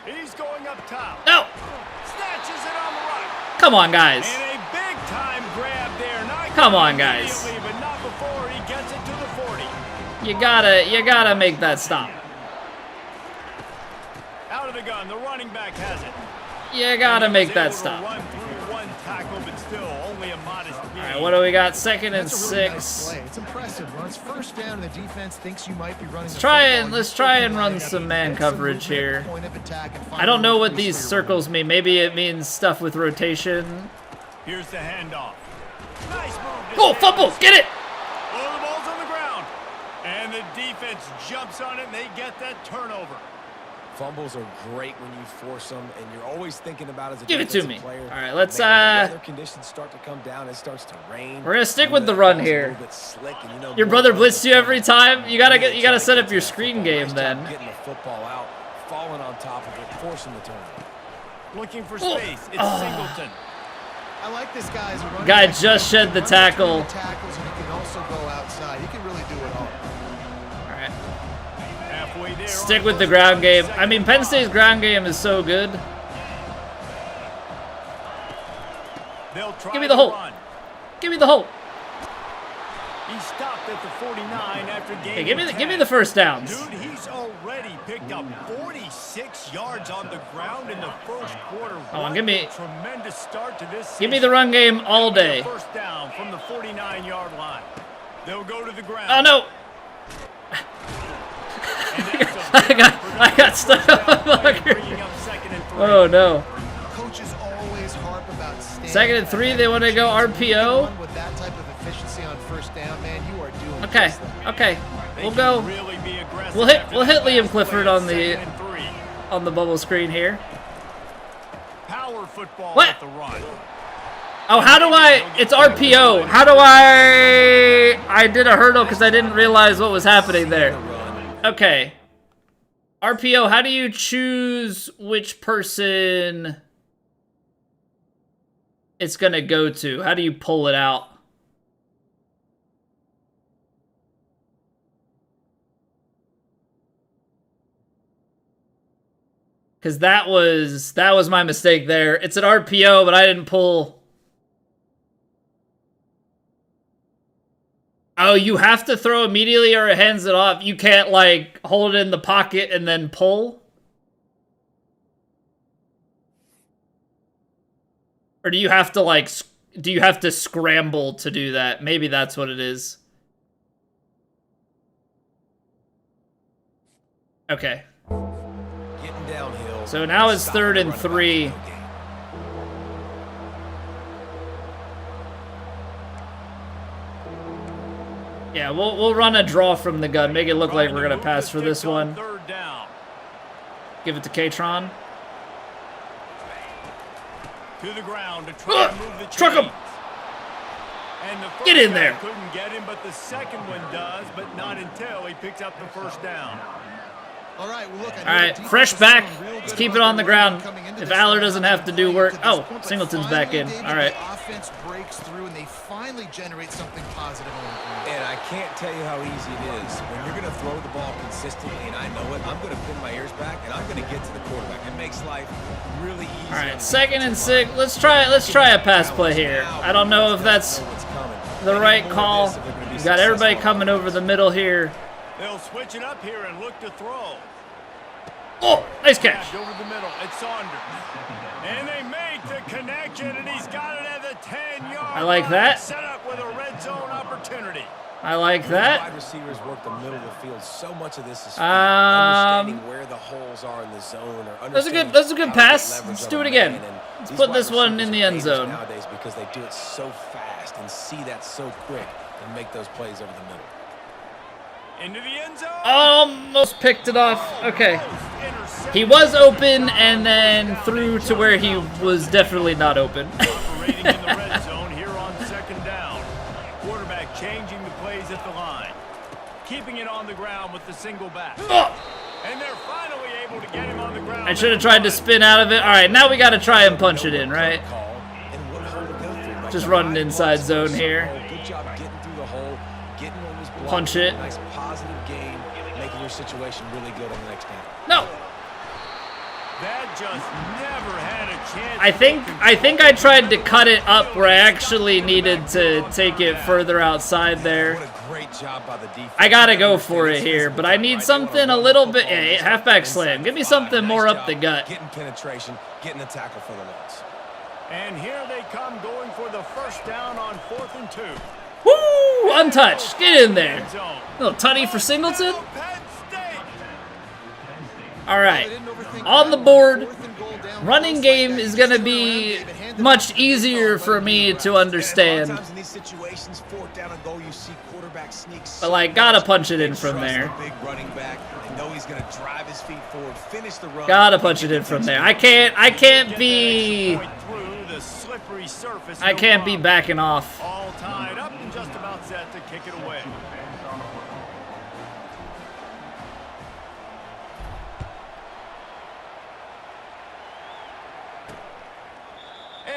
He's going up top. No. Snatches it on the right. Come on, guys. And a big time grab there. Not Come on, guys. immediately, but not before he gets it to the 40. You gotta make that stop. Out of the gun. The running back has it. You gotta make that Able to stop. Run through one tackle, but still only a modest gain. All right, what do we got? 2nd and That's a really nice 6. play. It's impressive. Runs first down, and the defense thinks you might be running. Let's try and run some man coverage here. I don't know what these circles mean. Maybe it means stuff with rotation. Here's the handoff. Nice move. Go, fumble, get it! Oh, the ball's on the ground. And the defense jumps on it, and they get that turnover. Fumbles are great when you force them, and you're always thinking about as a Give it to defensive me. player. All right, let's Man, when the weather conditions start to come down, it starts to rain. We're gonna stick You with know the that run ball's a here. little bit slick, and you know Your more brother runs blitzed are you every coming. time. You gotta Really set try to up get your to that screen football. game Nice then. job getting the football out, falling on top of it, forcing the turnover. Looking for space. It's Singleton. I like this guy as a running Guy back. just shed the He can run tackle. between the tackles, and he can also go outside. He can really do it all. All right. Halfway there. Stick with the ground game. I mean, Penn State's ground game is so good. They'll try Give me the to hole. run. Give me the hole. He stopped at the 49 after Hey, gaining give me 10. the first downs. Dude, he's already picked up 46 yards on the ground in the first quarter. Come on, What give me- a tremendous start to this Give me the run game all day. First down from the 49-yard line. They'll go to the ground. Oh no! I got stuck on the blocker. Oh no! Coaches always harp about standing 2nd and 3. They want to go RPO. with that type of efficiency on first down, man. You are doing Okay, just that. okay. We'll go. We'll hit Liam Clifford on the bubble screen here. Power football What? at the run. Oh, how do I? It's RPO. How do I did a hurdle because I didn't realize what was happening there. Okay. RPO. How do you choose which person it's gonna go to? How do you pull it out? Because that was my mistake there. It's an RPO, but I didn't pull. Oh, you have to throw immediately or it hands it off. You can't, like, hold it in the pocket and then pull? Or do you have to, like, do you have to scramble to do that? Maybe that's what it is. Okay. Getting downhill. So now it's Stopping 3rd the and running back 3. in the game. Yeah, we'll run a draw from the gun. Make it look like we're gonna pass for this one. Third down. Give it to Katron. To the ground to try to move the Truck him! chains. And the Get first in guy there. Couldn't get him, but the second one does, but not until he picks up the first down. All right, well, look, I know All the right, defense fresh is back. feeling real Let's good keep it about on the their ground. coming into If this Aller one. doesn't have to do work. To this Oh, point, but Singleton's back in. finally, All right. The offense breaks through, and they finally generate something positive on the ground. And I can't tell you how easy it is. When you're going to throw the ball consistently, and I know it, I'm going to pin my ears back, and I'm going to get to the quarterback. It makes life really easy. All right, 2nd and 6. Let's try a pass play here. I don't know if that's the right call. You got everybody coming over the middle here. They'll switch it up here and look to throw. Oh, nice catch. Over the middle, it's Saunders. And they make the connection, and he's got it at the 10-yard I like that. Set up with a red zone opportunity. I like Wide that. receivers work the middle of the field. So much of this is Um, understanding where the holes are in the zone. Or That's a good understanding pass. how to get Let's leverage do on it a again. man. And Let's these put wide this one in receivers the are end dangerous zone. nowadays because they do it so fast and see that so quick and make those plays over the middle. Into the end zone. Almost picked it off. Okay. He was open and then threw to where he was definitely not open. Operating in the red zone here on 2nd down. Quarterback changing the plays at the line. Keeping it on the ground with the single back. Oh, And they're finally able to get him on the ground. I should have tried to spin out of it. All right, now we got to try and punch it in, right? Call and what hole to go through. Like Just the running right inside ball, zone super here. hole. Good job getting through the hole, getting what was blocked. Punch it. Nice positive gain, making your situation really good on the next down. No. That just never had a chance. I think I tried to cut it up where I actually needed to take it further outside there. What a great job by the defense. I gotta go for it here, but I need something a little bit. Hey, halfback slam. Give me something more up the gut. Getting penetration, getting the tackle for the loss. And here they come going for the first down on 4th and 2. Woo! Untouched. Get in there. End zone. Little tutty for Singleton. Penn State. All right. On the board. Running game is going to be much easier for me to understand. Sometimes in these situations, fourth down and goal, you see quarterback sneaks. But like, gotta punch it in from Trust there. the big running back and know he's gonna drive his feet forward, finish the run. Gotta punch it in from there. I can't be backing off. All tied up and just about set to kick it away.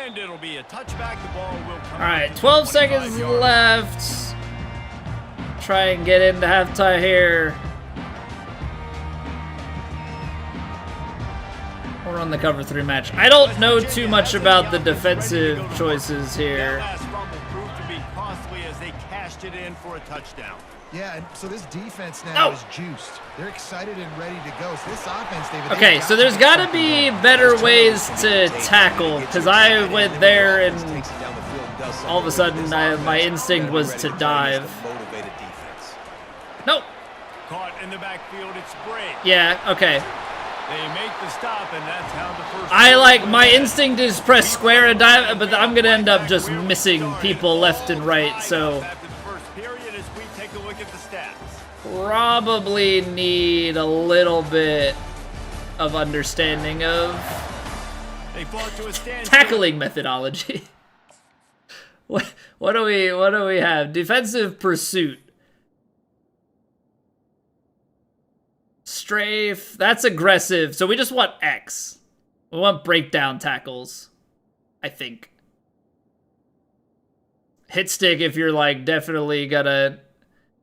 And it'll be a touchback. The ball will come. All right, 12 seconds left. Try and get into halftime here. We'll run the cover 3 match. I don't know too much about the defensive choices here. That last fumble proved to be costly as they cashed it in for a touchdown. Yeah, and so this defense now Oh. is juiced. They're excited and ready to go. So this offense, David. Okay, so there's got to be better ways to tackle, because I went there and all of a sudden my instinct was to dive. Nope. Caught in the backfield, it's Bray. Yeah, okay. They make the stop, and that's how the first. I like, my instinct is press square and dive, but I'm going to end up just missing people left and right, so After the first period, as we take a look at the stats. probably need a little bit of understanding of They fought to a standstill. tackling methodology. What do we have? Defensive pursuit. Strafe. That's aggressive. So we just want X. We want breakdown tackles, I think. Hit stick if you're like definitely gonna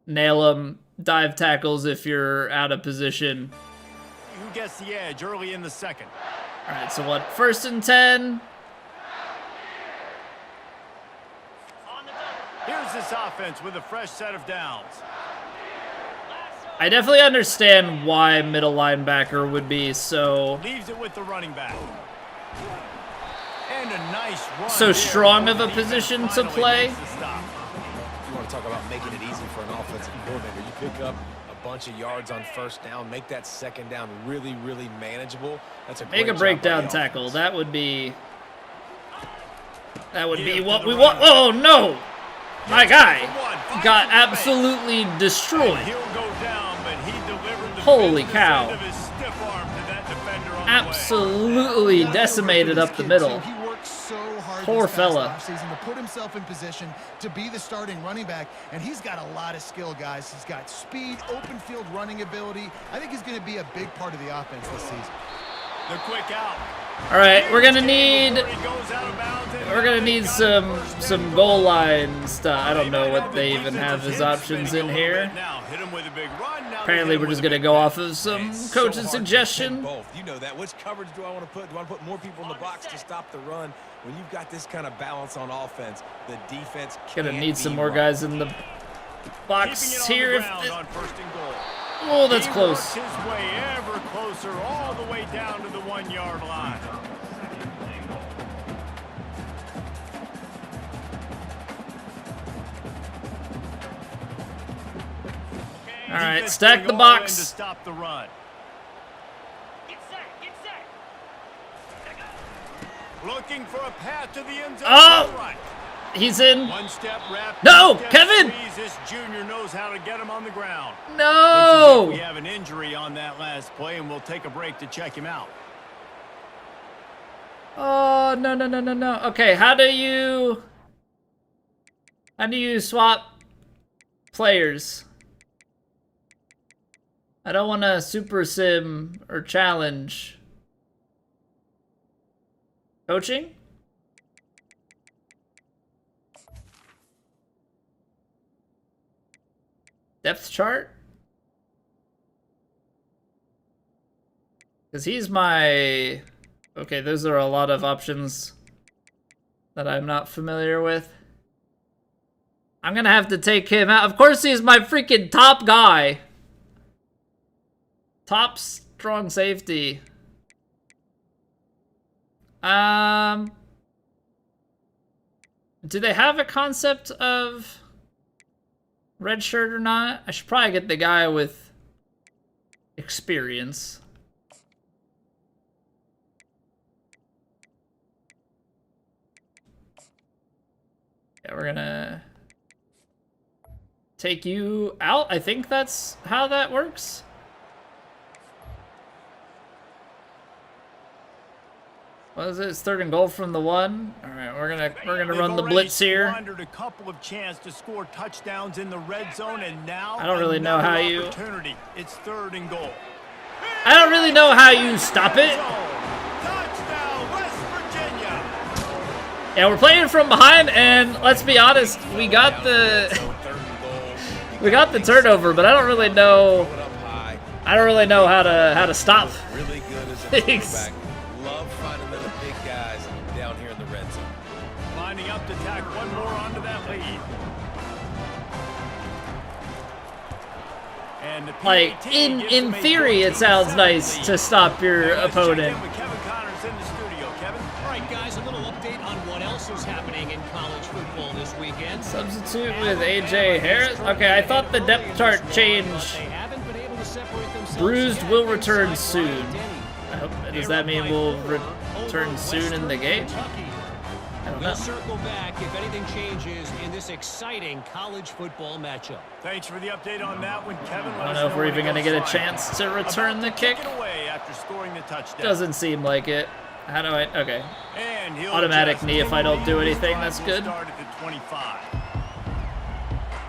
nail them. Dive tackles if you're out of position. Who gets the edge early in the second? All right, so what? 1st and 10. Here's this offense with a fresh set of downs. I definitely understand why middle linebacker would be so Leaves it with the running back. And a nice run So there. strong of a The defense position to finally play. makes the stop. You want to talk about making it easy for an offensive coordinator. You pick up a bunch of yards on first down, make that second down really, really manageable. That's a make great a job by breakdown the tackle. offense. That would be Give what to we the want. running Oh no! My guy One, got finds some absolutely space. destroyed. And he'll go down, but he delivered the Holy business cow. end of his stiff arm to that defender on the way. Absolutely decimated up the middle. He worked so hard Poor this past fella. offseason to put himself in position to be the starting running back, and he's got a lot of skill, guys. He's got speed, open field running ability. I think he's going to be a big part of the offense this season. The quick out. All right, we're gonna need Before he goes out of bounds, and some goal line stuff. I don't know what they even have as options in here. Now hit him with a big run. Now Apparently, we're just gonna go off of some It's so coach's hard to suggestion. pick both. You know that. Which coverage do I want to put? Do I want to put more people in the box to stop the run? When you've got this kind of balance on offense, the defense Gonna can't need some be more run. guys in the keeping box it on here. the If ground on first and goal. oh, that's He close. works his way ever closer, all the way down to the 1 yard line. All right, Defense stack doing the all in to box. stop the run. Get set, get set. Looking for a path to the end zone. Oh! to the right. He's in. One step wrap. No, two step Kevin! squeeze. This junior knows how to get him on the ground. No. We have an injury on that last play, and we'll take a break to check him out. Oh, no. Okay, how do you swap players? I don't want to super sim or challenge. Coaching? Depth chart? Because he's my... Okay, those are a lot of options that I'm not familiar with. I'm gonna have to take him out. Of course he's my freaking top guy. Top strong safety. Do they have a concept of red shirt or not? I should probably get the guy with experience. Yeah, we're gonna take you out. I think that's how that works. What is it? It's 3rd and goal from the 1. All right, we're gonna run the blitz here. Squandered a couple of chances to score touchdowns in the red zone, and now I don't really know how you. It's 3rd and goal. I don't really know how you stop it. Touchdown, West Virginia. Yeah, we're playing from behind, and let's be honest, we got the turnover, but I don't really know. I don't really know how to stop Really good as a things. quarterback. Love finding little big guys down here in the red zone. Lining up to tack one more onto that lead. And the Like PAT in gives them a theory, it sounds 14-7 nice lead. to stop your Now let's check opponent. in with Kevin Connors in the studio. Kevin? All right, guys, a little update on what else is happening in college football this weekend. Substitute with AJ Harris. Okay, I thought the depth chart changed. They haven't been able to separate themselves Bruised yet will return inside soon. Bryant-Denny. I hope, does that mean we'll return soon in the game? I don't know. We'll circle back if anything changes in this exciting college football matchup. Thanks for the update on that one, Kevin. I don't know if we're even going to get a chance to return the kick. Away after scoring the touchdown. Doesn't seem like it. How do I? Okay. And he'll Automatic just knee if I don't do anything, that's will good. start at the 25.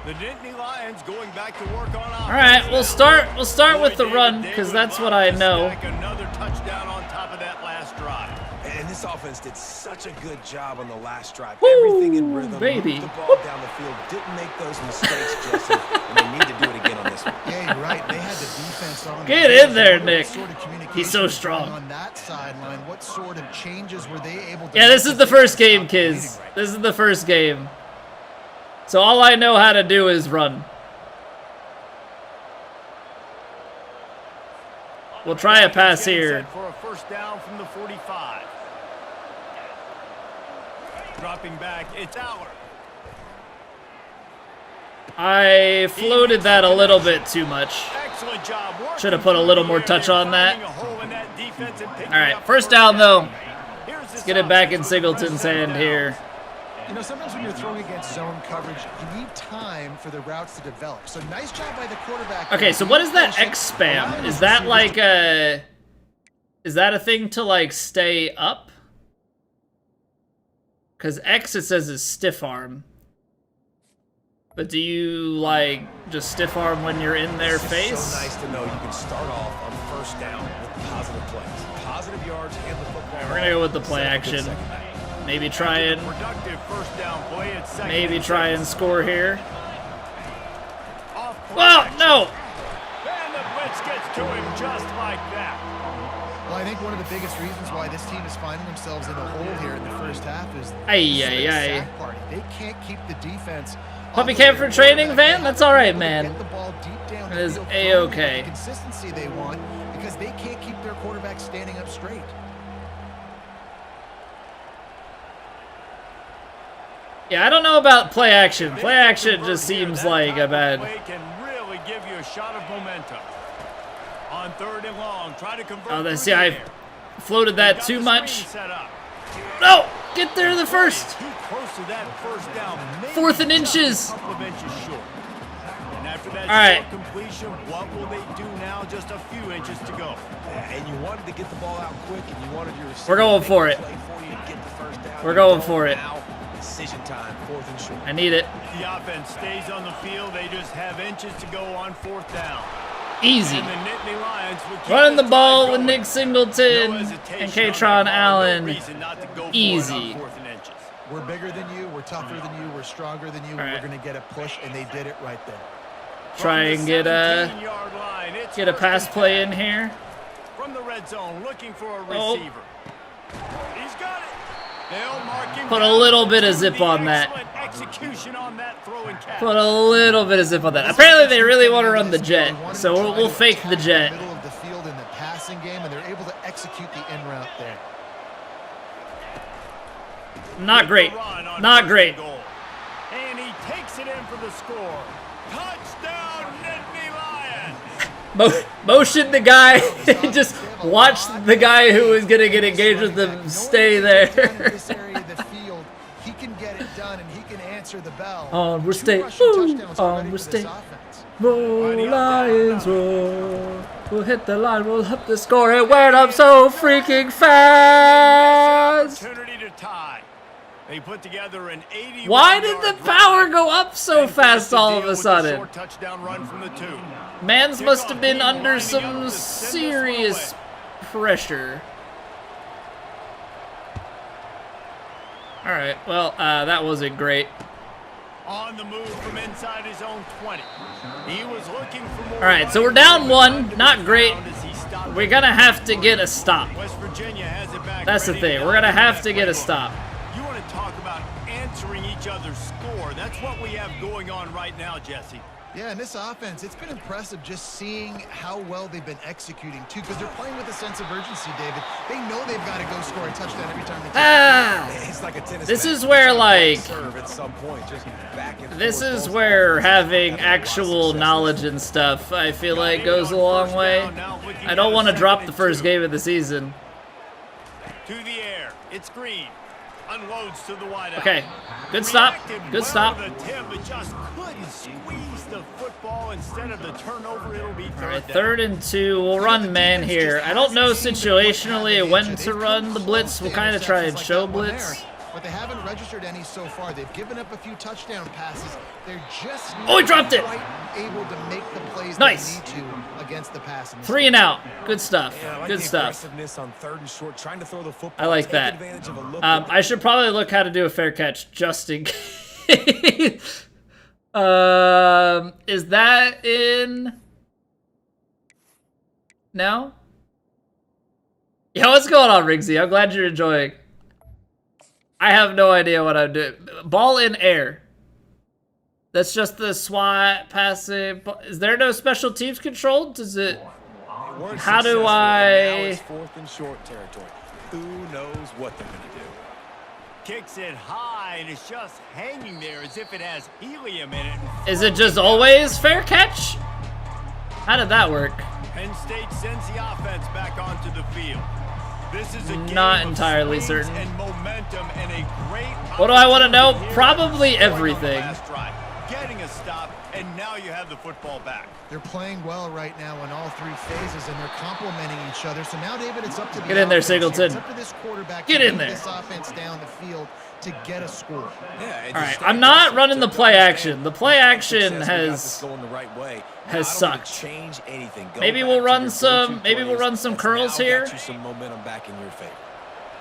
The Nittany Lions going back to work on offense. All right, we'll start with the run because that's what I know. Another touchdown on top of that last drive. And this offense did such a good job on the last drive. Woo, Everything in rhythm. baby. Moved the ball down the field. Didn't make those mistakes, Jesse. And they need to do it again on this one. Yeah, you're right. They had the defense on. Get in there, What Nick. sort of communication He's so was strong. going on that sideline. What sort of changes were they able to Yeah, this make is the to first stop game, the kids. bleeding right This is the first game. So all I know how to do is run. We'll try a pass Getting here. set for a first down from the 45. Dropping back, it's Aller. I floated that a little bit too much. Excellent job. Should have put a little more touch on that. All Alright, first down though. Let's get it back in Singleton's hand here. You know, sometimes when you're throwing against zone coverage, you need time for the routes to develop. So nice job by the quarterback. Okay, so what is that X spam? Is that like a... Is that a thing to like stay up? Because X it says is stiff arm. But do you like just stiff arm when you're in their face? It's so nice to know you can start off on first down with positive plays. Positive yards and the football. We're gonna go with the play action. Maybe try and Productive first down play at second. maybe try and score here. Off play Well, action. no. And the blitz gets to him just like that. Well, I think one of the biggest reasons why this team is finding themselves in a hole here in the first half is Ay, the ay, ay. sack party. They can't keep the defense. Puppy off of camp their for training, quarterback. Van? They That's haven't all right, been able to man. get the ball deep down It the is field, A-okay. throwing with the consistency they want because they can't keep their quarterback standing up straight. Yeah, I don't know about play action. Play action just seems like a bad... Play can really give you a shot of momentum. On third and long, try to convert. Oh, through see, the I air. floated that Got too the much. screen set up. No! Get there the first! Too close to that first down. Maybe 4th and just inches. a couple of inches short. And after that All right. short completion, what will they do now? Just a few inches to go. And you wanted to get the ball out quick, and you wanted your receiver We're going to for make it. a play for you to get the first down. We're You going don't for it. now. Decision time, 4th and short. I need it. The offense stays on the field. They just have inches to go on fourth down. Easy. And the Nittany Lions will keep Running the this ball drive with going. Nick Singleton No and hesitation Katron on that ball. Allen. No reason not to go for it Easy. on 4th and inches. We're bigger than you, we're tougher than you, we're stronger than you, and right. we're going to get a push, and they did it right there. Try From and the get a 17-yard line, it's get a first pass and play 10. in here. From the red zone, looking for a Oh. receiver. He's got it. They'll mark him Put a down. little bit of The zip on that. excellent execution on that throwing catch. Put a little bit of zip on that. Apparently they really want to run the jet, so we'll fake the jet. Middle of the field in the passing game, and they're able to execute the in route there. Not great. The run on Not first great. and goal. And he takes it in for the score. Touchdown, Nittany Lions. Motion the guy, just watch the guy who was gonna get engaged with them stay In there. this area of the field, he can get it done and he can answer the bell. Onward 2 state, rushing ooh, touchdowns already onward for this state. offense. Roll, Lions, roll. We'll hit the line, we'll up the score. It went up so freaking fast. Opportunity to tie. They put together an 81 Why did the power go up so fast all of a sudden? Short touchdown run from the 2. Mans must have been under some serious pressure. Alright, well, that wasn't great. On the move from inside his own 20. He was looking for more. Alright, so we're down 1. Not great. We're gonna have to get a stop. West Virginia has it back. That's the thing. We're gonna have to get a stop. You want to talk about answering each other's score. That's what we have going on right now, Jesse. Yeah, and this offense, it's been impressive just seeing how well they've been executing, too, because they're playing with a sense of urgency, David. They know they've got to go score a touchdown every time they take It's like a tennis This match. is where, like, Serve at some point, just back and this forth, is both where sides. having That's a lot of actual success. knowledge and stuff, I feel like, goes a long way. I don't want to drop the first game of the season. To the air. It's Green. Unloads to the wide out. Okay, good stop. Reacted Good well stop. to the tip, but just couldn't squeeze the football. Instead of the turnover, it'll be third Alright, down. 3rd and 2. We'll run man here. I don't know situationally when to run the blitz. We'll kind of try and show blitz. But they haven't registered any so far. They've given up a few touchdown passes. They're just Oh, he dropped it. quite able to make the plays Nice. they need to against the pass. 3 and out. Good stuff. Yeah, I like Good the stuff. aggressiveness on 3rd and short, trying to throw the football. I like take that. advantage of a look I should probably look how to do a fair catch just in case. Is that in? No? Yeah, what's going on, Rigsy? I'm glad you're enjoying. I have no idea what I'm doing. Ball in air. That's just the SWAT passing. Is there no special teams control? Does it? weren't How do successful, I- and now it's 4th and short territory. Who knows what they're going to do? Kicks it high, and it's just hanging there as if it has helium in it. Is it just always fair catch? How did that work? Penn State sends the offense back onto the field. This is a game Not of entirely swings certain. and momentum and a great What do I wanna know? opportunity here Probably to score on the everything. last drive. Getting a stop, and now you have the football back. They're playing well right now in all 3 phases, and they're complementing each other. So now, David, it's up to the Get in there, offense here. Singleton. It's up to this quarterback Get to in move there. this offense down the field to get a score. All right, I'm not running the play action. The play action has sucked. Change anything. Go Maybe back we'll to run your some. go-to Maybe we'll plays. run some That's curls now here. got you some momentum back in your favor.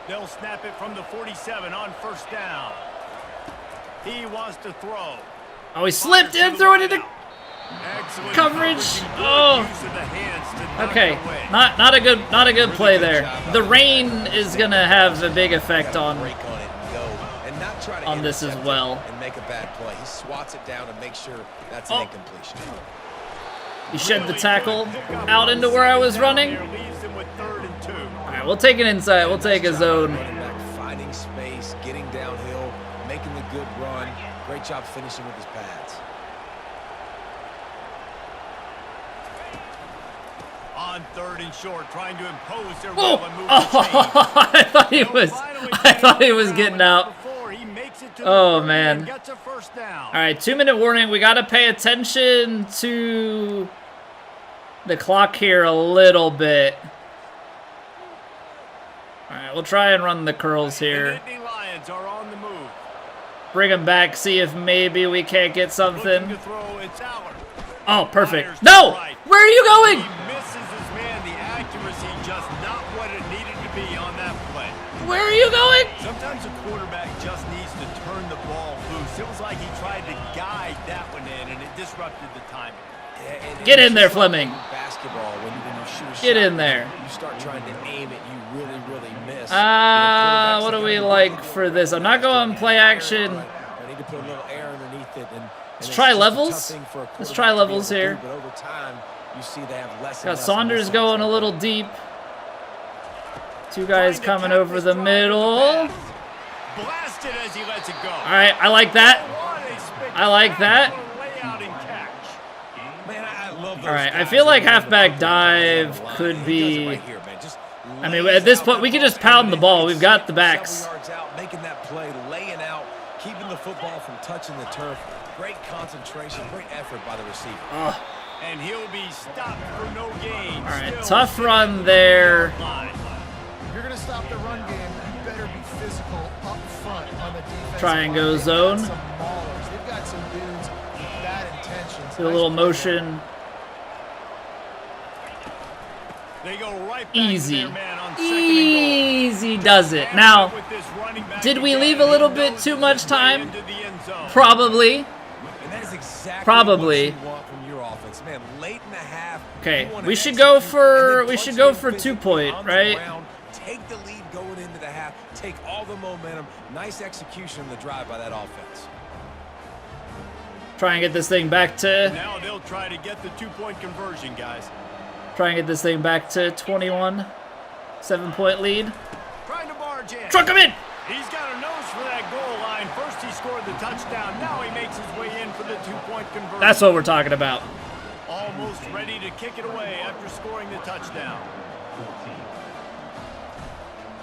They'll snap it from the 47 on 1st down. He wants to throw. Oh, he slipped and threw it into. Excellent Coverage. and good Oh. use of the hands to knock Okay, it away. not a good play there. The rain is gonna have a big effect on. Break on it and go, and not try to on this as intercept it well. and make a bad play. He swats it down and makes sure that's Oh. an incompletion. He shed the tackle out into where I was running. Leaves him with 3rd and 2. All right, we'll take an inside. We'll take a zone. Running back, finding space, getting downhill, making the good run. Great job finishing with his pads. On 3rd and short, trying to impose their will Oh, and move the chains. I thought he was getting out. Oh, man. Gets a 1st down. All right, 2-minute warning. We got to pay attention to the clock here a little bit. All right, we'll try and run the curls The here. Nittany Lions are on the move. Bring him back, see if maybe we can't get Looking something. to throw, it's Aller. Oh, perfect. Fires No! to right. Where are you He going? misses his man. The accuracy just not what it needed to be on that play. Where are you going? Sometimes a quarterback just needs to turn the ball loose. It was like he tried to guide that one in, and it disrupted the timing. Yeah, and Get it's in there, just like Fleming. Basketball, when you shoot a Get shot, in there. You start trying to aim it, you really miss. What do we like for this? I'm not going play action. I need to put a little air underneath it. Let's try levels. Let's try levels here. But over time, you see they have less and Got less Saunders misses. going a little deep. 2 guys coming over the middle. Blasted as he lets it go. All right, I like that. I like that. Layout and catch. Man, I love those All right, I guys feel like that run the halfback football down the dive line. could He does it be right here, man. Just I mean, at this point, we can just pound the ball. We've got the backs. Several yards out, making that play, laying out, keeping the football from touching the turf. Great concentration, great effort by the receiver. And he'll be stopped for no gain. All right, tough run there. If you're going to stop the run game, you better be physical up front on the defense. Try and go zone. Some maulers. They've got some dudes with bad intentions. Do a little motion. They go right back Easy. to their man on second and goal. Easy does it. Now, did we leave a little bit too much time? Probably. And that is exactly Probably. what you want from your offense, man. Late in the half. Okay, you wanna we should go execute for and then punch it in 2 physically point, on the right? ground, take the lead going into the half. Take all the momentum. Nice execution in the drive by that offense. Try and get this thing back to. Now they'll try to get the 2-point conversion, guys. Try and get this thing back to 21. 7-point lead. Trying to barge in. Truck him in. He's got a nose for that goal line. First he scored the touchdown. Now he makes his way in for the 2-point conversion. That's what we're talking about. Almost ready to kick it away after scoring the touchdown.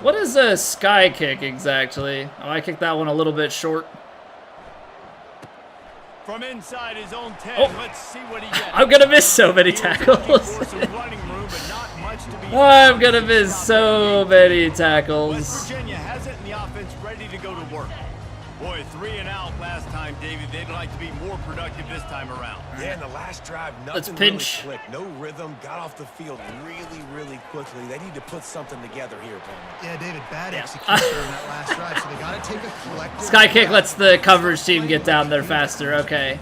What is a sky kick exactly? Oh, I kicked that one a little bit short. From inside his own 10, Oh. let's see what he gets. I'm gonna miss so many tackles. I'm gonna miss so many West tackles. Virginia has it and the offense ready to go to work. Boy, 3 and out last time, David. They'd like to be more productive this time around. Yeah, in the last drive, Let's nothing pinch. really clicked. No rhythm, got off the field really quickly. They need to put something together here, Palmer. Yeah, David, bad execution on that last drive, so they got to take a collective. Sky kick lets the coverage team get down there faster. Okay.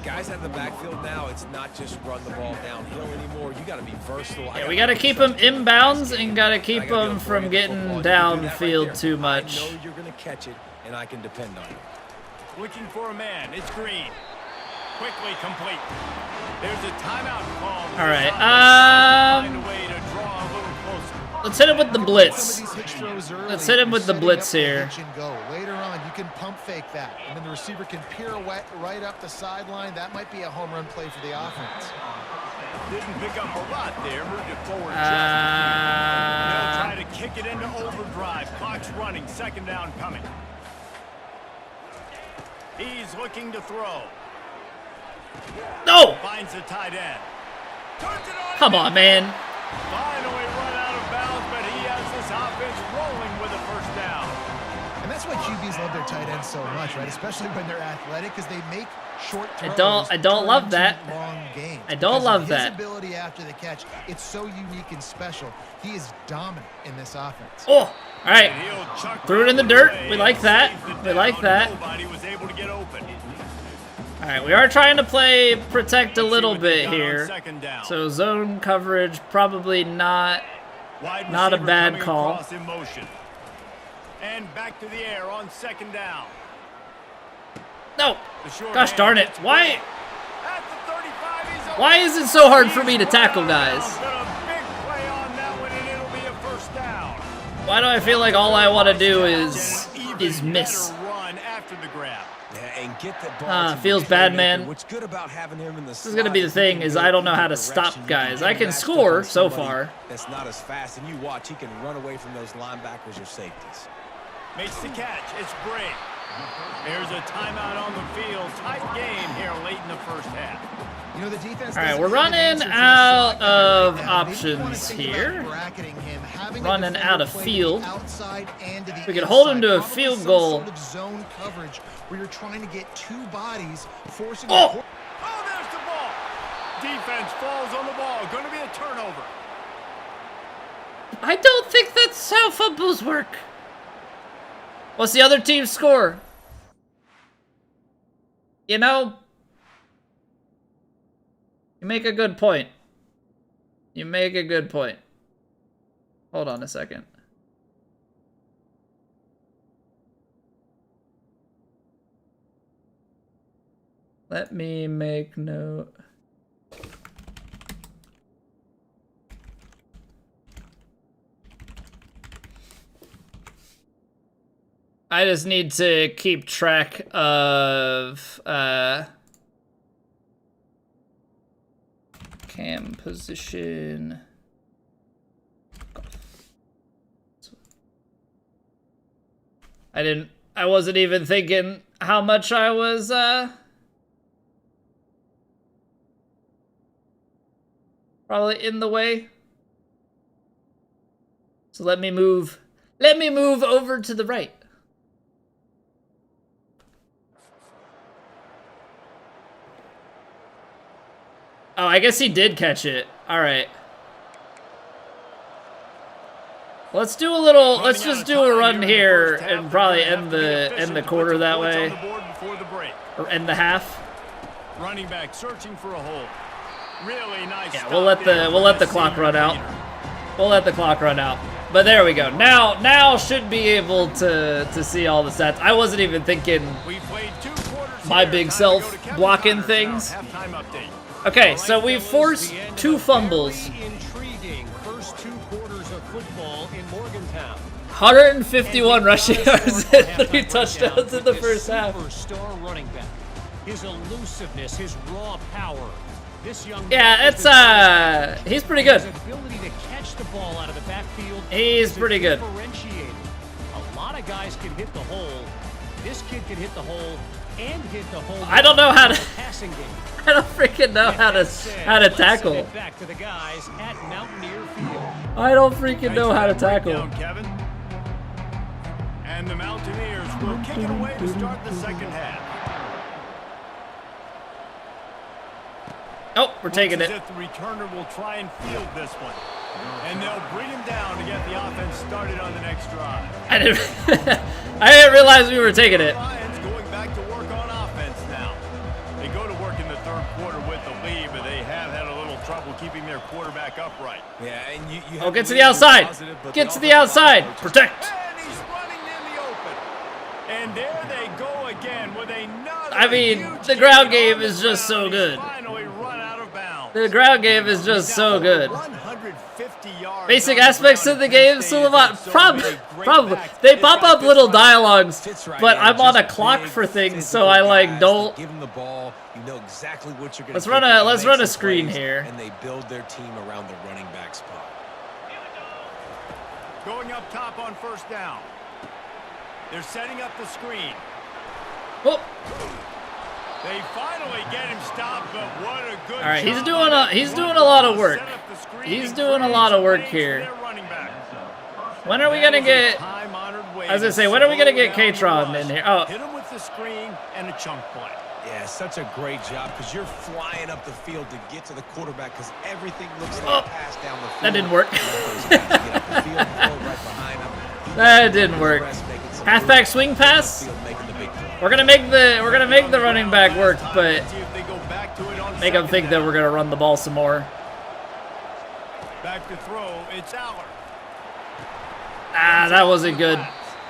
Guys out of the backfield now, it's not just run the ball downhill anymore. You got to be versatile. Yeah, we gotta keep them inbounds and gotta keep them from getting downfield too much. I know you're going to catch it, and I can depend on you. Looking for a man. It's Green. Quickly complete. There's a timeout call. All right. Find a way to draw a little closer. Let's hit him with the blitz. Some of these hitch throws early, Let's hit him with the setting blitz up the here. hitch and go. Later on, you can pump fake that, and then the receiver can pirouette right up the sideline. That might be a home run play for the offense. Didn't pick up a lot there. Moved it forward just They'll try to kick it into overdrive. Clock's running. Second down coming. He's looking to throw. No! Finds a tight end. Turns it on. Come on, man. Finally run out of bounds, but he has this offense rolling with a first down. And that's why QBs love their tight ends so much, right? Especially when they're athletic, because they make short throws. I don't turn love into that. Long gains. I don't Because love of that. His ability after the catch, it's so unique and special. He is dominant in this offense. Oh, all right. And he'll chuck Threw it in the that dirt. away We like and that. saves it We like down. that. Nobody was able to get open. All right, we are trying to play protect a Let's see little what they bit got on here. second down. So zone coverage probably not. Wide Not a receiver bad coming call. across in motion. And back to the air on second down. No. The short Gosh hand darn it. gets Why? away. At the 35, he's open. Why is it so hard for me to He's tackle, run guys? out, but a big play on that one, and it'll be a first down. Why do I feel like all I want to do And is an even miss? better run after the grab. Yeah, and get that ball to the Feels bad, playmaker. man. What's good about having him in the This is gonna be the thing is I don't know how to stop guys. I can score so far. That's not as fast, and you watch, he can run away from those linebackers or safeties. Makes the catch. It's Bray. There's a timeout on the field. Tight game here late in the first half. You know, the defense All right, doesn't we're have an running answer to out the slot of right now. Maybe you wanna options think about here. bracketing him, having a Running defender out of play field. the outside and to the We could hold him inside. to a Probably field some goal. Sort of zone coverage where you're trying to get two bodies, forcing. Oh! Oh, there's the ball. Defense falls on the ball. Going to be a turnover. I don't think that's how fumbles work. What's the other team's score? You know, you make a good point. You make a good point. Hold on a second. Let me make note. I just need to keep track of cam position. I wasn't even thinking how much I was, probably in the way. So let me move over to the right. Oh, I guess he did catch it. All right. Let's do a little. Let's just do a run here and probably end the quarter that way, or end the half. Running back searching for a hole. Really nice. Yeah, we'll let the clock run out. We'll let the clock run out. But there we go. Now should be able to see all the stats. I wasn't even thinking my big self blocking things. Okay, so we've forced 2 fumbles. Intriguing first 2 quarters of football in Morgantown. 151 rushing yards and 3 touchdowns in the first half. Superstar running back. His elusiveness, his raw power. This young Yeah, it's he's pretty good. His ability to catch the ball out of the backfield. He's pretty good. Differentiated. A lot of guys can hit the hole. This kid can hit the hole and hit the hole. I don't know how to passing game. I don't freaking know how to tackle. Back to the guys at Mountaineer Field. I don't freaking know how to tackle. Kevin. And the Mountaineers will kick it away to start the second half. Oh, we're taking it. As if the returner will try and field this one. And they'll bring him down to get the offense started on the next drive. I didn't realize we were taking it. Lions going back to work on offense now. They go to work in the third quarter with the lead, but they have had a little trouble keeping their quarterback upright. Yeah, and you Oh, get to the outside. Get to the outside. Protect. And he's running in the open. And there they go again with another. I mean, huge the ground gain game is just so He's good. finally run out of bounds. The ground game is just so good. 150 yards Basic on the aspects ground of the and game, Penn still State about is so probably. many great backs. They This pop guy up fits little right. dialogues, Fits right but in, I'm on a just clock big, for things, physical so I like guys don't. that Give them the ball. You know exactly what you're going Let's to. run a screen here. And they build their team around the running back spot. Going up top on first down. They're setting up the screen. Oh. They finally get him stopped, but what a good All right, he's job. doing a lot of work. Set up the screen He's and doing a creates lot of work lanes for here. their running back. When are we That gonna is a get? time-honored way I was gonna to say, when are we gonna slow get down the K-Tron rush. in here? Oh. Hit him with the screen and a chunk play. Yeah, such a great job because you're flying up the field to get to the quarterback because everything looks like Oh. a pass down the field. That didn't work. That That didn't work. Halfback swing pass. We're gonna make the running back work, but See if they go back to it on make them second think that down. we're gonna run the ball some more. Back to throw, it's Aller. Ah, that wasn't good.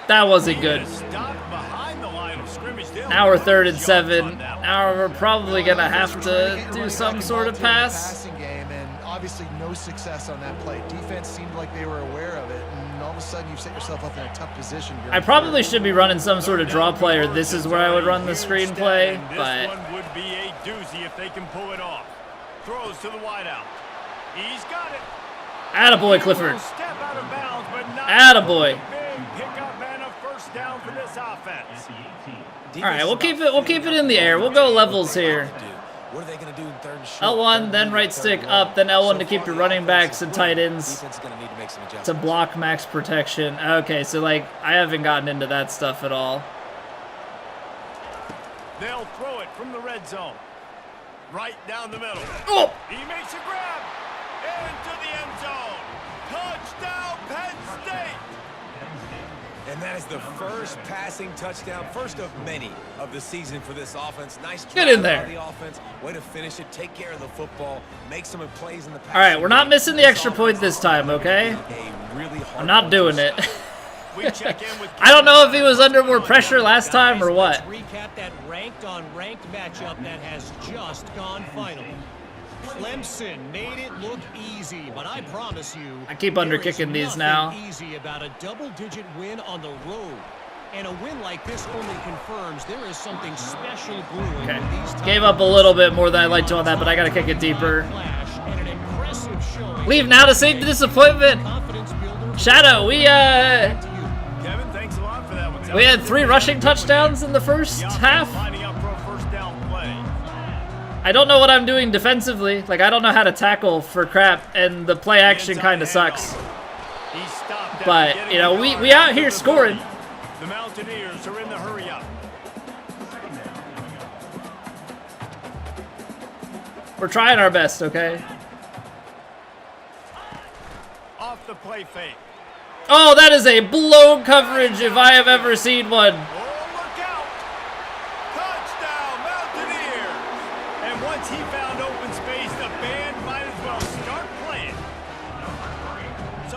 That wasn't good. Stop behind the line of scrimmage. They'll Now we're run 3rd and jumps 7. on that one. Now we're probably gonna have to do some sort of pass. Passing game, and obviously no success on that play. Defense seemed like they were aware of it, and all of a sudden you've set yourself up in a tough position here. I probably should be running some sort of draw play, or this is where I would run the screen play, And this but one would be a doozy if they can pull it off. Throws to the wideout. He's got it. attaboy, Clifford. Step out of bounds, but not Attaboy. big pickup and a first down for this offense. All right, we'll keep it in the air. We'll go levels here. What are they going to do in third and short? L1, then right stick up, then L1 to keep your running backs and tight ends Defense is going to need to make some adjustments. to block max protection. Okay, so like I haven't gotten into that stuff at all. They'll throw it from the red zone. Right down the middle. Oh! He makes a grab. Into the end zone. Touchdown, Penn State. And that is the first passing touchdown, first of many of the season for this offense. Nice Get in job there. by the offense. Way to finish it, take care of the football, make some plays in the pass. All right, we're not missing the extra point this time, okay? I'm not doing it. We check in with I don't know if he was under more pressure last time or what. Let's recap that ranked-on-ranked matchup that has just gone final. Clemson made it look easy, but I promise you, I keep under there is kicking these nothing now. easy about a double-digit win on the road. And a win like this only confirms there is something special brewing Okay, with these gave up a little bit more than I'd like to on that, but I gotta kick it deeper. Flash and an impressive showing. Leave now to save the disappointment. Confidence builder. Shadow, we Kevin, thanks a lot for that one, We had 3 rushing touchdowns in the first half. Lining up for a first down play. I don't know what I'm doing defensively. Like, I don't know how to tackle for crap, and the play action kind of sucks. He stopped But, after you know, getting we out here to the scoring. 30. The Mountaineers are in the hurry up. We're trying our best, okay? Off the play fake. Oh, that is a blown coverage if I have ever seen one. Oh, look out! Touchdown, Mountaineers! And once he found open space, the band might as well start playing.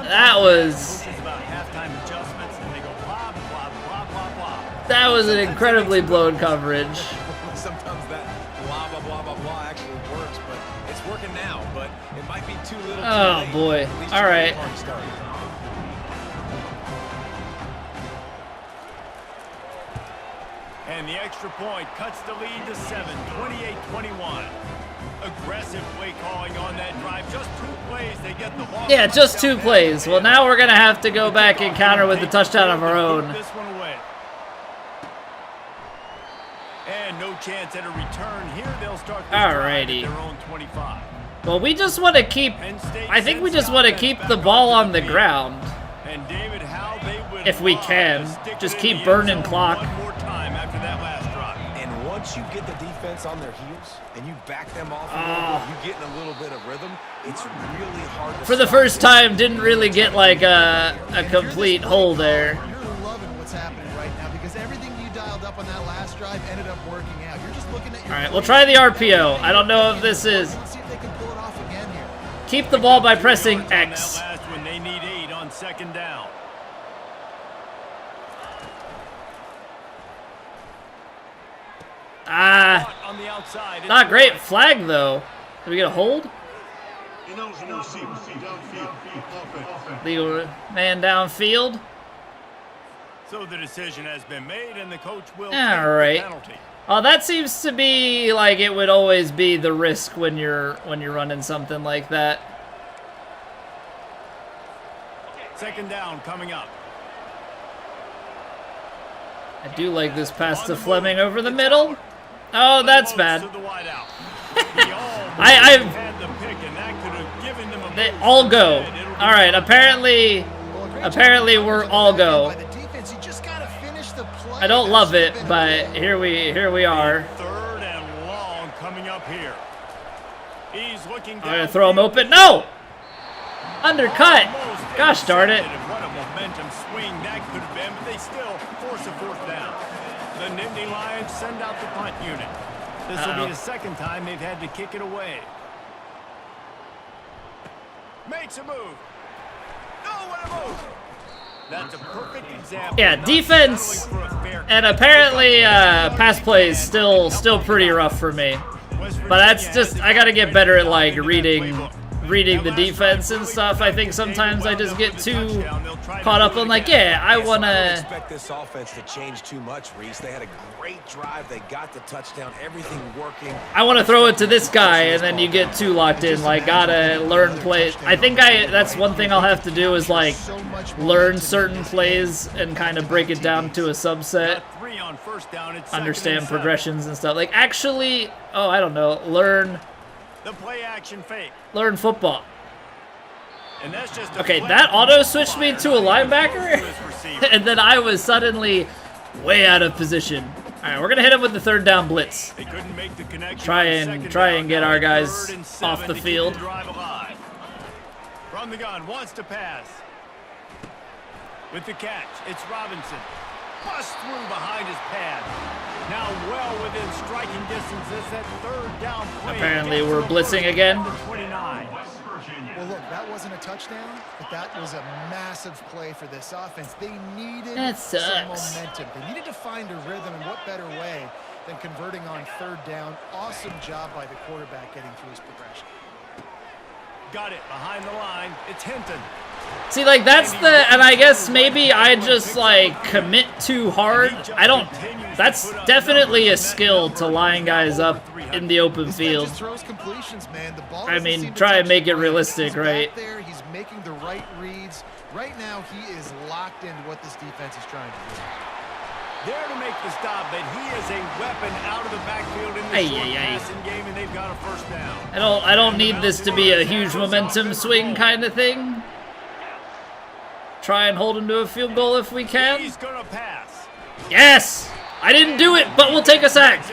That was... Sometimes about halftime adjustments, and they go blah, blah, blah, blah, blah. That was an incredibly blown coverage. Sometimes that blah, blah, blah, blah, blah actually works, but it's working now, but it might be too little too Oh, late. boy. At least All you right. got the party started. And the extra point cuts the lead to 7, 28-21. Aggressive play calling on that drive. Just 2 plays, they get the ball. Yeah, just 2 plays. Well, now we're going to have to go back and counter with the touchdown of our own. This one away. And no chance at a return here. They'll start this drive at Alrighty. their own 25. Well, we just want to keep... I think we just want to keep the ball on the ground. And David, how they would If we love can. to stick Just it in keep the end burning zone clock. One more time after that last drive. And once you get the defense on their heels and you back them off a little bit, you get in a little bit of rhythm, it's really hard to For the stop first them. time, didn't really get like a complete hole there. You're loving what's happening right now because everything you dialed up on that last drive ended up working out. You're just looking at your Alright, we'll try the RPO. I don't know if this is... Let's see if they can pull it off again here. Keep the ball by pressing On that X. last one, they need 8 on second down. Ah, On the outside, it's not great. White. Flag, though. Did we get a hold? Legal man downfield. So the decision has been made, and the coach will All take right. the penalty. Oh, that seems to be like it would always be the risk when you're running something like that. Second down coming up. I do like this pass to Fleming over the middle. Oh, that's bad. To the wideout. I've had the pick, and that could have given them a they boost. all go. It'll be All right, apparently Well, a great Apparently job we're all go. by the defense. You just gotta finish the play. I don't love it, That's but been here we are. Third and long coming up here. He's looking I'm gonna throw him open. No! Undercut. Gosh darn it. What a momentum swing that could have been, but they still force a fourth down. The Nittany Lions send out the punt unit. This will Uh-oh. be the second time they've had to kick it away. Makes a move. No, what a move. That's a perfect example. Yeah, of not defense settling for a fair and kick. apparently pass plays still pretty rough for me. But that's just I gotta get better at like reading the defense and stuff. I think sometimes I just get too caught up on like, yeah, I I don't wanna. expect this offense to change too much, Reese. They had a great drive. They got the touchdown. Everything working. I want to throw it to this guy, and then you get too locked in. Like, gotta learn plays. I think that's one thing I'll have to do is like learn certain plays and kind of break it down to a subset. Got 3 on first down. It's second Understand and 7. progressions and stuff. Like, actually, oh, I don't know, learn The play action fake. football. And that's just a Okay, flat that auto switched me to a linebacker, to his receiver. and then I was suddenly way out of position. All right, we're gonna hit him with the third down blitz. They couldn't make the connection. Try on and- second try down. and get Now our guys 3rd and 7 off the to keep field. drive alive. From the gun, wants to pass. With the catch, it's Robinson. Bust through behind his pad. Now well within striking distance is that third down play. Apparently Gets we're to the blitzing first again. down to 29. Well, look, that wasn't a touchdown, but that was a massive play for this offense. They needed That some sucks. momentum. They needed to find a rhythm, and what better way than converting on third down? Awesome job by the quarterback getting through his progression. Got it behind the line. It's Hinton. See, like, that's the, and I guess maybe I just, like, commit too hard. I don't, that's definitely a skill to line guys up in the open This guy field. just throws completions, man. The ball I doesn't mean, seem to try and touch make the it ground. realistic, He's right? back there, he's making the right reads. Right now, he is locked into what this defense is trying to do. There to make the stop, but he is a weapon out of the backfield in the short passing game, and they've got a first down. I don't need this to be a huge momentum swing kind of thing. Try and hold him to a field goal if we can. He's gonna pass. Yes! I didn't do it, but we'll take a sack.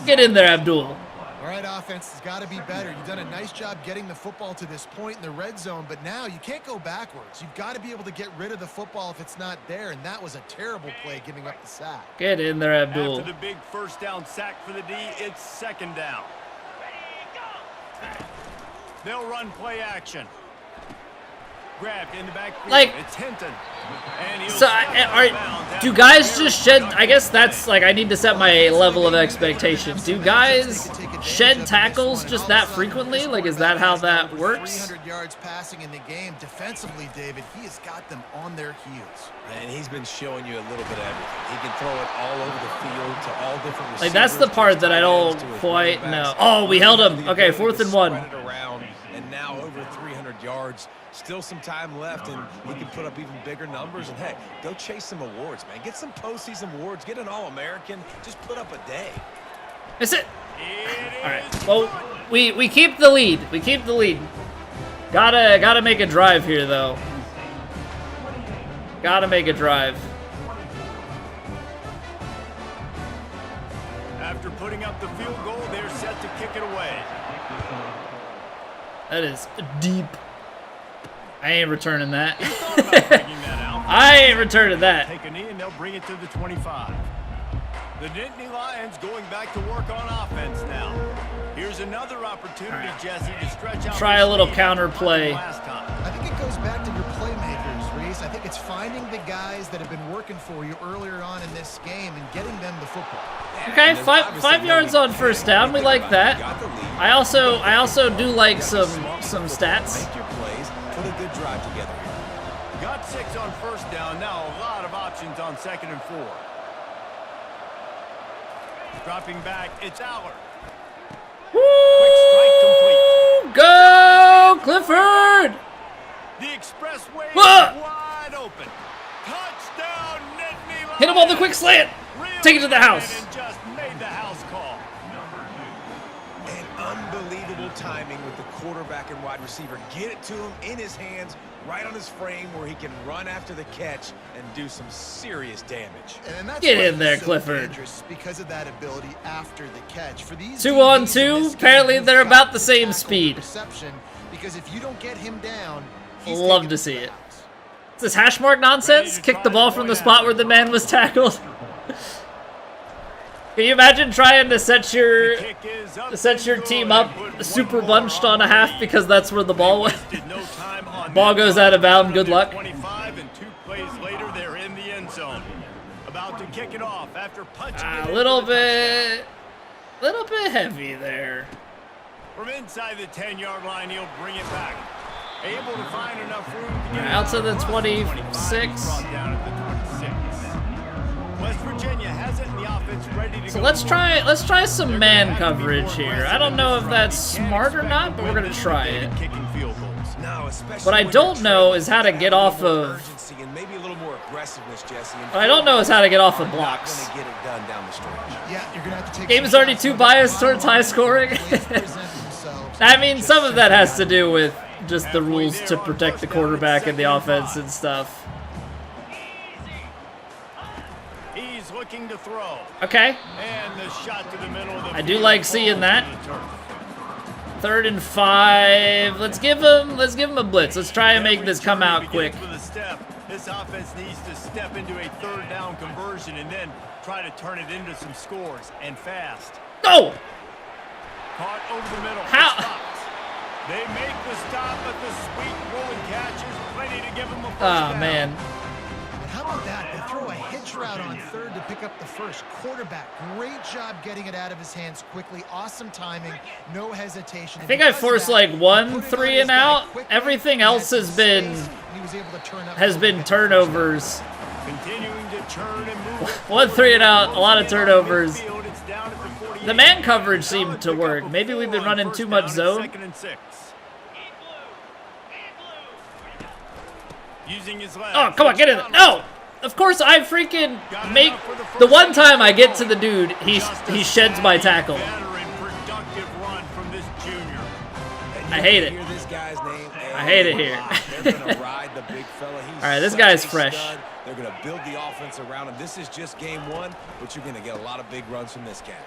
Get in there, Abdul. All right, offense has got to be better. You've done a nice job getting the football to this point in the red zone, but now you can't go backwards. You've got to be able to get rid of the football if it's not there, and that was a terrible play giving up the sack. Get in there, Abdul. After the big first down sack for the D, it's second down. They'll run play action. Grabbed in the backfield. Like, it's Hinton. so do guys just shed? I guess that's like I need to set my level of expectations. Do guys shed tackles just that frequently? Like, is that how that works? 300 yards passing in the game. Defensively, David, he has got them on their heels. And he's been showing you a little bit of everything. He can throw it all over the field to all different receivers. Like, that's the part that I don't quite know. Oh, we held him. Okay, 4th and 1. And now over 300 yards. Still some time left, and he can put up even bigger numbers. And, hey, go chase some awards, man. Get some postseason awards. Get an All-American. Just put up a day. That's it. All right. Well, we keep the lead. We keep the lead. Gotta make a drive here, though. Gotta make a drive. After putting up the field goal, they're set to kick it away. That is deep. I ain't returning that. That I ain't returning that. Take a knee and they'll bring it to the 25. The Nittany Lions going back to work on offense now. Here's another opportunity, Jesse, to stretch out. Try a little counter play. I think it goes back to your playmakers, Reese. I think it's finding the guys that have been working for you earlier on in this game and getting them the football. Okay, five yards on first down. We like that. I also do like some stats. Make your plays. Put a good drive together here. Got 6 on first down. Now a lot of options on 2nd and 4. Dropping back, it's Aller. Quick strike complete. Go, Clifford! The expressway is Ah! wide open. Touchdown, Nittany Lions. Hit him on the quick slant. Take it to the house. And just made the house call. And unbelievable timing with the quarterback and wide receiver. Get it to him in his hands, right on his frame, where he can run after the catch and do some serious damage. And that's Get why in there, he's so Clifford. dangerous, because of that ability after the catch. For these 2 on DBs in 2. this game, Apparently you've they're got about the to same tackle speed. Reception, because if you don't get him down, he's Love taking to it see the it. house. Is this hash mark nonsense? Kick the ball from the spot where the man was tackled. Can you imagine trying to set your team up super bunched on a half because that's where the ball went? Ball goes out of bounds. Good luck. 25 and 2 plays later, they're in the end zone. About to kick it off after punching it A little bit heavy there. from inside the 10-yard line. He'll bring it back. Able to find enough room to get Out to the it 26. brought down at the 26. West Virginia has it in the offense ready to So go. let's try some man coverage here. I don't know if that's smart or not, but we're gonna try it. Kicking field goals. No, especially What I when don't you're know trailing, is how to get off of. urgency and maybe a little more aggressiveness, Jesse. And What I don't know is how to get off of not blocks. gonna get it done down the stretch. Yeah, you're gonna have to take. Game is some already shots too on biased the towards high scoring. Plays present themselves. I mean, some of that has to do with just the rules to protect the quarterback and the offense and stuff. He's looking to throw. Okay, And the shot to the middle of the I do field like seeing falls that. to the turf. 3rd and 5. Let's give him a blitz. Let's try and make this come out quick. Begins with a step. This offense needs to step into a 3rd down conversion and then try to turn it into some scores, and fast. No! Caught over the middle. How- Stopped. They make the stop, but the sweet rolling catch is plenty to give them a first Oh down. man. And how about that? They throw a hitch route on 3rd to pick up the first. Quarterback, great job getting it out of his hands quickly. Awesome timing, no hesitation. I think I forced like 1 3 and out. Everything else has been turnovers. Continuing to churn and move. 1 3 and out. A lot of turnovers. Midfield, it's down at the 48. The man coverage seemed to work. Maybe we've been running too much zone. 2nd and 6. Using his left. Oh, come on, get in there. No! Of course, I freaking make the one time I get to the dude, he sheds my tackle. I hate it. I hate it here. All right, this guy's fresh. They're going to build the offense around him. This is just game one, but you're going to get a lot of big runs from this guy.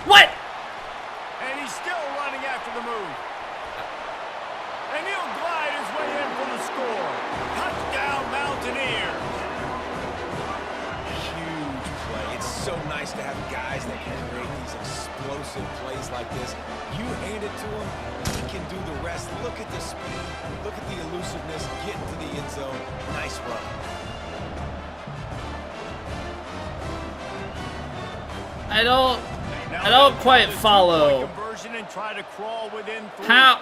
What? And he's still running after the move. And he'll glide his way in for the score. Touchdown, Mountaineers. Huge play. It's so nice to have guys that can create these explosive plays like this. You hand it to him, he can do the rest. Look at the speed. Look at the elusiveness. Get into the end zone. Nice run. I don't quite follow. How?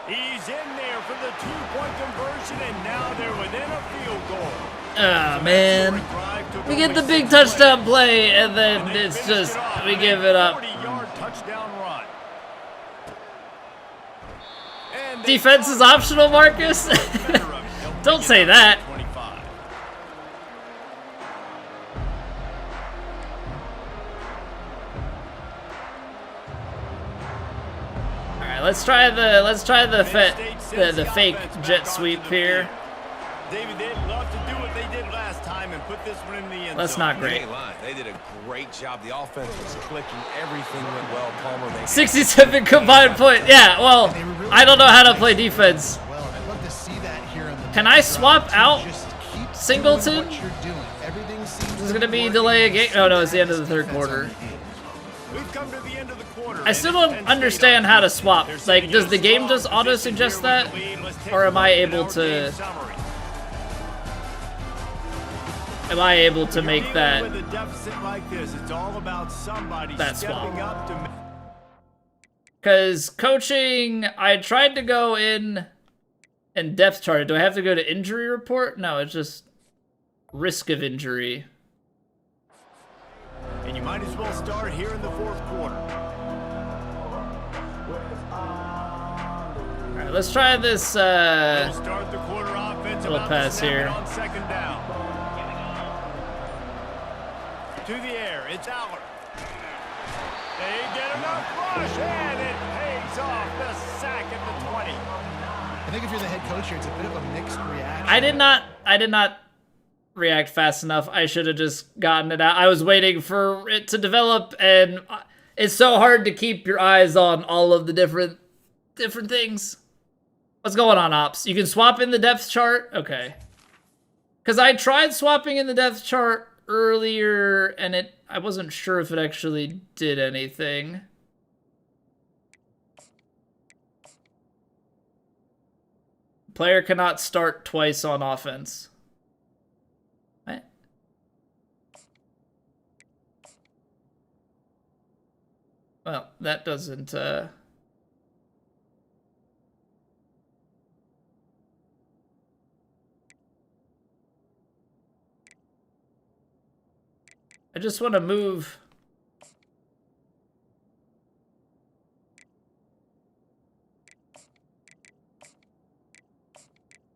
He's in there for the two-point conversion, and now they're within a field goal. Ah, man. We get the big touchdown play, and then it's just, we give it up. 40-yard touchdown run. Defense is optional, Marcus? Don't say that. Alright, let's try the fake jet sweep here. David, they'd love to do what they did last time and put this one in the end zone. That's not great. They did a great job. The offense was clicking. Everything went well. Palmer. 67 combined point. Yeah, well, I don't know how to play defense. Well, I'd love to see that here in the Can I swap out just keep Singleton? doing what you're doing. Everything seems This is going to be delay a game. Oh, no, it's the end of the third quarter. We've come to the end of the quarter. I still don't understand how to swap. Like, does the game just auto-suggest that? Or am I able to... Am I able to make that swap? Because coaching, I tried to go in and depth chart. Do I have to go to injury report? No, it's just risk of injury. And you might as well start here in the fourth quarter. All right, let's try this Start the quarter offense little pass here. On second down. To the air, it's Aller. They get enough rush, and it pays off the sack at the 20. I think if you're the head coach here, it's a bit of a mixed reaction. I did not react fast enough. I should have just gotten it out. I was waiting for it to develop, and it's so hard to keep your eyes on all of the different things. What's going on, Ops? You can swap in the depth chart? Okay. Because I tried swapping in the depth chart earlier, and I wasn't sure if it actually did anything. Player cannot start twice on offense. What? Well, that doesn't, I just want to move.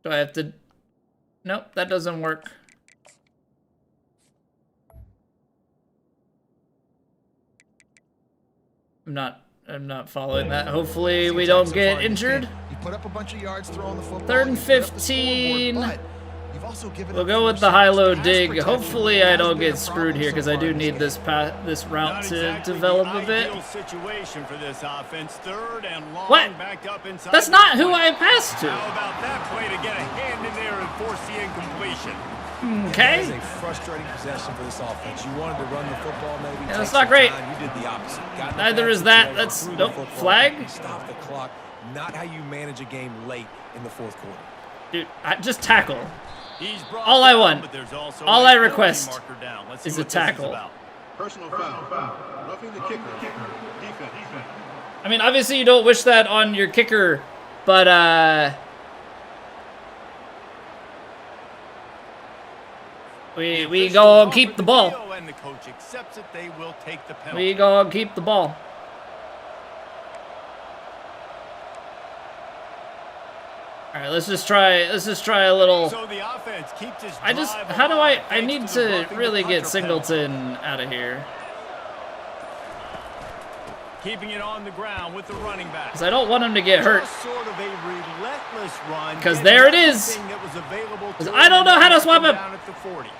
Do I have to? Nope, that doesn't work. I'm not following that. Hopefully we don't get injured. You put up a bunch of yards throwing the football. 3rd and 15. We'll go with the high-low dig. Hopefully I don't get screwed here because I do need this route to develop a bit. What? That's not who I passed to. How about that play to get a hand in there and force the incompletion? Okay. It was a frustrating possession for this offense. You wanted to run the football, maybe. Yeah, that's not great. You did the opposite. Neither is that. That's nope. Flag. Stop the clock. Not how you manage a game late in the fourth quarter. Dude, just tackle. All I want, all I request is a tackle. Personal foul. Roughing the kicker. Defense. I mean, obviously you don't wish that on your kicker, but we go and keep the ball. We go and keep the ball. All right, let's just try a little. So the offense keeps its I just, drive how do alive I thanks need to the to roughing really the get punter Singleton out of here. penalty. Keeping it on the ground with the running back. Because I don't want him to get hurt. Just sort of a relentless run. 'Cause getting there it is. everything that was available 'Cause to I don't him know how to and swap him. down at the 40.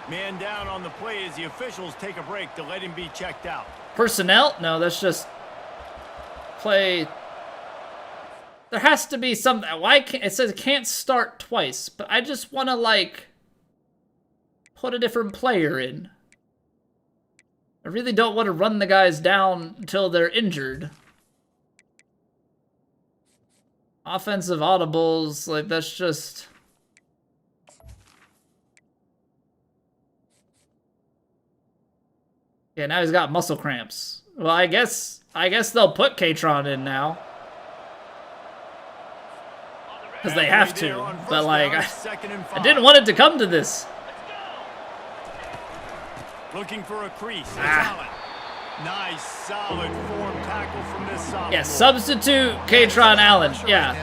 Man down on the play as the officials take a break to let him be checked out. Personnel? No, that's just play. There has to be something. Why can't it says it can't start twice? But I just want to like put a different player in. I really don't want to run the guys down until they're injured. Offensive audibles, like that's just. Yeah, now he's got muscle cramps. Well, I guess they'll put Katron in now. Because they have to. But like, I didn't want it to come to this. Looking for a crease. It's Allen. Nice, solid form tackle from this sophomore. Yeah, substitute Katron Allen. Yeah.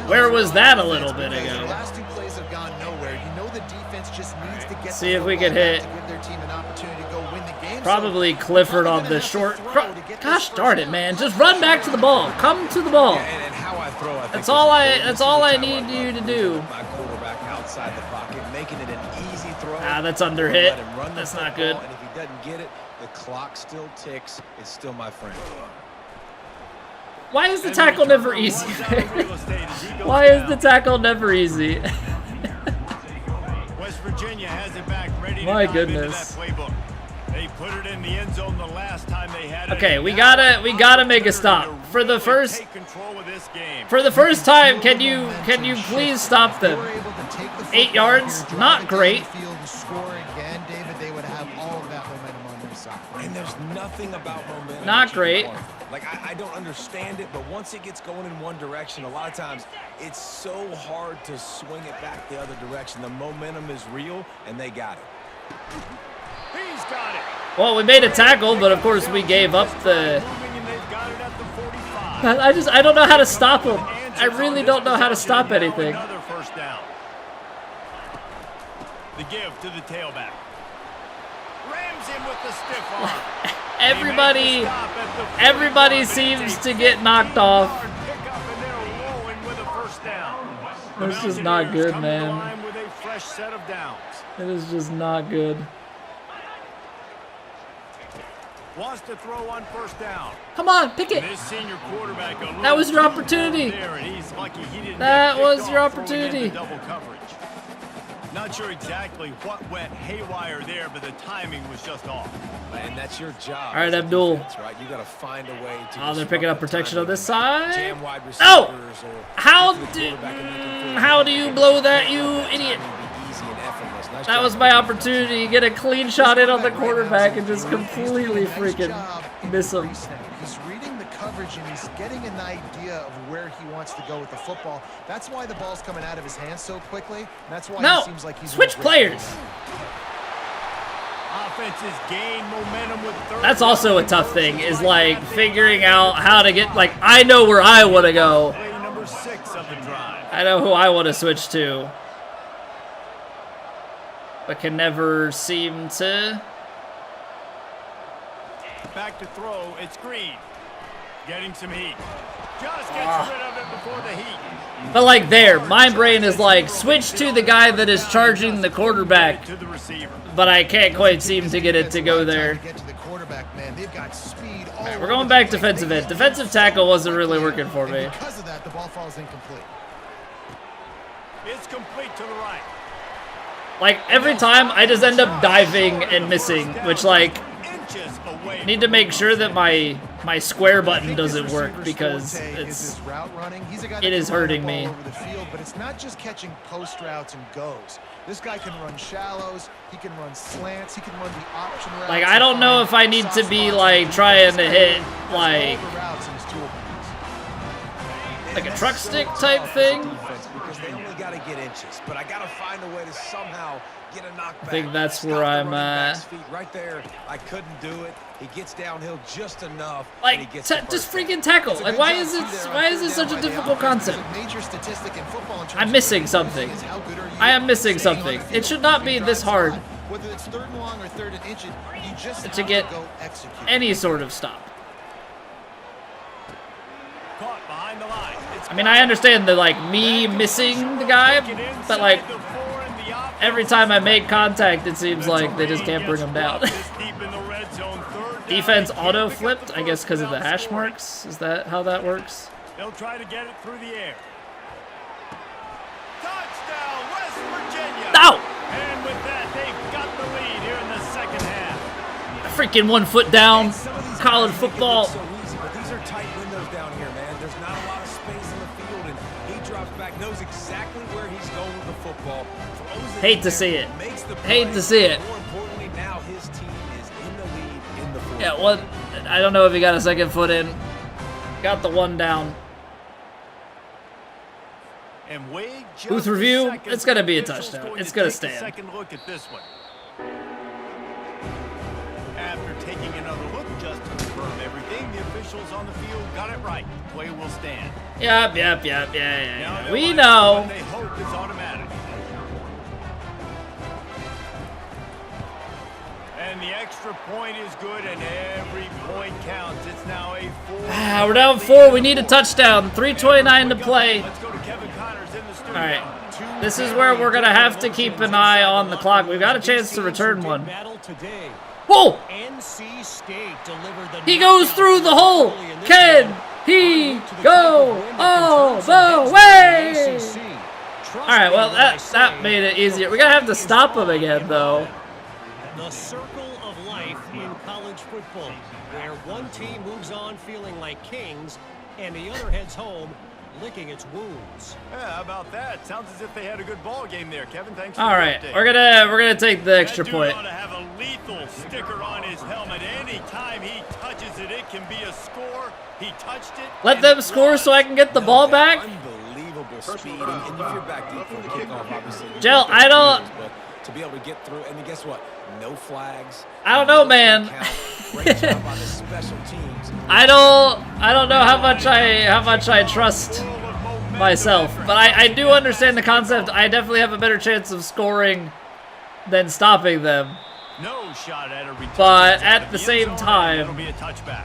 Where was that a little bit ago? The last two plays have gone nowhere. You know the defense just needs to get See the if we football can back hit. to give their team an opportunity to go win the game. Probably So, Clifford you're on probably the gonna short. have to throw to get this Gosh first darn it, down. man! Just run back to the ball. Come to the ball. And how I throw, I think That's is all important. that's This is all the I time where need you to love do. moving my quarterback outside the pocket, making it an easy throw. Ah, that's under Or hit. let him run the That's not football, good. And if he doesn't get it, the clock still ticks. It's still my friend. Why is the tackle never easy? Why is the tackle never easy? West Virginia has it back ready My to dive into goodness. that playbook. They put it in the end zone the last time they had it. Okay, we Now gotta make a opportunity stop. to For the really first take control of this game. For the first time, can you please stop them? 8 yards, not great. Field and score again, David. They would have all of that momentum on their side. And there's nothing about momentum. Not that you great. want. Like, I don't understand it, but once it gets going in one direction, a lot of times it's so hard to swing it back the other direction. The momentum is real, and they got it. He's got it. Well, we made a tackle, but of course we gave up the. Moving, and they've got it at the 45. I don't know how to stop him. I really don't know how to stop anything. Another first down. The give to the tailback. Rams him with the stiff arm. Everybody seems to get knocked off. That's just not good, man. It is just not good. Wants to throw on first down. Come on, pick it. This senior quarterback That was your opportunity. That was your opportunity. Double coverage. Not sure exactly what went haywire there, but the timing was just off. And that's your job. All right, as a Abdul. defense, right? You got to find a way to. Oh, they're picking up disrupt protection the on this timing, side. jam wide Oh! receivers, or How get to the do quarterback and make him feel how do you like blow that, you idiot? timing be easy and effortless. Nice That job. was my opportunity to get a clean shot in on the quarterback and just completely freaking miss him. He's reading the coverage and he's getting an idea of where he wants to go with the football. That's why the ball's coming out of his hands so quickly. That's why No, he seems like he's switch in a great players. place. Offenses gain momentum with third. That's also a tough thing, is like figuring out how to get, like, I know where I want to go. Play number 6 of the drive. I know who I want to switch to. But can never seem to. Back to throw. It's Green. Getting some heat. Just gets rid of it before the heat. But like there, my brain is like, switch to the guy that is charging the quarterback. To the receiver. But I can't quite seem to get it to go there. Get to the quarterback, man. They've got speed all Alright, we're over going the back place. defensive end. Defensive tackle wasn't really working for me. And because of that, the ball falls incomplete. It's complete to the right. Like, every time I just end up diving and missing, which, like, Inches away. need to make sure that my square button doesn't work because it's it is hurting me. Over the field, but it's not just catching post routes and goes. This guy can run shallows, he can run slants, he can run the option routes. Like, I don't know if I need to be, like, trying to hit, like a truck stick type thing. Because they only got got to get inches, but I got to find a way to somehow get a knockback. I think that's where I'm at. Right there, I couldn't do it. He gets downhill just enough. Like, and he gets just freaking tackle. Like, why is it such a difficult concept? I'm missing something. I am missing something. It should not be this hard to get any sort of stop. I mean, I understand the, like, me missing the guy, but, like, every time I make contact, it seems like they just can't bring him down. Defense auto-flipped, I guess because of the hash marks? Is that how that works? They'll try to get it through the air. Touchdown, West Virginia! No! And with that, they've got the lead here in the second half. Freaking 1 foot down, college football. So easy, but these are tight windows down here, man. There's not a lot of space in the field, and he drops back, knows exactly where he's going with the football. Hate to see it. Hate to see it. More importantly, now his team is in the lead in the fourth. Yeah, what? I don't know if he got a second foot in. Got the 1 down. And wait just Booth review. a second. It's gonna be a Officials touchdown. going It's to gonna take a stand. second look at this one. After taking another look just to confirm everything, the officials on the field got it right. Play will stand. Yep. Now Yeah. they'll We line up know. what They hope is automatic. And the extra point is good, and every point counts. It's now a 4. We're down 4. We need a touchdown. 3:29 to play. Let's go to Kevin Connors in the studio. All right. This is where we're gonna have to keep an eye on the clock. We've got a chance to return one. Whoa! NC State delivered the He goes through the hole. Can he go all the way? All right. Well, that made it easier. We're gonna have to stop him again, though. The circle of life in college football, where one team moves on feeling like kings, and the other heads home licking its wounds. Yeah, how about that? Sounds as if they had a good ball game there, Kevin. Thanks for All the right, update. we're gonna take the extra That point. dude ought to have a lethal sticker on his helmet. Anytime he touches it, it can be a score. He touched it. Let and them it score was. so I can get the ball back. Unbelievable speed, and if you're back deep from the kickoff, obviously. Gel, I don't. But to be able to get through, and guess what? No flags. I don't know, man. Great job by the special teams. I don't know how much I trust myself, but I do understand the concept. I definitely have a better chance of scoring than stopping them. No shot at a return. But at Out the of same end zone, time- it'll be a touchback.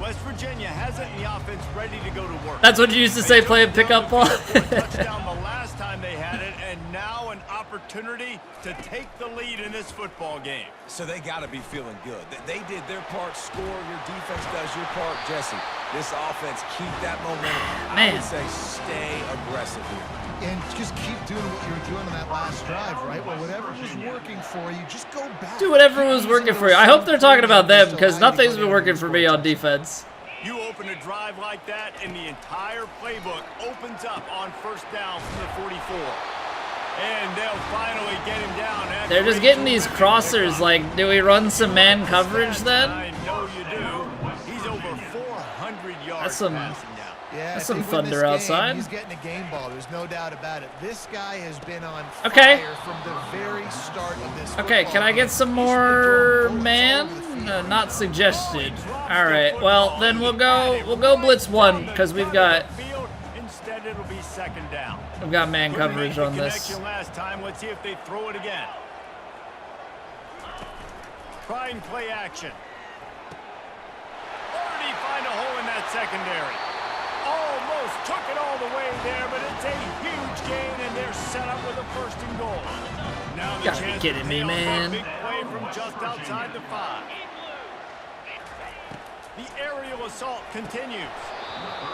West Virginia has it in the offense ready to go to work. That's what you used to say playing pickup ball. Touchdown the last time they had it, and now an opportunity to take the lead in this football game. So they got to be feeling good. They did their part, score. Your defense does your part, Jesse. This offense, keep that momentum. I Man. would say stay aggressive here. And just keep doing what you were doing on that last drive, right? Well, whatever was working for you, just go back. Do whatever was working for you. I hope they're talking about them because nothing's been working for me on defense. You open a drive like that, and the entire playbook opens up on first down from the 44. And they'll finally get him down. They're just getting these crossers. Like, do we run some man coverage then? I know you do. He's over 400 yards That's some- passing now. Yeah, That's if some they win thunder this game, outside. He's getting a game ball. There's no doubt about it. This guy has been on Okay. fire from the very start of this. Okay, football can I game. get some He's more been throwing bullets all man? over the field. Not suggested. All right. Well, then we'll go blitz one because we've got Instead, it'll be second down. man coverage on this. Connection last time. Let's see if they throw it again. Try and play action. Already find a hole in that secondary. Almost took it all the way there, but it's a huge gain, and they're set up with a first and goal. Now the Gotta be chance kidding to me, pay off a man. big play from just outside the 5. The aerial assault continues.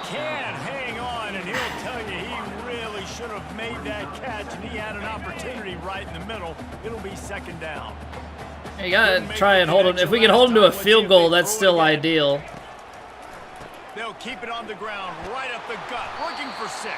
Can hang on, and he'll tell you he really should have made that catch, and he had an opportunity right in the middle. It'll be second down. You gotta try and hold him. If we can hold him to a field goal, that's still ideal. They'll keep it on the ground, right up the gut, looking for 6.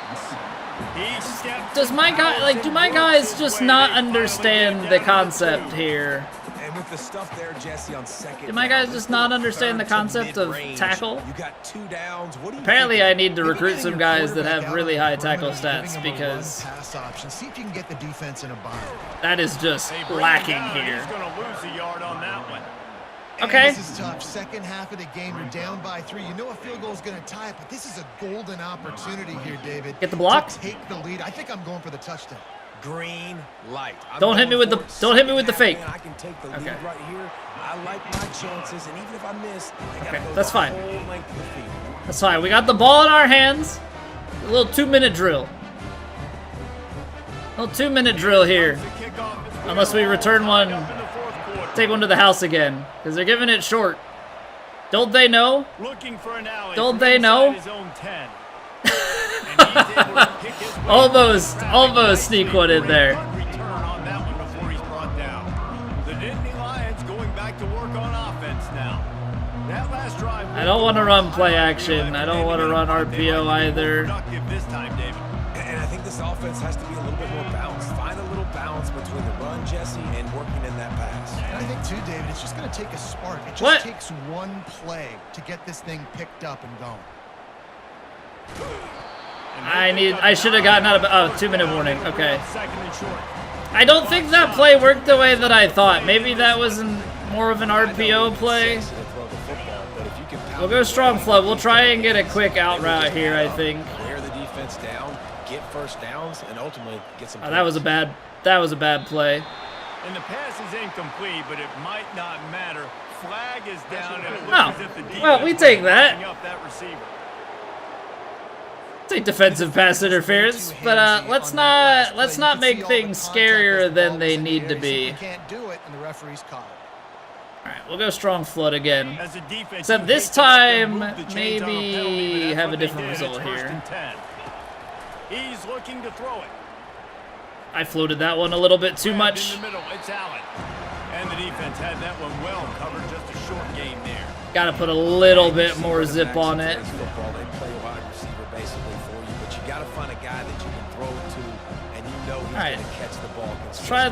He stepped Does my guy do my guys just not understand the concept here? And with the stuff there, Jesse, on second Do my down, guys just not understand the concept of mid-range, tackle? You got 2 downs. What do you Apparently think? I need to Maybe recruit getting some your guys that quarterback have out really on high the tackle perimeter, stats, giving him a because run pass option. See if you can get the defense in a bind. that is just They bring him lacking down, here. He's going to lose a yard on that one. Okay. And this is tough. Second half of the game, you're down by 3. You know a field goal is going to tie it, but this is a golden opportunity here, David. Get the block? To take the lead. I think I'm going for the touchdown. Green light. I'm Don't hit me going with the- for it. don't hit me with the Second fake. half, man, I can take the lead Okay. right here. I like my chances, and even if I miss, I gotta Okay, go that's the fine. whole length of the field. That's fine. We got the ball in our hands. A little 2-minute drill. A little 2-minute drill here. The kickoff is Unless we return one, up in the fourth quarter. take one to the house again, because they're giving it short. Don't they know? Looking for an alley Don't from they know? inside his own 10. And he's able to pick his way Almost through traffic sneak one in nicely. there. Great return on that one before he's brought down. The Nittany Lions going back to work on offense now. That last drive. I don't want to run play action. I don't want to run They might RPO be either. productive this time, David. And I think this offense has to be a little bit more balanced. Find a little balance between the run, Jesse, and working in that pass. And I think, too, David, it's just going to take a spark. It just What? takes one play to get this thing picked up and going. I should have gotten out of, oh, 2-minute warning. Okay. Second and short. I don't think that play worked the way that I thought. Maybe that was more of an RPO play. To throw the football, but if you can pound We'll go strong flood. We'll try and get a quick out route here, I think. wear the defense down, get first downs, and ultimately get some. Oh, that was a bad play. And the pass is incomplete, but it might not matter. Flag is down, and it looks Oh, as if the defense well, we take that. was up that receiver. Take defensive pass interference, but let's not make things scarier than they need to be. You can't do it, and the referee's caught it. All right, we'll go strong flood again. As a defense, Except you this hate to let them time, move the chains on a maybe penalty, but that's have a what they different did. result It's first here. and 10. He's looking to throw it. I floated that one a little bit too Grabbed much. In the middle, it's Allen. And the defense had that one well covered, just a short gain there. Got to put a little bit more zip on it. Football, they play wide receiver basically for you, but you got to find a guy that you can throw it to, and you know he's Alright. going to catch the ball. Let's try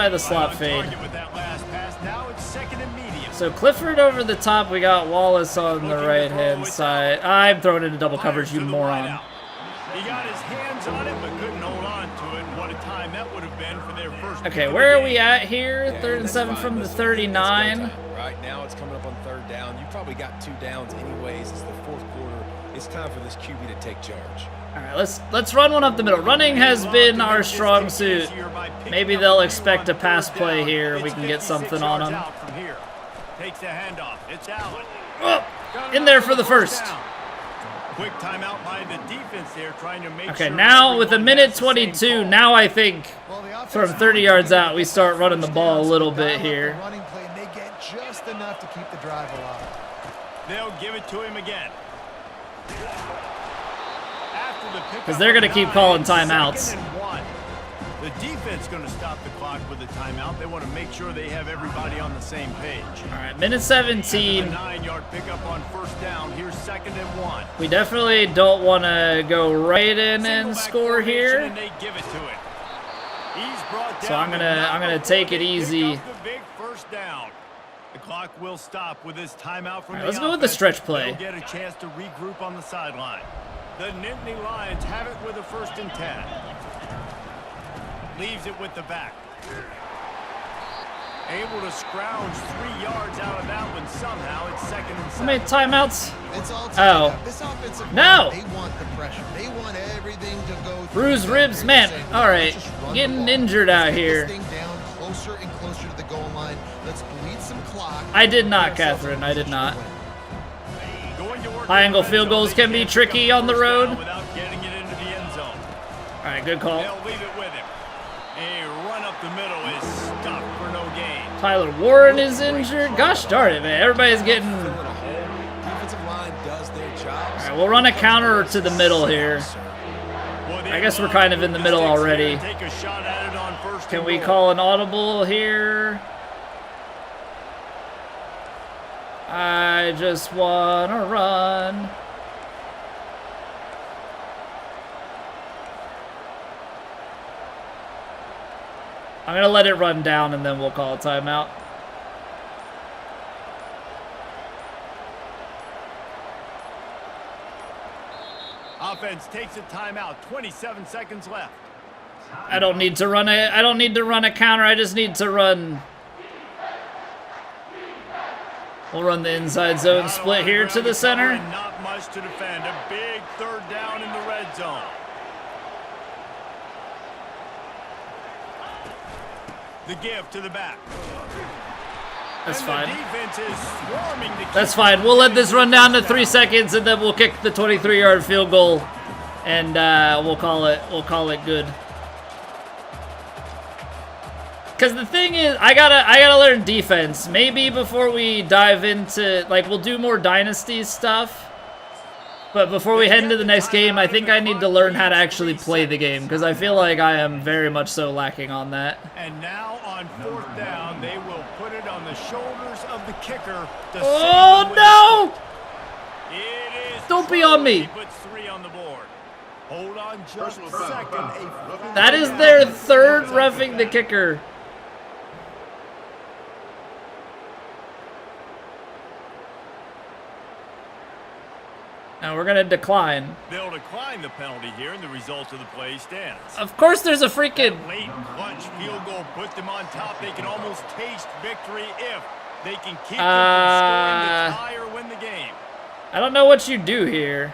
the slot Right on fade. target with that last pass. Now it's second and medium. So Clifford over the top. We got Wallace on the right hand side. I'm throwing into double coverage, you To the moron. wideout. He got his hands on it, but couldn't hold on to it. What a time that would have been for their first. Okay, kick of where the are we game. at here? 3rd and 7 from the 39. Right now it's coming up on 3rd down. You probably got 2 downs anyways. It's the 4th quarter. It's time for this QB to take charge. All right, let's run one up the middle. Running has been our strong suit. Maybe they'll expect a pass play here, and we can get something on them. Takes the handoff. It's Allen. Oh, in there for the first. Quick timeout by the defense there, trying to make Okay, sure now with a everyone minute has the same 22, call. now I think Well, the offense from 30 yards out, we start running the ball a little bit dial up the here. running play, and they get just enough to keep the drive alive. They'll give it to him again. Because they're going to keep calling timeouts. The defense going to stop the clock with a timeout. They want to make sure they have everybody on the same page. All right, minute 17. 9-yard pickup on first down. Here's 2nd and 1. We definitely don't want to go right in and Single-back score formation, here. and they give it to it. He's brought So down I'm to gonna take it pick easy. up the big first down. The clock will stop with this timeout from All right, the let's go with the offense. stretch play. They'll get a chance to regroup on the sideline. The Nittany Lions have it with a 1st and 10. Leaves it with the back. Able to scrounge 3 yards out of that one somehow. It's 2nd and 7. How many timeouts? It's all Oh. up. This offensive No! line, they want the pressure. They want everything to go through Bruised them. ribs, They're man. saying, All right, let's just run the getting ball. injured out Let's get here. This thing down closer and closer to the goal line. Let's bleed some clock. I did not, Put ourselves in Catherine. I did position not. to win. Going to work High angle in the field red zone. goals They can be can't tricky pick up on the first road. down without getting it into the end zone. All right, good call. They'll leave it with him. A run up the middle is stopped for no gain. Tyler Warren is injured. Gosh darn it, man. Everybody's getting... Filling a hole. Defensive line does their job. All right, we'll run a counter to the middle here. I guess we're kind of in the middle already. Take a shot at it on first Can and we goal. call an audible here? I just want to run. I'm going to let it run down and then we'll call a timeout. Offense takes a timeout. 27 seconds left. I don't need to run a counter. I just need to run. We'll run the inside zone split here to the center. Not much to defend. A big third down in the red zone. The give to the back. That's fine. That's fine. We'll let this run down to 3 seconds, and then we'll kick the 23-yard field goal, and we'll call it good. Because the thing is, I gotta learn defense. Maybe before we dive into, like, we'll do more dynasty stuff. But before we head into the next game, I think I need to learn how to actually play the game, because I feel like I am very much so lacking on that. And now on fourth down, they will put it on the shoulders of the kicker. Oh no! It is Don't be on me. puts 3 on the board. Hold on just a second. That is their third roughing the kicker. Now we're gonna decline. They'll decline the penalty here, and the result of the play stands. Of course there's a freaking... Late clutch field goal put them on top. They can almost taste victory if they can keep them from scoring the tie or win the game. I don't know what you do here.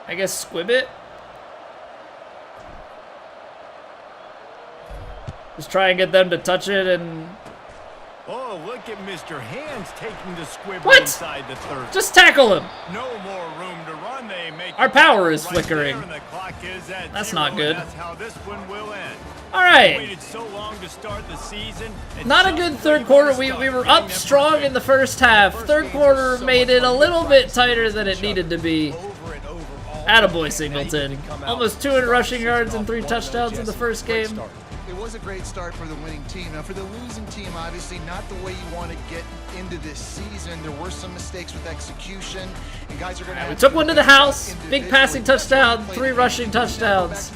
I guess squib it. Just try and get them to touch it and... Oh, look at Mr. Hands taking the squib What? inside the 30. Just tackle him. No more room to run. They make Our the power tackle is flickering. there, and the clock is at That's 0, not good. and that's how this one will end. All right. Waited so long to start the season. Not a good third quarter. We were up strong in the first half. Third quarter made it a little bit tighter than it needed to be. Attaboy Singleton. Almost 200 rushing yards and 3 touchdowns in the first game. It was a great start for the winning team. Now, for the losing team, obviously not the way you want to get into this season. There were some mistakes with execution, and guys are going to. We took one to the house. Big passing touchdown, 3 rushing touchdowns.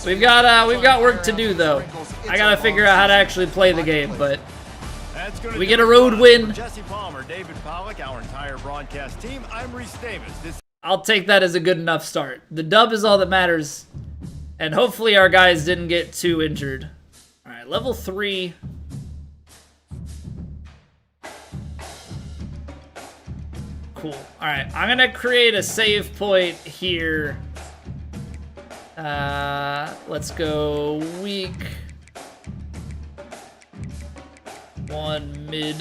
We've got work to do though. I gotta figure out how to actually play the game, but we get a road win. Jesse Palmer, David Pollock, our entire broadcast team. I'm Reese Davis. I'll take that as a good enough start. The dub is all that matters. And hopefully our guys didn't get too injured. All right, level 3. Cool. All right, I'm gonna create a save point here. Let's go weak. 1 mid.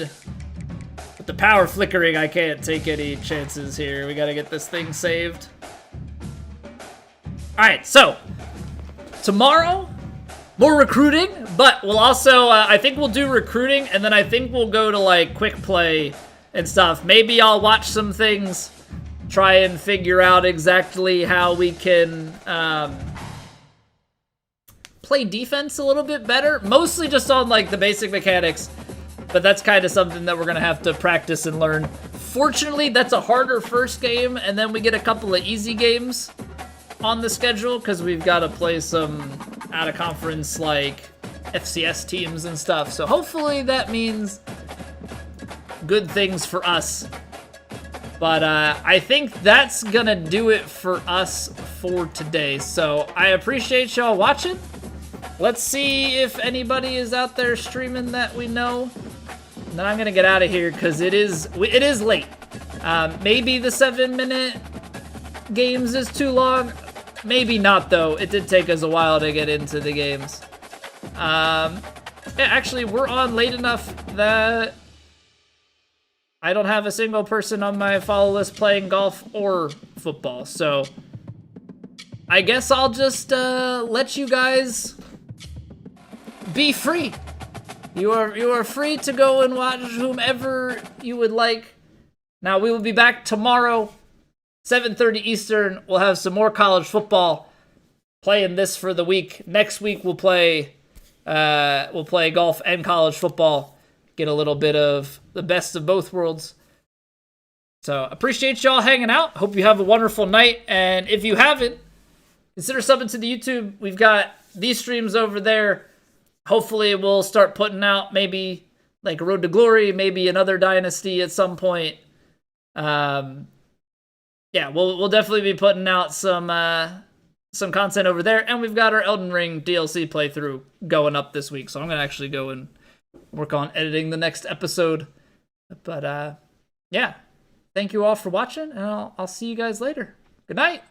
With the power flickering, I can't take any chances here. We gotta get this thing saved. All right, so tomorrow, more recruiting, but we'll also, I think we'll do recruiting, and then I think we'll go to, like, quick play and stuff. Maybe I'll watch some things, try and figure out exactly how we can play defense a little bit better. Mostly just on, like, the basic mechanics, but that's kind of something that we're going to have to practice and learn. Fortunately, that's a harder first game, and then we get a couple of easy games on the schedule because we've got to play some out of conference like FCS teams and stuff. So hopefully that means good things for us. But I think that's gonna do it for us for today. So I appreciate y'all watching. Let's see if anybody is out there streaming that we know. And then I'm gonna get out of here because it is late. Maybe the 7-minute games is too long. Maybe not, though. It did take us a while to get into the games. Yeah, actually, we're on late enough that I don't have a single person on my follow list playing golf or football. So I guess I'll just let you guys be free. You are free to go and watch whomever you would like. Now, we will be back tomorrow. 7:30 Eastern, we'll have some more college football. Playing this for the week. Next week we'll play golf and college football. Get a little bit of the best of both worlds. So appreciate y'all hanging out. Hope you have a wonderful night. And if you haven't, consider subbing to the YouTube. We've got these streams over there. Hopefully we'll start putting out maybe like Road to Glory, maybe another Dynasty at some point. Yeah, we'll definitely be putting out some content over there, and we've got our Elden Ring DLC playthrough going up this week, so I'm gonna actually go and work on editing the next episode. But yeah, thank you all for watching, and I'll see you guys later. Good night.